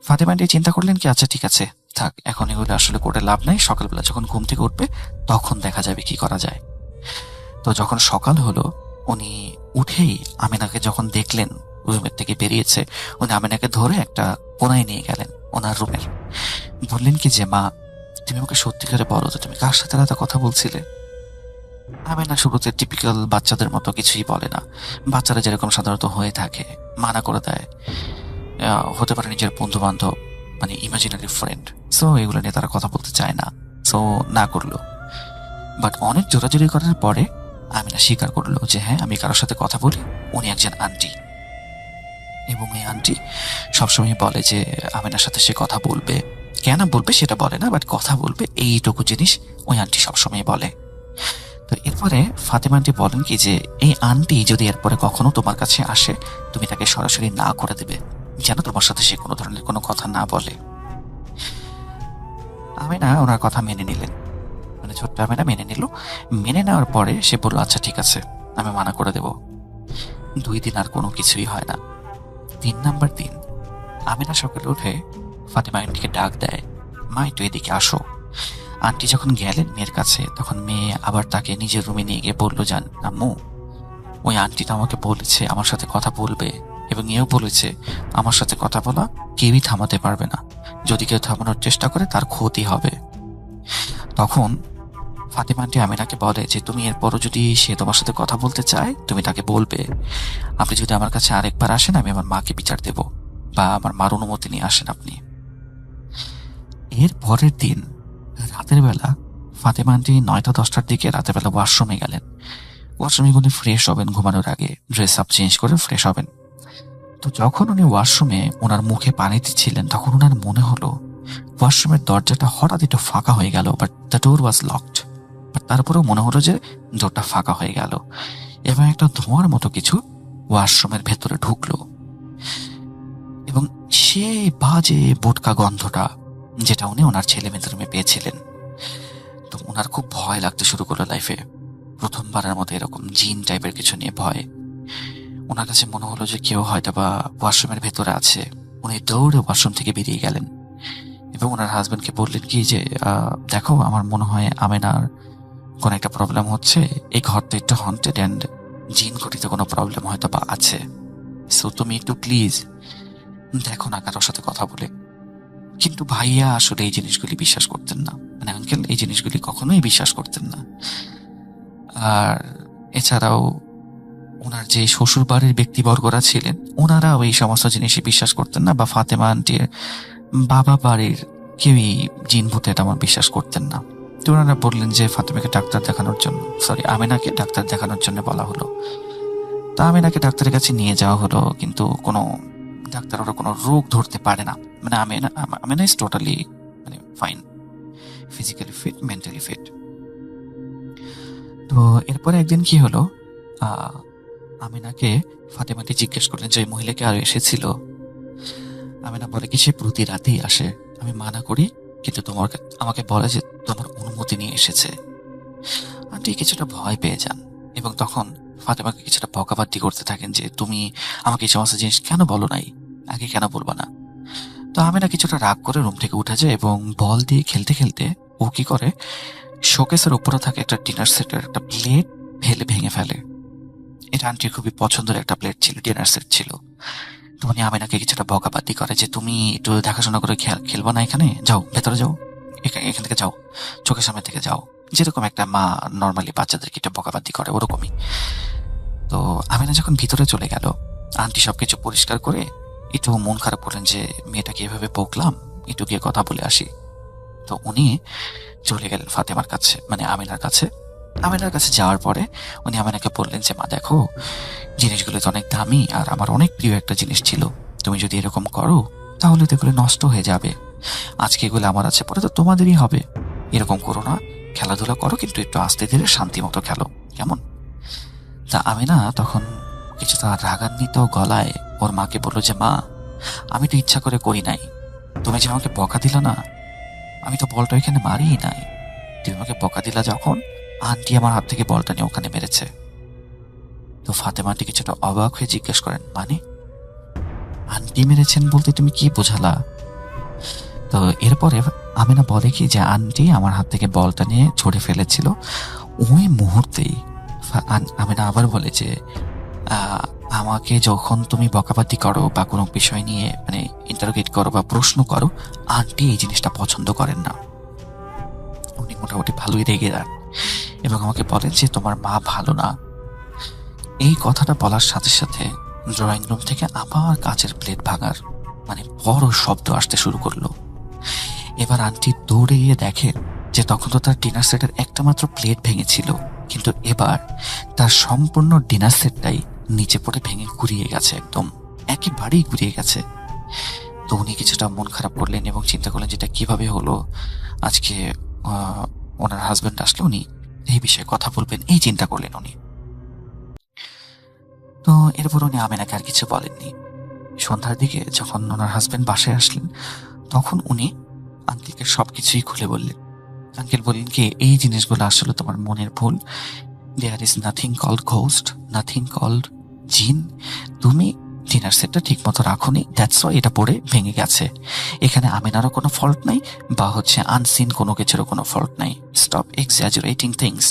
ফাতেমা আন্টি চিন্তা করলেন কি আচ্ছা ঠিক আছে থাক, এখন এগুলো আসলে করে লাভ নাই, সকালবেলা যখন ঘুম থেকে উঠবে তখন দেখা যাবে কি করা যায়। তো যখন সকাল হলো উনি উঠেই আমিনাকে যখন দেখলেন রুমের থেকে বেরিয়েছে, উনি আমিনাকে ধরে একটা কোনায় নিয়ে গেলেন ওনার রুমের। বললেন কি যে মা তুমি আমাকে সত্যি করে বলো তো তুমি কার সাথে রাতে কথা বলছিলে। আমিনা শুরুতে টিপিক্যাল বাচ্চাদের মতো কিছুই বলে না, বাচ্চারা যেরকম সাধারণত হয়ে থাকে, মানা করে দেয়, হতে পারে নিজের বন্ধু বান্ধব, মানে ইমাজিনারি ফ্রেন্ড, সো এগুলো নিয়ে তারা কথা বলতে চায় না, সো না করলো। বাট অনেক জোরাজোরি করার পরে আমিনা স্বীকার করলো যে হ্যাঁ আমি কারোর সাথে কথা বলি, উনি একজন আন্টি, এবং এই আন্টি সবসময় বলে যে আমিনার সাথে সে কথা বলবে, কেন বলবে সেটা বলে না, বাট কথা বলবে, এইটুকু জিনিস ওই আন্টি সবসময় বলে। তো এরপরে ফাতেমা আন্টি বলেন কি যে এই আন্টি যদি এরপরে কখনো তোমার কাছে আসে তুমি তাকে সরাসরি না করে দেবে, যেন তোমার সাথে সে কোনো ধরনের কোনো কথা না বলে। আমিনা ওনার কথা মেনে নিলেন, মানে ছোট্ট আমিনা মেনে নিল। মেনে নেওয়ার পরে সে বলল আচ্ছা ঠিক আছে আমি মানা করে দেব। 2 দিন আর কোনো কিছুই হয় না। 3 নম্বর দিন আমিনা সকালে উঠে ফাতেমা আন্টিকে ডাক দেয়, মা একটু এদিকে আসো। আন্টি যখন গেলেন মেয়ের কাছে তখন মেয়ে আবার তাকে নিজের রুমে নিয়ে গিয়ে বললো, জান আম্মু ওই আন্টিটা আমাকে বলেছে আমার সাথে কথা বলবে, এবং এও বলেছে আমার সাথে কথা বলা কেউই থামাতে পারবে না, যদি কেউ থামানোর চেষ্টা করে তার ক্ষতি হবে। তখন ফাতেমা আন্টি আমিনাকে বলে যে তুমি এরপরও যদি সে তোমার সাথে কথা বলতে চায় তুমি তাকে বলবে, আপনি যদি আমার কাছে আরেকবার আসেন আমি আমার মাকে বিচার দেব, বা আমার মার অনুমতি নিয়ে আসেন আপনি। এর পরের দিন রাতের বেলা ফাতেমা আন্টি 9টা-10টার দিকে রাতের বেলা ওয়াশরুমে গেলেন। ওয়াশরুমে উনি ফ্রেশ হবেন, ঘুমানোর আগে ড্রেস আপ চেঞ্জ করে ফ্রেশ হবেন। তো যখন উনি ওয়াশরুমে ওনার মুখে পানি দিচ্ছিলেন তখন ওনার মনে হলো ওয়াশরুমের দরজাটা হঠাৎ একটু ফাঁকা হয়ে গেল, but the door was locked. But তারপরেও মনে হলো যে ডোরটা ফাঁকা হয়ে গেল এবং একটা ধোঁয়ার মতো কিছু ওয়াশরুমের ভেতরে ঢুকলো এবং সেই বাজে বোটকা গন্ধটা যেটা উনি ওনার ছেলে মেয়েদের রুমে পেয়েছিলেন। তো ওনার খুব ভয় লাগতে শুরু করলো লাইফে, প্রথমবারের মতো এরকম জিন টাইপের কিছু নিয়ে ভয়। ওনার কাছে মনে হলো যে কেউ হয়তো বা ওয়াশরুমের ভেতরে আছে। উনি দৌড়ে ওয়াশরুম থেকে বেরিয়ে গেলেন এবং ওনার হাজবেন্ডকে বললেন কি যে দেখো, আমার মনে হয় আমেনার কোনো একটা প্রবলেম হচ্ছে, এই ঘরটা একটু হন্টেড অ্যান্ড জিন ঘটিত কোনো প্রবলেম হয়তো বা আছে, সো তুমি একটু প্লিজ দেখো না কারোর সাথে কথা বলে। কিন্তু ভাইয়া আসলে এই জিনিসগুলি বিশ্বাস করতেন না, মানে আঙ্কেল এই জিনিসগুলি কখনোই বিশ্বাস করতেন না। আর এছাড়াও ওনার যে শ্বশুর বাড়ির ব্যক্তিবর্গরা ছিলেন ওনারাও এই সমস্ত জিনিসে বিশ্বাস করতেন না, বা ফাতেমা আন্টির বাবা বাড়ির কেউই জিন ভূতে এটা আমার বিশ্বাস করতেন না। তো ওনারা বললেন যে ফাতেমাকে ডাক্তার দেখানোর জন্য, আমেনাকে ডাক্তার দেখানোর জন্য বলা হলো। তা আমেনাকে ডাক্তারের কাছে নিয়ে যাওয়া হলো, কিন্তু কোনো ডাক্তার ওরা কোনো রোগ ধরতে পারে না। মানে আমেনা ইজ টোটালি মানে fine, physically fit, mentally fit. তো এরপরে একদিন কি হলো, আমিনাকে ফাতেমাকে জিজ্ঞেস করলেন যে মহিলাকে আরো এসেছিল। আমিনা বলে কি সে প্রতি রাতেই আসে, আমি মানা করি কিন্তু আমাকে বলে যে তোমার অনুমতি নিয়ে এসেছে। আন্টি কিছুটা ভয় পেয়ে যান এবং তখন ফাতেমাকে কিছুটা বকাবাদি করতে থাকেন যে তুমি আমাকে এই সমস্ত জিনিস কেন বলো নাই, আগে কেন বলবা না। তো আমিনা কিছুটা রাগ করে রুম থেকে উঠে যায় এবং বল দিয়ে খেলতে খেলতে ও কি করে, শোকেসের উপরে থাকে একটা ডিনার সেটের একটা প্লেট ভেঙে ফেলে। এটা আন্টির খুবই পছন্দের একটা প্লেট ছিল, ডিনার সেট ছিল। তো উনি আমিনাকে কিছুটা বকাবাদি করে যে তুমি একটু দেখাশোনা করে খেলবো না, এখানে যাও, ভেতরে যাও, এখান থেকে যাও, চোখের সামনে থেকে যাও। যেরকম একটা মা নর্মালি বাচ্চাদেরকে একটু বকাবাদি করে ওরকমই। তো আমিনা যখন ভিতরে চলে গেল, আন্টি সবকিছু পরিষ্কার করে একটু মন খারাপ করলেন যে মেয়েটাকে এভাবে বকলাম, একটু গিয়ে কথা বলে আসি। তো উনি চলে গেলেন ফাতেমার কাছে, মানে আমিনার কাছে। আমিনার কাছে যাওয়ার পরে উনি আমিনাকে বললেন যে মা দেখো, জিনিসগুলো তো অনেক দামি আর আমার অনেক প্রিয় একটা জিনিস ছিল, তুমি যদি এরকম করো তাহলে তো এগুলো নষ্ট হয়ে যাবে। আজকে এগুলো আমার আছে, পরে তো তোমাদেরই হবে। এরকম করো না, খেলাধুলা করো কিন্তু একটু আস্তে ধীরে শান্তি মতো খেলো, কেমন? তা আমিনা তখন কিছুটা রাগান্বিত গলায় ওর মাকে বললো যে মা, আমি তো ইচ্ছা করে করি নাই, তুমি যে আমাকে বকা দিলা না, আমি তো বলটা এখানে মারিই নাই, তুমি আমাকে বকা দিলা যখন, আন্টি আমার হাত থেকে বলটা নিয়ে ওখানে মেরেছে। তো ফাতেমা আন্টি কিছুটা অবাক হয়ে জিজ্ঞেস করেন মানে আন্টি মেরেছেন বলতে তুমি কি বোঝালা? তো এরপরে আমিনা বলে কি যে আন্টি আমার হাত থেকে বলটা নিয়ে ছড়ে ফেলেছিল। ওই মুহূর্তেই আমিনা আবার বলে যে আমাকে যখন তুমি বকাবাদি করো বা কোনো বিষয় নিয়ে মানে ইন্টারোগেট করো বা প্রশ্ন করো, আন্টি এই জিনিসটা পছন্দ করেন না। উনি মোটামুটি ভালোই রেগে যান এবং আমাকে বলেন যে তোমার মা ভালো না। এই কথাটা বলার সাথে সাথে ড্রয়িং রুম থেকে আবার কাচের প্লেট ভাঙার মানে বড় শব্দ আসতে শুরু করলো। এবার আন্টি দৌড়ে গিয়ে দেখেন যে তখন তো তার ডিনার সেটের একটা মাত্র প্লেট ভেঙেছিল, কিন্তু এবার তার সম্পূর্ণ ডিনার সেটটাই নিচে পড়ে ভেঙে গুড়িয়ে গেছে, একদম একেবারেই গুড়িয়ে গেছে। তো উনি কিছুটা মন খারাপ করলেন এবং চিন্তা করলেন যেটা কিভাবে হলো। আজকে ওনার হাজবেন্ড আসলে উনি এই বিষয়ে কথা বলবেন, এই চিন্তা করলেন উনি। তো এরপর উনি আমিনাকে আর কিছু বলেননি। সন্ধ্যার দিকে যখন ওনার হাজবেন্ড বাসায় আসলেন তখন উনি আঙ্কেলকে সবকিছুই খুলে বললেন। আঙ্কেল বললেন কি এই জিনিসগুলো আসলে তোমার মনের ভুল, there is nothing called ghost, nothing called জিন। তুমি ডিনার সেটটা ঠিক মতো রাখোনি, দ্যাটস ওয়াই এটা পড়ে ভেঙে গেছে। এখানে আমিনারও কোনো ফল্ট নাই বা আনসিন কোনো কিছুরও কোনো ফল্ট নাই। স্টপ এক্সাজারেটিং থিংস,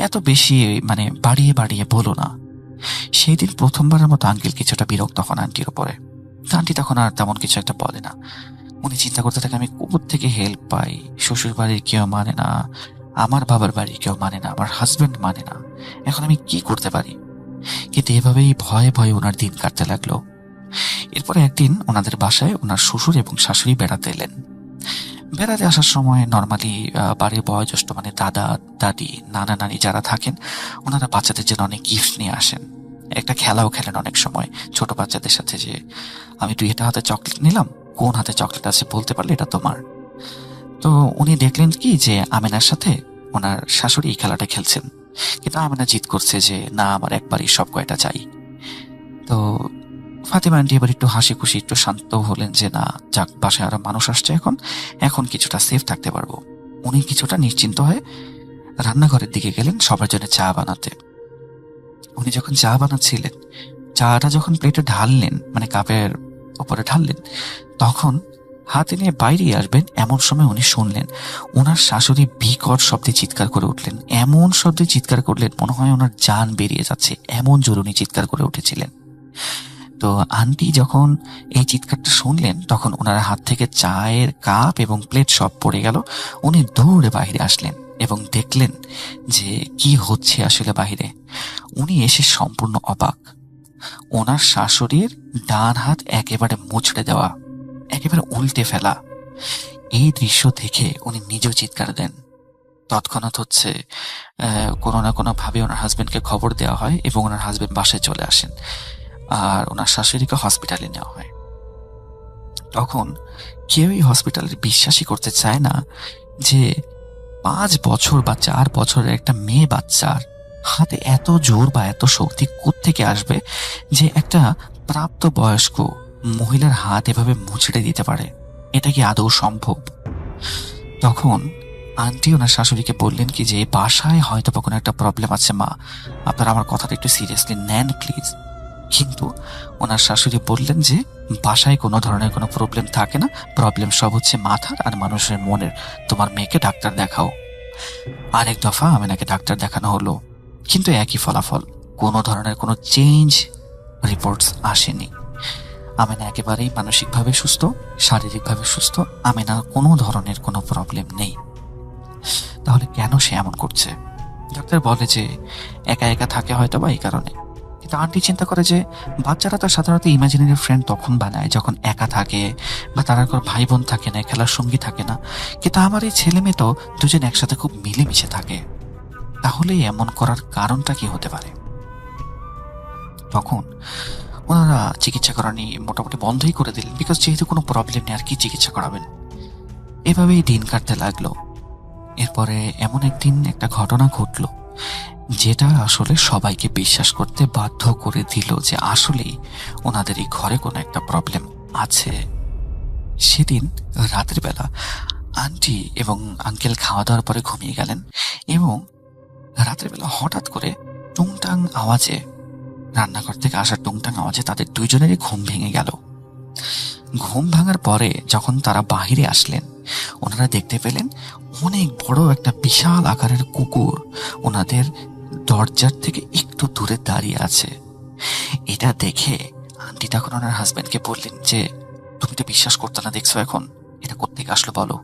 এত বেশি মানে বাড়িয়ে বাড়িয়ে বলো না। সেই দিন প্রথমবারের মতো আঙ্কেল কিছুটা বিরক্ত হন আন্টির উপরে। আন্টি তখন আর তেমন কিছু একটা বলে না। উনি চিন্তা করতে থাকে আমি কোথা থেকে হেল্প পাই, শ্বশুর বাড়ির কেউ মানে না, আমার বাবার বাড়ির কেউ মানে না, আমার হাজবেন্ড মানে না, এখন আমি কি করতে পারি? কিন্তু এভাবেই ভয়ে ভয়ে ওনার দিন কাটতে লাগলো। এরপরে একদিন ওনাদের বাসায় ওনার শ্বশুর এবং শাশুড়ি বেড়াতে এলেন। বেড়াতে আসার সময় নর্মালি বাড়ির বয়োজ্যেষ্ঠ মানে দাদা দাদি নানা নানি যারা থাকেন ওনারা বাচ্চাদের জন্য অনেক গিফট নিয়ে আসেন। একটা খেলাও খেলেন অনেক সময় ছোট বাচ্চাদের সাথে যে আমি 2 হাতে চকলেট নিলাম, কোন হাতে চকলেট আছে বলতে পারলে এটা তোমার। তো উনি দেখলেন কি যে আমেনার সাথে ওনার শাশুড়ি এই খেলাটা খেলছেন, কিন্তু আমেনা জিদ করছে যে না, আমার একবারই সব কয়টা চাই। তো ফাতেমা আন্টি এবার একটু হাসি খুশি একটু শান্ত হলেন যে না, যাক, বাসায় আরো মানুষ আসছে, এখন কিছুটা সেফ থাকতে পারবো। উনি কিছুটা নিশ্চিন্ত হয়ে রান্নাঘরের দিকে গেলেন সবার জন্য চা বানাতে। উনি যখন চা বানাচ্ছিলেন, চাটা যখন প্লেটে ঢাললেন, মানে কাপের উপরে ঢাললেন, তখন হাতে নিয়ে বাইরে আসবেন এমন সময় উনি শুনলেন ওনার শাশুড়ি বিকট শব্দে চিৎকার করে উঠলেন। এমন শব্দে চিৎকার করলেন মনে হয় ওনার জান বেরিয়ে যাচ্ছে, এমন জোরে উনি চিৎকার করে উঠেছিলেন। তো আন্টি যখন এই চিৎকারটা শুনলেন তখন ওনার হাত থেকে চায়ের কাপ এবং প্লেট সব পড়ে গেল। উনি দৌড়ে বাইরে আসলেন এবং দেখলেন যে কি হচ্ছে আসলে বাহিরে। উনি এসে সম্পূর্ণ অবাক। ওনার শাশুড়ির ডান হাত একেবারে মুচড়ে দেওয়া, একেবারে উল্টে ফেলা। এই দৃশ্য দেখে উনি নিজেও চিৎকার দেন। তৎক্ষণাৎ হচ্ছে কোনো না কোনো ভাবে ওনার হাজবেন্ডকে খবর দেওয়া হয় এবং ওনার হাজবেন্ড বাসায় চলে আসেন, আর ওনার শাশুড়িকে হসপিটালে নেওয়া হয়। তখন কেউই হসপিটালে বিশ্বাসই করতে চায় না যে 5 বছর বা 4 বছরের একটা মেয়ে বাচ্চার হাতে এত জোর বা এত শক্তি কোত্থেকে আসবে যে একটা প্রাপ্তবয়স্ক মহিলার হাত এভাবে মুচড়ে দিতে পারে। এটা কি আদৌ সম্ভব? তখন আন্টি ওনার শাশুড়িকে বললেন কি যে বাসায় হয়তো বা কোনো একটা প্রবলেম আছে, মা আপনারা আমার কথাটা একটু সিরিয়াসলি নেন প্লিজ। কিন্তু ওনার শাশুড়ি বললেন যে বাসায় কোনো ধরনের কোনো প্রবলেম থাকে না, প্রবলেম সব হচ্ছে মাথার আর মানুষের মনের, তোমার মেয়েকে ডাক্তার দেখাও। আরেক দফা আমেনাকে ডাক্তার দেখানো হলো, কিন্তু একই ফলাফল, কোনো ধরনের কোনো চেঞ্জ রিপোর্টস আসেনি। আমেনা একেবারেই মানসিকভাবে সুস্থ, শারীরিকভাবে সুস্থ, আমেনার কোনো ধরনের কোনো প্রবলেম নেই। তাহলে কেন সে এমন করছে? ডাক্তার বলে যে একা একা থাকে হয়তো বা এই কারণে। কিন্তু আন্টি চিন্তা করে যে বাচ্চারা তো সাধারণত ইমাজিনারি ফ্রেন্ড তখন বানায় যখন একা থাকে বা তারা কোনো ভাই বোন থাকে না, খেলার সঙ্গী থাকে না। কিন্তু আমার এই ছেলে মেয়ে তো দুজন একসাথে খুব মিলেমিশে থাকে, তাহলে এমন করার কারণটা কি হতে পারে? তখন ওনারা চিকিৎসা করানি মোটামুটি বন্ধই করে দিলেন, বিকজ যেহেতু কোনো প্রবলেম নেই আর কি চিকিৎসা করাবেন। এভাবেই দিন কাটতে লাগলো। এরপরে এমন একদিন একটা ঘটনা ঘটলো যেটা আসলে সবাইকে বিশ্বাস করতে বাধ্য করে দিল যে আসলেই ওনাদের এই ঘরে কোনো একটা প্রবলেম আছে। সেদিন রাতের বেলা আন্টি এবং আঙ্কেল খাওয়া দাওয়ার পরে ঘুমিয়ে গেলেন এবং রাতের বেলা হঠাৎ করে টুংটাং আওয়াজে, রান্নাঘর থেকে আসা টুংটাং আওয়াজে তাদের দুইজনেরই ঘুম ভেঙে গেল। ঘুম ভাঙার পরে যখন তারা বাহিরে আসলেন ওনারা দেখতে পেলেন অনেক বড় একটা বিশাল আকারের কুকুর ওনাদের দরজার থেকে একটু দূরে দাঁড়িয়ে আছে। এটা দেখে আন্টি তখন ওনার হাজবেন্ডকে বললেন যে তুমি তো বিশ্বাস করতে না, দেখছো এখন এটা কোত্থেকে আসলো বলো।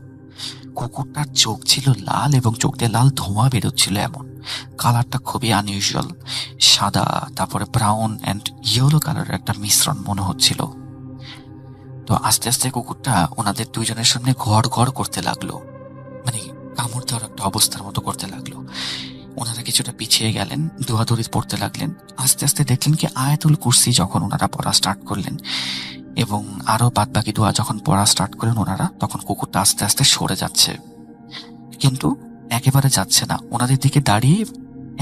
কুকুরটার চোখ ছিল লাল এবং চোখ দিয়ে লাল ধোঁয়া বেরোচ্ছিল, এমন কালারটা খুবই আনইউজুয়াল, সাদা তারপরে ব্রাউন অ্যান্ড ইয়েলো কালারের একটা মিশ্রণ মনে হচ্ছিল। তো আস্তে আস্তে কুকুরটা ওনাদের দুইজনের সামনে ঘড় ঘড় করতে লাগলো, মানে কামড় দেওয়ার একটা অবস্থার মতো করতে লাগলো। ওনারা কিছুটা পিছিয়ে গেলেন, দৌড়াদৌড়ি পড়তে লাগলেন। আস্তে আস্তে দেখলেন কি আয়াতুল কুরসি যখন ওনারা পড়া স্টার্ট করলেন এবং আরো বাদ বাকি দোয়া যখন পড়া স্টার্ট করলেন ওনারা, তখন কুকুরটা আস্তে আস্তে সরে যাচ্ছে, কিন্তু একেবারে যাচ্ছে না, ওনাদের দিকে দাঁড়িয়ে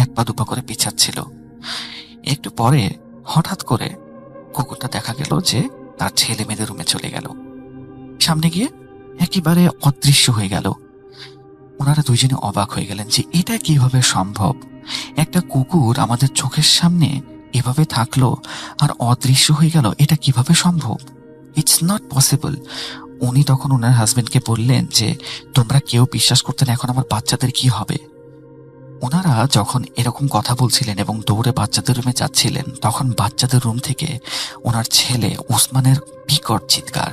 1 পা 2 পা করে পিছাচ্ছিল। একটু পরে হঠাৎ করে কুকুরটা দেখা গেল যে তার ছেলে মেয়েদের রুমে চলে গেল, সামনে গিয়ে একেবারে অদৃশ্য হয়ে গেল। ওনারা দুইজনে অবাক হয়ে গেলেন যে এটা কিভাবে সম্ভব, একটা কুকুর আমাদের চোখের সামনে এভাবে থাকলো আর অদৃশ্য হয়ে গেল, এটা কিভাবে সম্ভব? It's not possible. উনি তখন ওনার হাজবেন্ডকে বললেন যে তোমরা কেউ বিশ্বাস করতে না, এখন আমার বাচ্চাদের কি হবে? ওনারা যখন এরকম কথা বলছিলেন এবং দৌড়ে বাচ্চাদের রুমে যাচ্ছিলেন তখন বাচ্চাদের রুম থেকে ওনার ছেলে ওসমানের বিকট চিৎকার,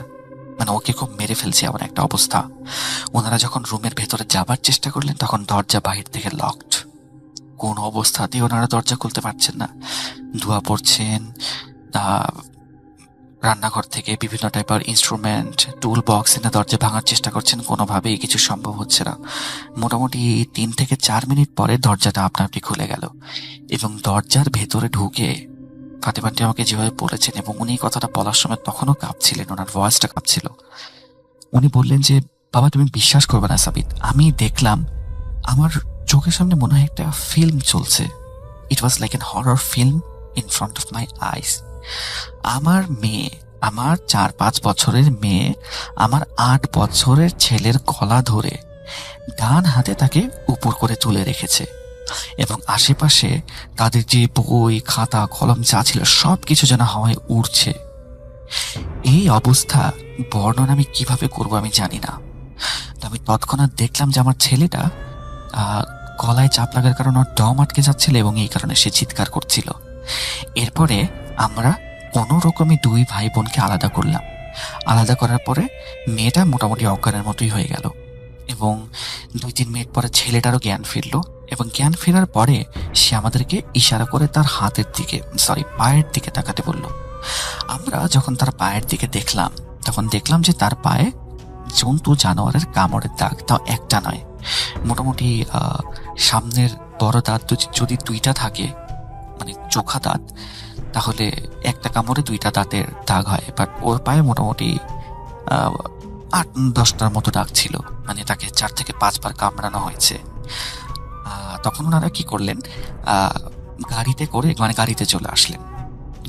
মানে ওকে খুব মেরে ফেলছে এমন একটা অবস্থা। ওনারা যখন রুমের ভেতরে যাবার চেষ্টা করলেন তখন দরজা বাহির থেকে লকড। কোন অবস্থাতেই ওনারা দরজা খুলতে পারছেন না। ধোয়া পড়ছেন, রান্নাঘর থেকে বিভিন্ন টাইপের ইনস্ট্রুমেন্ট, টুল বক্স এনে দরজা ভাঙার চেষ্টা করছেন, কোনোভাবেই কিছু সম্ভব হচ্ছে না। মোটামুটি 3 থেকে 4 মিনিট পরে দরজাটা আপনা আপনি খুলে গেল এবং দরজার ভেতরে ঢুকে ফাতেমাটি আমাকে যেভাবে বলেছেন এবং উনি কথাটা বলার সময় তখনও কাঁপছিলেন, ওনার ভয়েসটা কাঁপছিল। উনি বললেন যে বাবা তুমি বিশ্বাস করবে না সাবিত, আমি দেখলাম আমার চোখের সামনে মনে হয় একটা ফিল্ম চলছে। It was like an horror film in front of my eyes. আমার মেয়ে, আমার 4-5 বছরের মেয়ে আমার 8 বছরের ছেলের গলা ধরে ডান হাতে তাকে উপর করে তুলে রেখেছে, এবং আশেপাশে তাদের যে বই খাতা কলম যা ছিল সব কিছু যেন হাওয়ায় উড়ছে। এই অবস্থা বর্ণনা আমি কিভাবে করব আমি জানি না। তো আমি তৎক্ষণাৎ দেখলাম যে আমার ছেলেটা গলায় চাপ লাগার কারণে ওর দম আটকে যাচ্ছিল এবং এই কারণে সে চিৎকার করছিল। এরপরে আমরা কোনো রকমে 2 ভাই বোনকে আলাদা করলাম। আলাদা করার পরে মেয়েটা মোটামুটি অজ্ঞানের মতোই হয়ে গেল, এবং 2-3 মিনিট পরে ছেলেটারও জ্ঞান ফিরলো, এবং জ্ঞান ফেরার পরে সে আমাদেরকে ইশারা করে তার পায়ের দিকে তাকাতে বলল। আমরা যখন তার পায়ের দিকে দেখলাম তখন দেখলাম যে তার পায়ে জন্তু জানোয়ারের কামড়ের দাগ, তাও একটা নয়, মোটামুটি সামনের বড় দাঁত যদি 2টা থাকে, মানে চোখা দাঁত, তাহলে একটা কামড়ে 2টা দাঁতের দাগ হয়। বাট ওর পায়ে মোটামুটি 8-10টার মতো দাগ ছিল, মানে তাকে 4 থেকে 5 বার কামড়ানো হয়েছে। তখন ওনারা কি করলেন, গাড়িতে করে মানে গাড়িতে চলে আসলেন,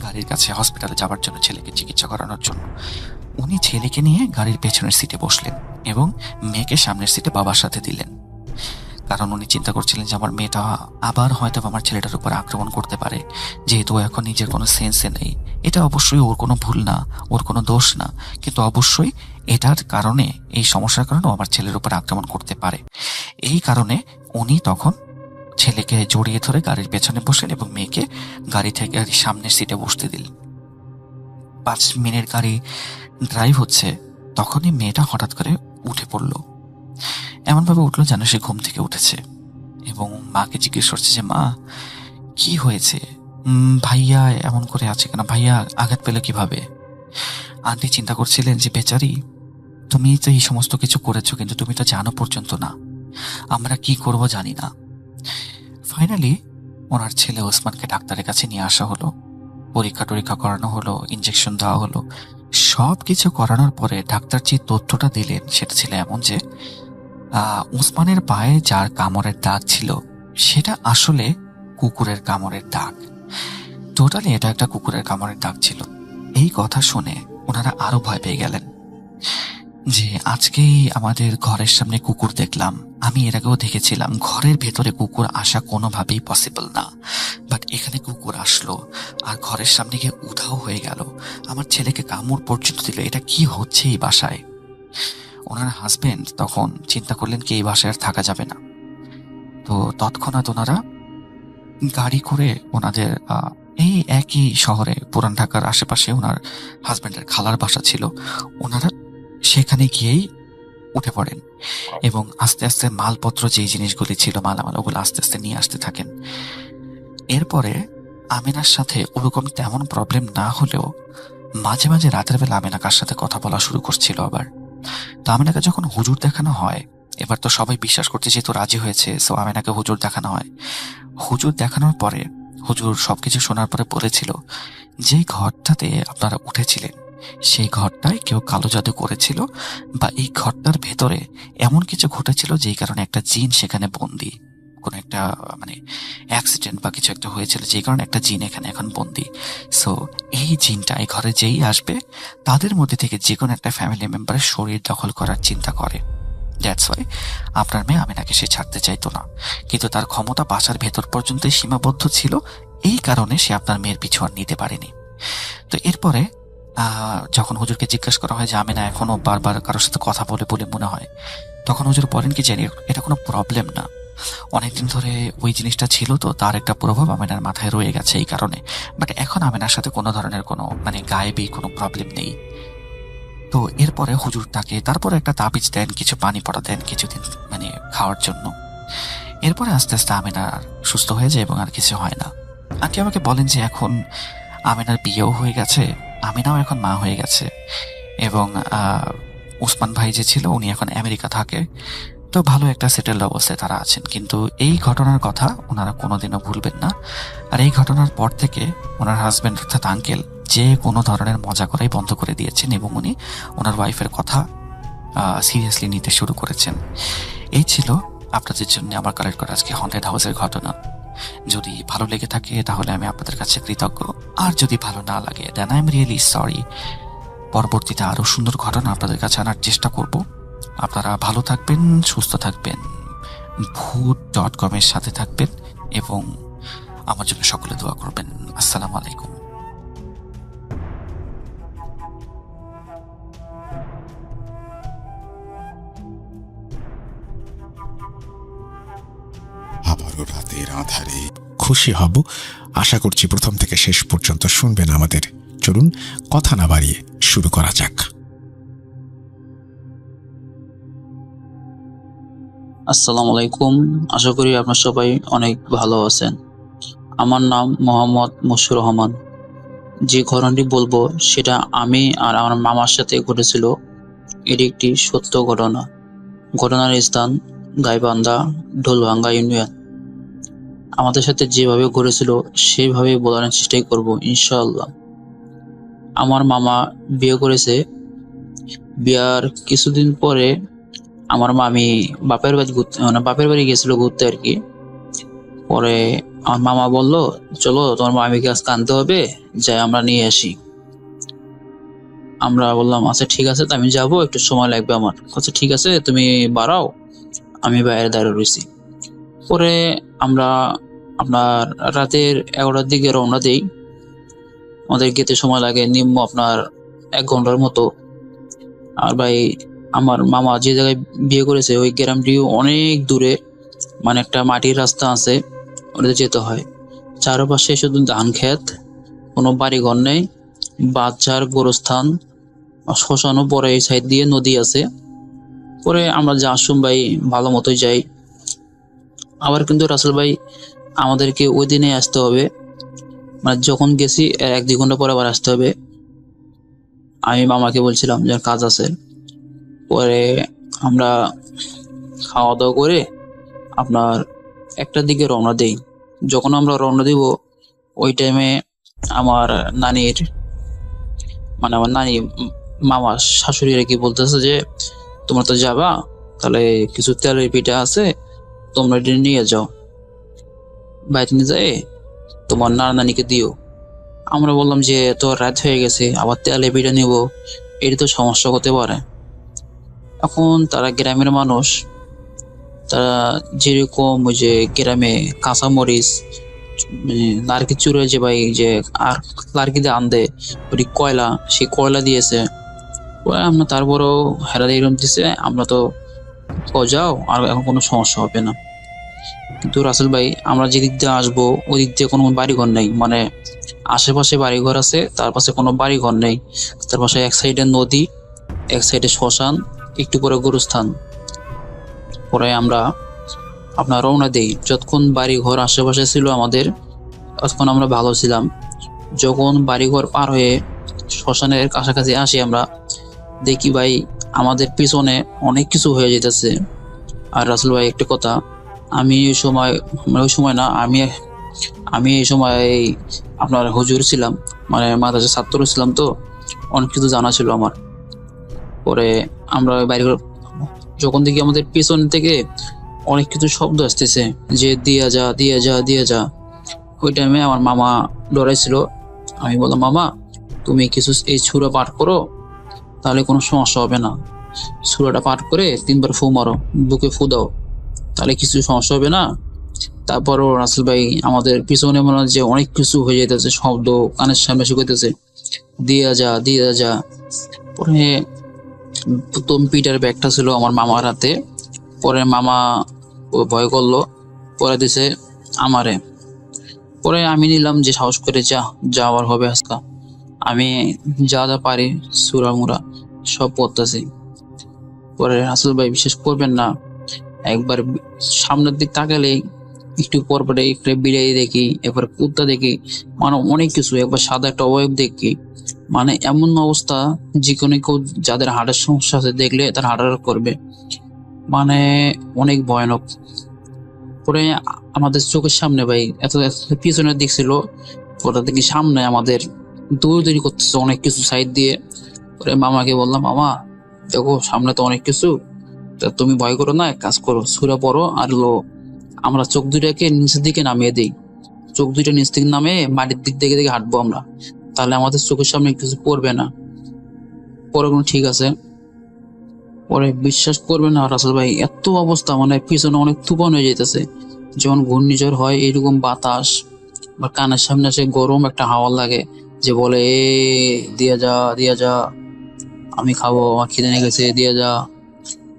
গাড়ির কাছে হসপিটালে যাওয়ার জন্য, ছেলেকে চিকিৎসা করানোর জন্য। উনি ছেলেকে নিয়ে গাড়ির পেছনের সিটে বসলেন এবং মেয়েকে সামনের সিটে বাবার সাথে দিলেন, কারণ উনি চিন্তা করছিলেন যে আমার মেয়েটা আবার হয়তো আমার ছেলেটার উপর আক্রমণ করতে পারে, যেহেতু এখন নিজের কোনো সেন্সে নেই। এটা অবশ্যই ওর কোনো ভুল না, ওর কোনো দোষ না, কিন্তু অবশ্যই এটার কারণে, এই সমস্যার কারণে আমার ছেলের উপর আক্রমণ করতে পারে। এই কারণে উনি তখন ছেলেকে জড়িয়ে ধরে গাড়ির পেছনে বসলেন এবং মেয়েকে গাড়ি থেকে সামনের সিটে বসতে দিলেন। 5 মিনিট গাড়ি ড্রাইভ হচ্ছে, তখনই মেয়েটা হঠাৎ করে উঠে পড়ল। এমনভাবে উঠলো যেন সে ঘুম থেকে উঠেছে, এবং মাকে জিজ্ঞেস করছে যে মা কি হয়েছে, ভাইয়া এমন করে আছে কেন, ভাইয়া আঘাত পেল কিভাবে? আন্টি চিন্তা করছিলেন যে বেচারি, তুমি তো এই সমস্ত কিছু করেছো, কিন্তু তুমি তো জানো পর্যন্ত না, আমরা কি করব জানি না। ফাইনালি ওনার ছেলে ওসমানকে ডাক্তারের কাছে নিয়ে আসা হলো, পরীক্ষা করানো হলো, ইনজেকশন দেওয়া হলো। সব কিছু করানোর পরে ডাক্তার যে তথ্যটা দিলেন সেটা ছিল এমন যে ওসমানের পায়ে যার কামড়ের দাগ ছিল সেটা আসলে কুকুরের কামড়ের দাগ। টোটালি এটা একটা কুকুরের কামড়ের দাগ ছিল। এই কথা শুনে ওনারা আরো ভয় পেয়ে গেলেন যে আজকেই আমাদের ঘরের সামনে কুকুর দেখলাম। আমি এর আগেও দেখেছিলাম ঘরের ভেতরে কুকুর আসা কোনোভাবেই পসিবল না, বাট এখানে কুকুর আসলো আর ঘরের সামনে গিয়ে উধাও হয়ে গেল, আমার ছেলেকে কামড় পর্যন্ত দিল। এটা কি হচ্ছে এই বাসায়? ওনার হাজবেন্ড তখন চিন্তা করলেন কি এই বাসায় আর থাকা যাবে না। তো তৎক্ষণাৎ ওনারা গাড়ি করে ওনাদের এই একই শহরে, পুরান ঢাকার আশেপাশে ওনার হাজবেন্ডের খালার বাসা ছিল, ওনারা সেখানে গিয়েই উঠে পড়েন এবং আস্তে আস্তে মালপত্র যেই জিনিসগুলি ছিল, মালামাল, ওগুলো আস্তে আস্তে নিয়ে আসতে থাকেন। এরপরে আমিনার সাথে ওরকম তেমন প্রবলেম না হলেও মাঝে মাঝে রাতের বেলা আমিনা কার সাথে কথা বলা শুরু করছিল আবার। তো আমিনাকে যখন হুজুর দেখানো হয়, এবার তো সবাই বিশ্বাস করছে যেহেতু রাজি হয়েছে, সো আমিনাকে হুজুর দেখানো হয়। হুজুর দেখানোর পরে হুজুর সবকিছু শোনার পরে বলেছিল যে ঘরটাতে আপনারা উঠেছিলেন সেই ঘরটায় কেউ কালো জাদু করেছিল, বা এই ঘরটার ভেতরে এমন কিছু ঘটেছিল যেই কারণে একটা জিন সেখানে বন্দী, কোন একটা মানে অ্যাক্সিডেন্ট বা কিছু একটা হয়েছিল যেই কারণে একটা জিন এখানে এখন বন্দী। সো এই জিনটা এই ঘরে যেই আসবে তাদের মধ্যে থেকে যে কোনো একটা ফ্যামিলি মেম্বারের শরীর দখল করার চিন্তা করে। দ্যাটস ওয়াই আপনার মেয়ে আমিনাকে সে ছাড়তে চাইতো না, কিন্তু তার ক্ষমতা বাসার ভেতর পর্যন্তই সীমাবদ্ধ ছিল, এই কারণে সে আপনার মেয়ের পিছু আর নিতে পারেনি। তো এরপরে যখন হুজুরকে জিজ্ঞাসা করা হয় যে আমিনা এখনো বারবার কারোর সাথে কথা বলে বলে মনে হয়, তখন হুজুর বলেন কি জানি এটা কোনো প্রবলেম না, অনেকদিন ধরে ওই জিনিসটা ছিল, তো তার একটা প্রভাব আমিনার মাথায় রয়ে গেছে এই কারণে, বাট এখন আমিনার সাথে কোনো ধরনের কোনো মানে গায়েবী কোনো প্রবলেম নেই। তো এরপরে হুজুর তাকে তারপরে একটা তাবিজ দেন, কিছু পানি পড়া দেন কিছুদিন মানে খাওয়ার জন্য। এরপরে আস্তে আস্তে আমিনা সুস্থ হয়ে যায় এবং আর কিছু হয় না। আন্টি আমাকে বলেন যে এখন আমিনার বিয়েও হয়ে গেছে, আমিনাও এখন মা হয়ে গেছে, এবং ওসমান ভাই যে ছিল উনি এখন আমেরিকা থাকে, তো ভালো একটা সেটেলড অবস্থায় তারা আছেন। কিন্তু এই ঘটনার কথা ওনারা কোনোদিনও ভুলবেন না। আর এই ঘটনার পর থেকে ওনার হাজবেন্ড অর্থাৎ আঙ্কেল যে কোনো ধরনের মজা করাই বন্ধ করে দিয়েছেন, এবং উনি ওনার ওয়াইফের কথা সিরিয়াসলি নিতে শুরু করেছেন। এই ছিল আপনাদের জন্য আমার কালেক্ট করা আজকে হন্টেড হাউসের ঘটনা। যদি ভালো লেগে থাকে তাহলে আমি আপনাদের কাছে কৃতজ্ঞ, আর যদি ভালো না লাগে then I am really sorry. পরবর্তীতে আরও সুন্দর ঘটনা আপনাদের কাছে আনার চেষ্টা করব। আপনারা ভালো থাকবেন, সুস্থ থাকবেন, ভূত.com-এর সাথে থাকবেন এবং আমার জন্য সকলে দোয়া করবেন। আসসালামু আলাইকুম। আবারও রাতের আঁধারে খুশি হব। আশা করছি প্রথম থেকে শেষ পর্যন্ত শুনবেন আমাদের। চলুন কথা না বাড়িয়ে শুরু করা যাক। আসসালামু আলাইকুম। আশা করি আপনার সবাই অনেক ভালো আছেন। আমার নাম মোহাম্মদ মুশিউর রহমান। যে ঘটনাটি বলবো সেটা আমি আর আমার মামার সাথে ঘটেছিল। এটি একটি সত্য ঘটনা। ঘটনার স্থান গাইবান্ধা ঢোলভাঙ্গা ইউনিয়ন। আমাদের সাথে যেভাবে ঘটেছিল সেইভাবে বলার চেষ্টাই করব ইনশাআল্লাহ। আমার মামা বিয়ে করেছে। বিয়ার কিছুদিন পরে আমার মামি বাপের বাড়ি ঘুরতে, মানে বাপের বাড়ি গেছিল ঘুরতে আর কি। পরে আমার মামা বলল, চলো তোমার মামিকে আজকে আনতে হবে, যাই আমরা নিয়ে আসি। আমরা বললাম আচ্ছা ঠিক আছে, তো আমি যাবো, একটু সময় লাগবে আমার। আচ্ছা ঠিক আছে, তুমি বাড়াও, আমি বাইরে দাঁড়িয়ে রয়েছি। পরে আমরা আপনার রাতের 11টার দিকে রওনা দিই। আমাদের যেতে সময় লাগে নিম্ন আপনার 1 ঘন্টার মতো। আর ভাই আমার মামা যে জায়গায় বিয়ে করেছে ওই গ্রামটিও অনেক দূরে, মানে একটা মাটির রাস্তা আছে, ওটাতে যেতে হয়। চারপাশে শুধু ধান ক্ষেত, কোনো বাড়িঘর নেই, বাচ্চার গোরস্থান, শ্মশানও পরে এই সাইড দিয়ে নদী আছে। পরে আমরা যা আসুম ভাই ভালো মতোই যাই। আবার কিন্তু রাসেল ভাই আমাদেরকে ওই দিনে আসতে হবে, মানে যখন গেছি এর 1-2 ঘন্টা পরে আবার আসতে হবে। আমি মামাকে বলছিলাম যে কাজ আছে। পরে আমরা খাওয়া দাওয়া করে আপনার 1টার দিকে রওনা দেই। যখন আমরা রওনা দিব ওই টাইমে আমার নানির, মানে আমার নানি মামার শাশুড়ি আর কি বলতেছে যে তোমরা তো যাবা, তাহলে কিছু তেলের পিঠা আছে, তোমরা এটা নিয়ে যাও, বাইরে নিয়ে যায় তোমার নানিকে দিও। আমরা বললাম যে তো রাত হয়ে গেছে, আবার তেলের পিঠা নিব, এটা তো সমস্যা হতে পারে। এখন তারা গ্রামের মানুষ, তারা যেরকম ওই যে গ্রামে কাঁচামরিচ, নারকি চুড়ে যে ভাই যে আর নারকি দিয়ে আনদে ওই কয়লা, সেই কয়লা দিয়েছে। আমরা তারপরেও হেরা এরকম দিছে, আমরা তো যাও, আর এখন কোনো সমস্যা হবে না। কিন্তু রাসেল ভাই আমরা যে দিক দিয়ে আসবো ওই দিক দিয়ে কোনো বাড়িঘর নেই, মানে আশেপাশে বাড়িঘর আছে, তার পাশে কোনো বাড়িঘর নেই। তার পাশে এক সাইডে নদী, এক সাইডে শ্মশান, একটু পরে গরুস্থান। পরে আমরা আপনার রওনা দেই। যতক্ষণ বাড়িঘর আশেপাশে ছিল আমাদের ততক্ষণ আমরা ভালো ছিলাম। যখন বাড়িঘর পার হয়ে শ্মশানের কাছাকাছি আসি আমরা দেখি ভাই আমাদের পিছনে অনেক কিছু হয়ে যেতেছে। আর রাসেল ভাই একটা কথা, আমি এই সময়, মানে ওই সময় না, আমি এই সময় আপনার হুজুর ছিলাম, মানে মাদ্রাসার ছাত্র ছিলাম, তো অনেক কিছু জানা ছিল আমার। পরে আমরা বাড়িঘর যখন দেখি আমাদের পিছন থেকে অনেক কিছু শব্দ আসতেছে যে দিয়া যা দিয়া যা দিয়া যা। ওই টাইমে আমার মামা ডরাইছিল। আমি বললাম মামা তুমি কিছু এই সূরা পাঠ করো, তাহলে কোনো সমস্যা হবে না। সূরাটা পাঠ করে 3 বার ফু মারো, বুকে ফু দাও, তাহলে কিছু সমস্যা হবে না। তারপরও রাসেল ভাই আমাদের পিছনে মনে হয় যে অনেক কিছু হয়ে যেতেছে, শব্দ কানের সামনে এসে করতেছে দিয়া যা দিয়া যা। পরে প্রথম পিটার ব্যাগটা ছিল আমার মামার হাতে। পরে মামা ভয় করলো, পরে দিছে আমারে। পরে আমি নিলাম যে সাহস করে যাওয়ার হবে আজকা। আমি যা যা পারি সুরা মুরা সব পড়তেছি। পরে রাসেল ভাই বিশ্বাস করবেন না, একবার সামনের দিক তাকালে একটু পর পরে একটা বিড়াই দেখি, এবার কুত্তা দেখি, মানে অনেক কিছু, একবার সাদা একটা অবয়ব দেখি। মানে এমন অবস্থা যে কোনো কেউ যাদের হার্টের সমস্যা আছে দেখলে তার হার্ট অ্যাটাক করবে, মানে অনেক ভয়ানক। পরে আমাদের চোখের সামনে ভাই এত পিছনের দিক ছিল, ওটা দেখি সামনে আমাদের দৌড়দৌড়ি করতেছে অনেক কিছু সাইড দিয়ে। পরে মামাকে বললাম মামা দেখো সামনে তো অনেক কিছু, তা তুমি ভয় করো না, এক কাজ করো, সুরা পড়ো আর আমরা চোখ দুইটাকে নিচের দিকে নামিয়ে দিই। চোখ দুইটা নিচ থেকে নামে মাটির দিক দেখে দেখে হাঁটবো আমরা, তাহলে আমাদের চোখের সামনে কিছু পড়বে না। পরে কোনো ঠিক আছে। পরে বিশ্বাস করবে না রাসেল ভাই, এত অবস্থা মানে পিছনে অনেক তুফান হয়ে যেতেছে, যখন ঘূর্ণিঝড় হয় এইরকম বাতাস বা কানের সামনে আসে গরম একটা হাওয়া লাগে, যে বলে এ দিয়া যা দিয়া যা, আমি খাবো, আমার খিদে নিয়ে গেছে, দিয়া যা।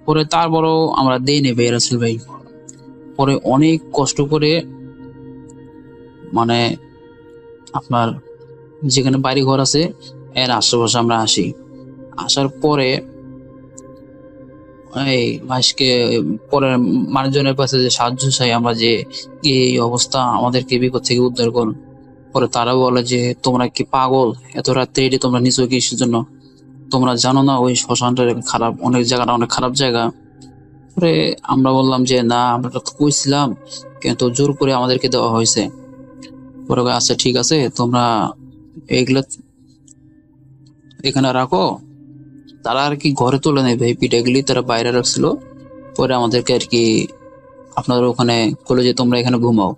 পরে তারপরও আমরা দেই নেবে রাসেল ভাই। পরে অনেক কষ্ট করে মানে আপনার যেখানে বাড়ি ঘর আছে এর আশেপাশে আমরা আসি। আসার পরে এই মাসকে পরে মানুষজনের কাছে যে সাহায্য চাই আমরা, যে এই অবস্থা, আমাদেরকে বিপদ থেকে উদ্ধার করুন। পরে তারা বলে যে তোমরা কি পাগল, এত রাত্রে এটি তোমরা নিচে কিসের জন্য, তোমরা জানো না ওই শ্মশানটা খারাপ, অনেক জায়গাটা অনেক খারাপ জায়গা। পরে আমরা বললাম যে না, আমরা তো কইছিলাম কিন্তু জোর করে আমাদেরকে দেওয়া হয়েছে। পরে আচ্ছা ঠিক আছে, তোমরা এইগুলা এখানে রাখো। তারা আর কি ঘরে তুলে নেবে এই পিঠাগুলি, তারা বাইরে রাখছিল। পরে আমাদেরকে আর কি আপনার ওখানে বলে যে তোমরা এখানে ঘুমাও।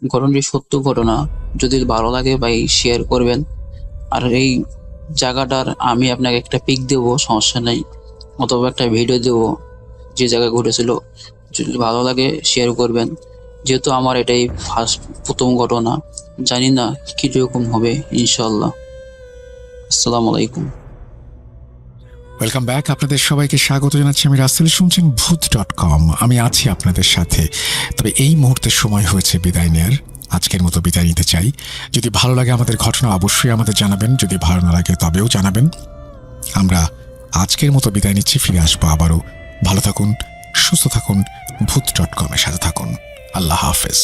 ঘটনাটি সত্য ঘটনা, যদি ভালো লাগে ভাই শেয়ার করবেন। আর এই জায়গাটার আমি আপনাকে একটা পিক দেবো, সমস্যা নেই, অথবা একটা ভিডিও দেবো যে জায়গায় ঘটেছিল। যদি ভালো লাগে শেয়ার করবেন, যেহেতু আমার এটাই প্রথম ঘটনা, জানি না কিরকম হবে। ইনশাল্লাহ। আসসালামু আলাইকুম। ওয়েলকাম ব্যাক, আপনাদের সবাইকে স্বাগত জানাচ্ছি। আমি রাসেল, শুনছেন ভূত.com। আমি আছি আপনাদের সাথে। তবে এই মুহূর্তে সময় হয়েছে বিদায় নেয়ার। আজকের মতো বিদায় নিতে চাই। যদি ভালো লাগে আমাদের ঘটনা অবশ্যই আমাদের জানাবেন, যদি ভালো না লাগে তবেও জানাবেন। আমরা আজকের মতো বিদায় নিচ্ছি, ফিরে আসবো আবারও। ভালো থাকুন, সুস্থ থাকুন, ভূত.com এর সাথে থাকুন। আল্লাহ হাফেজ।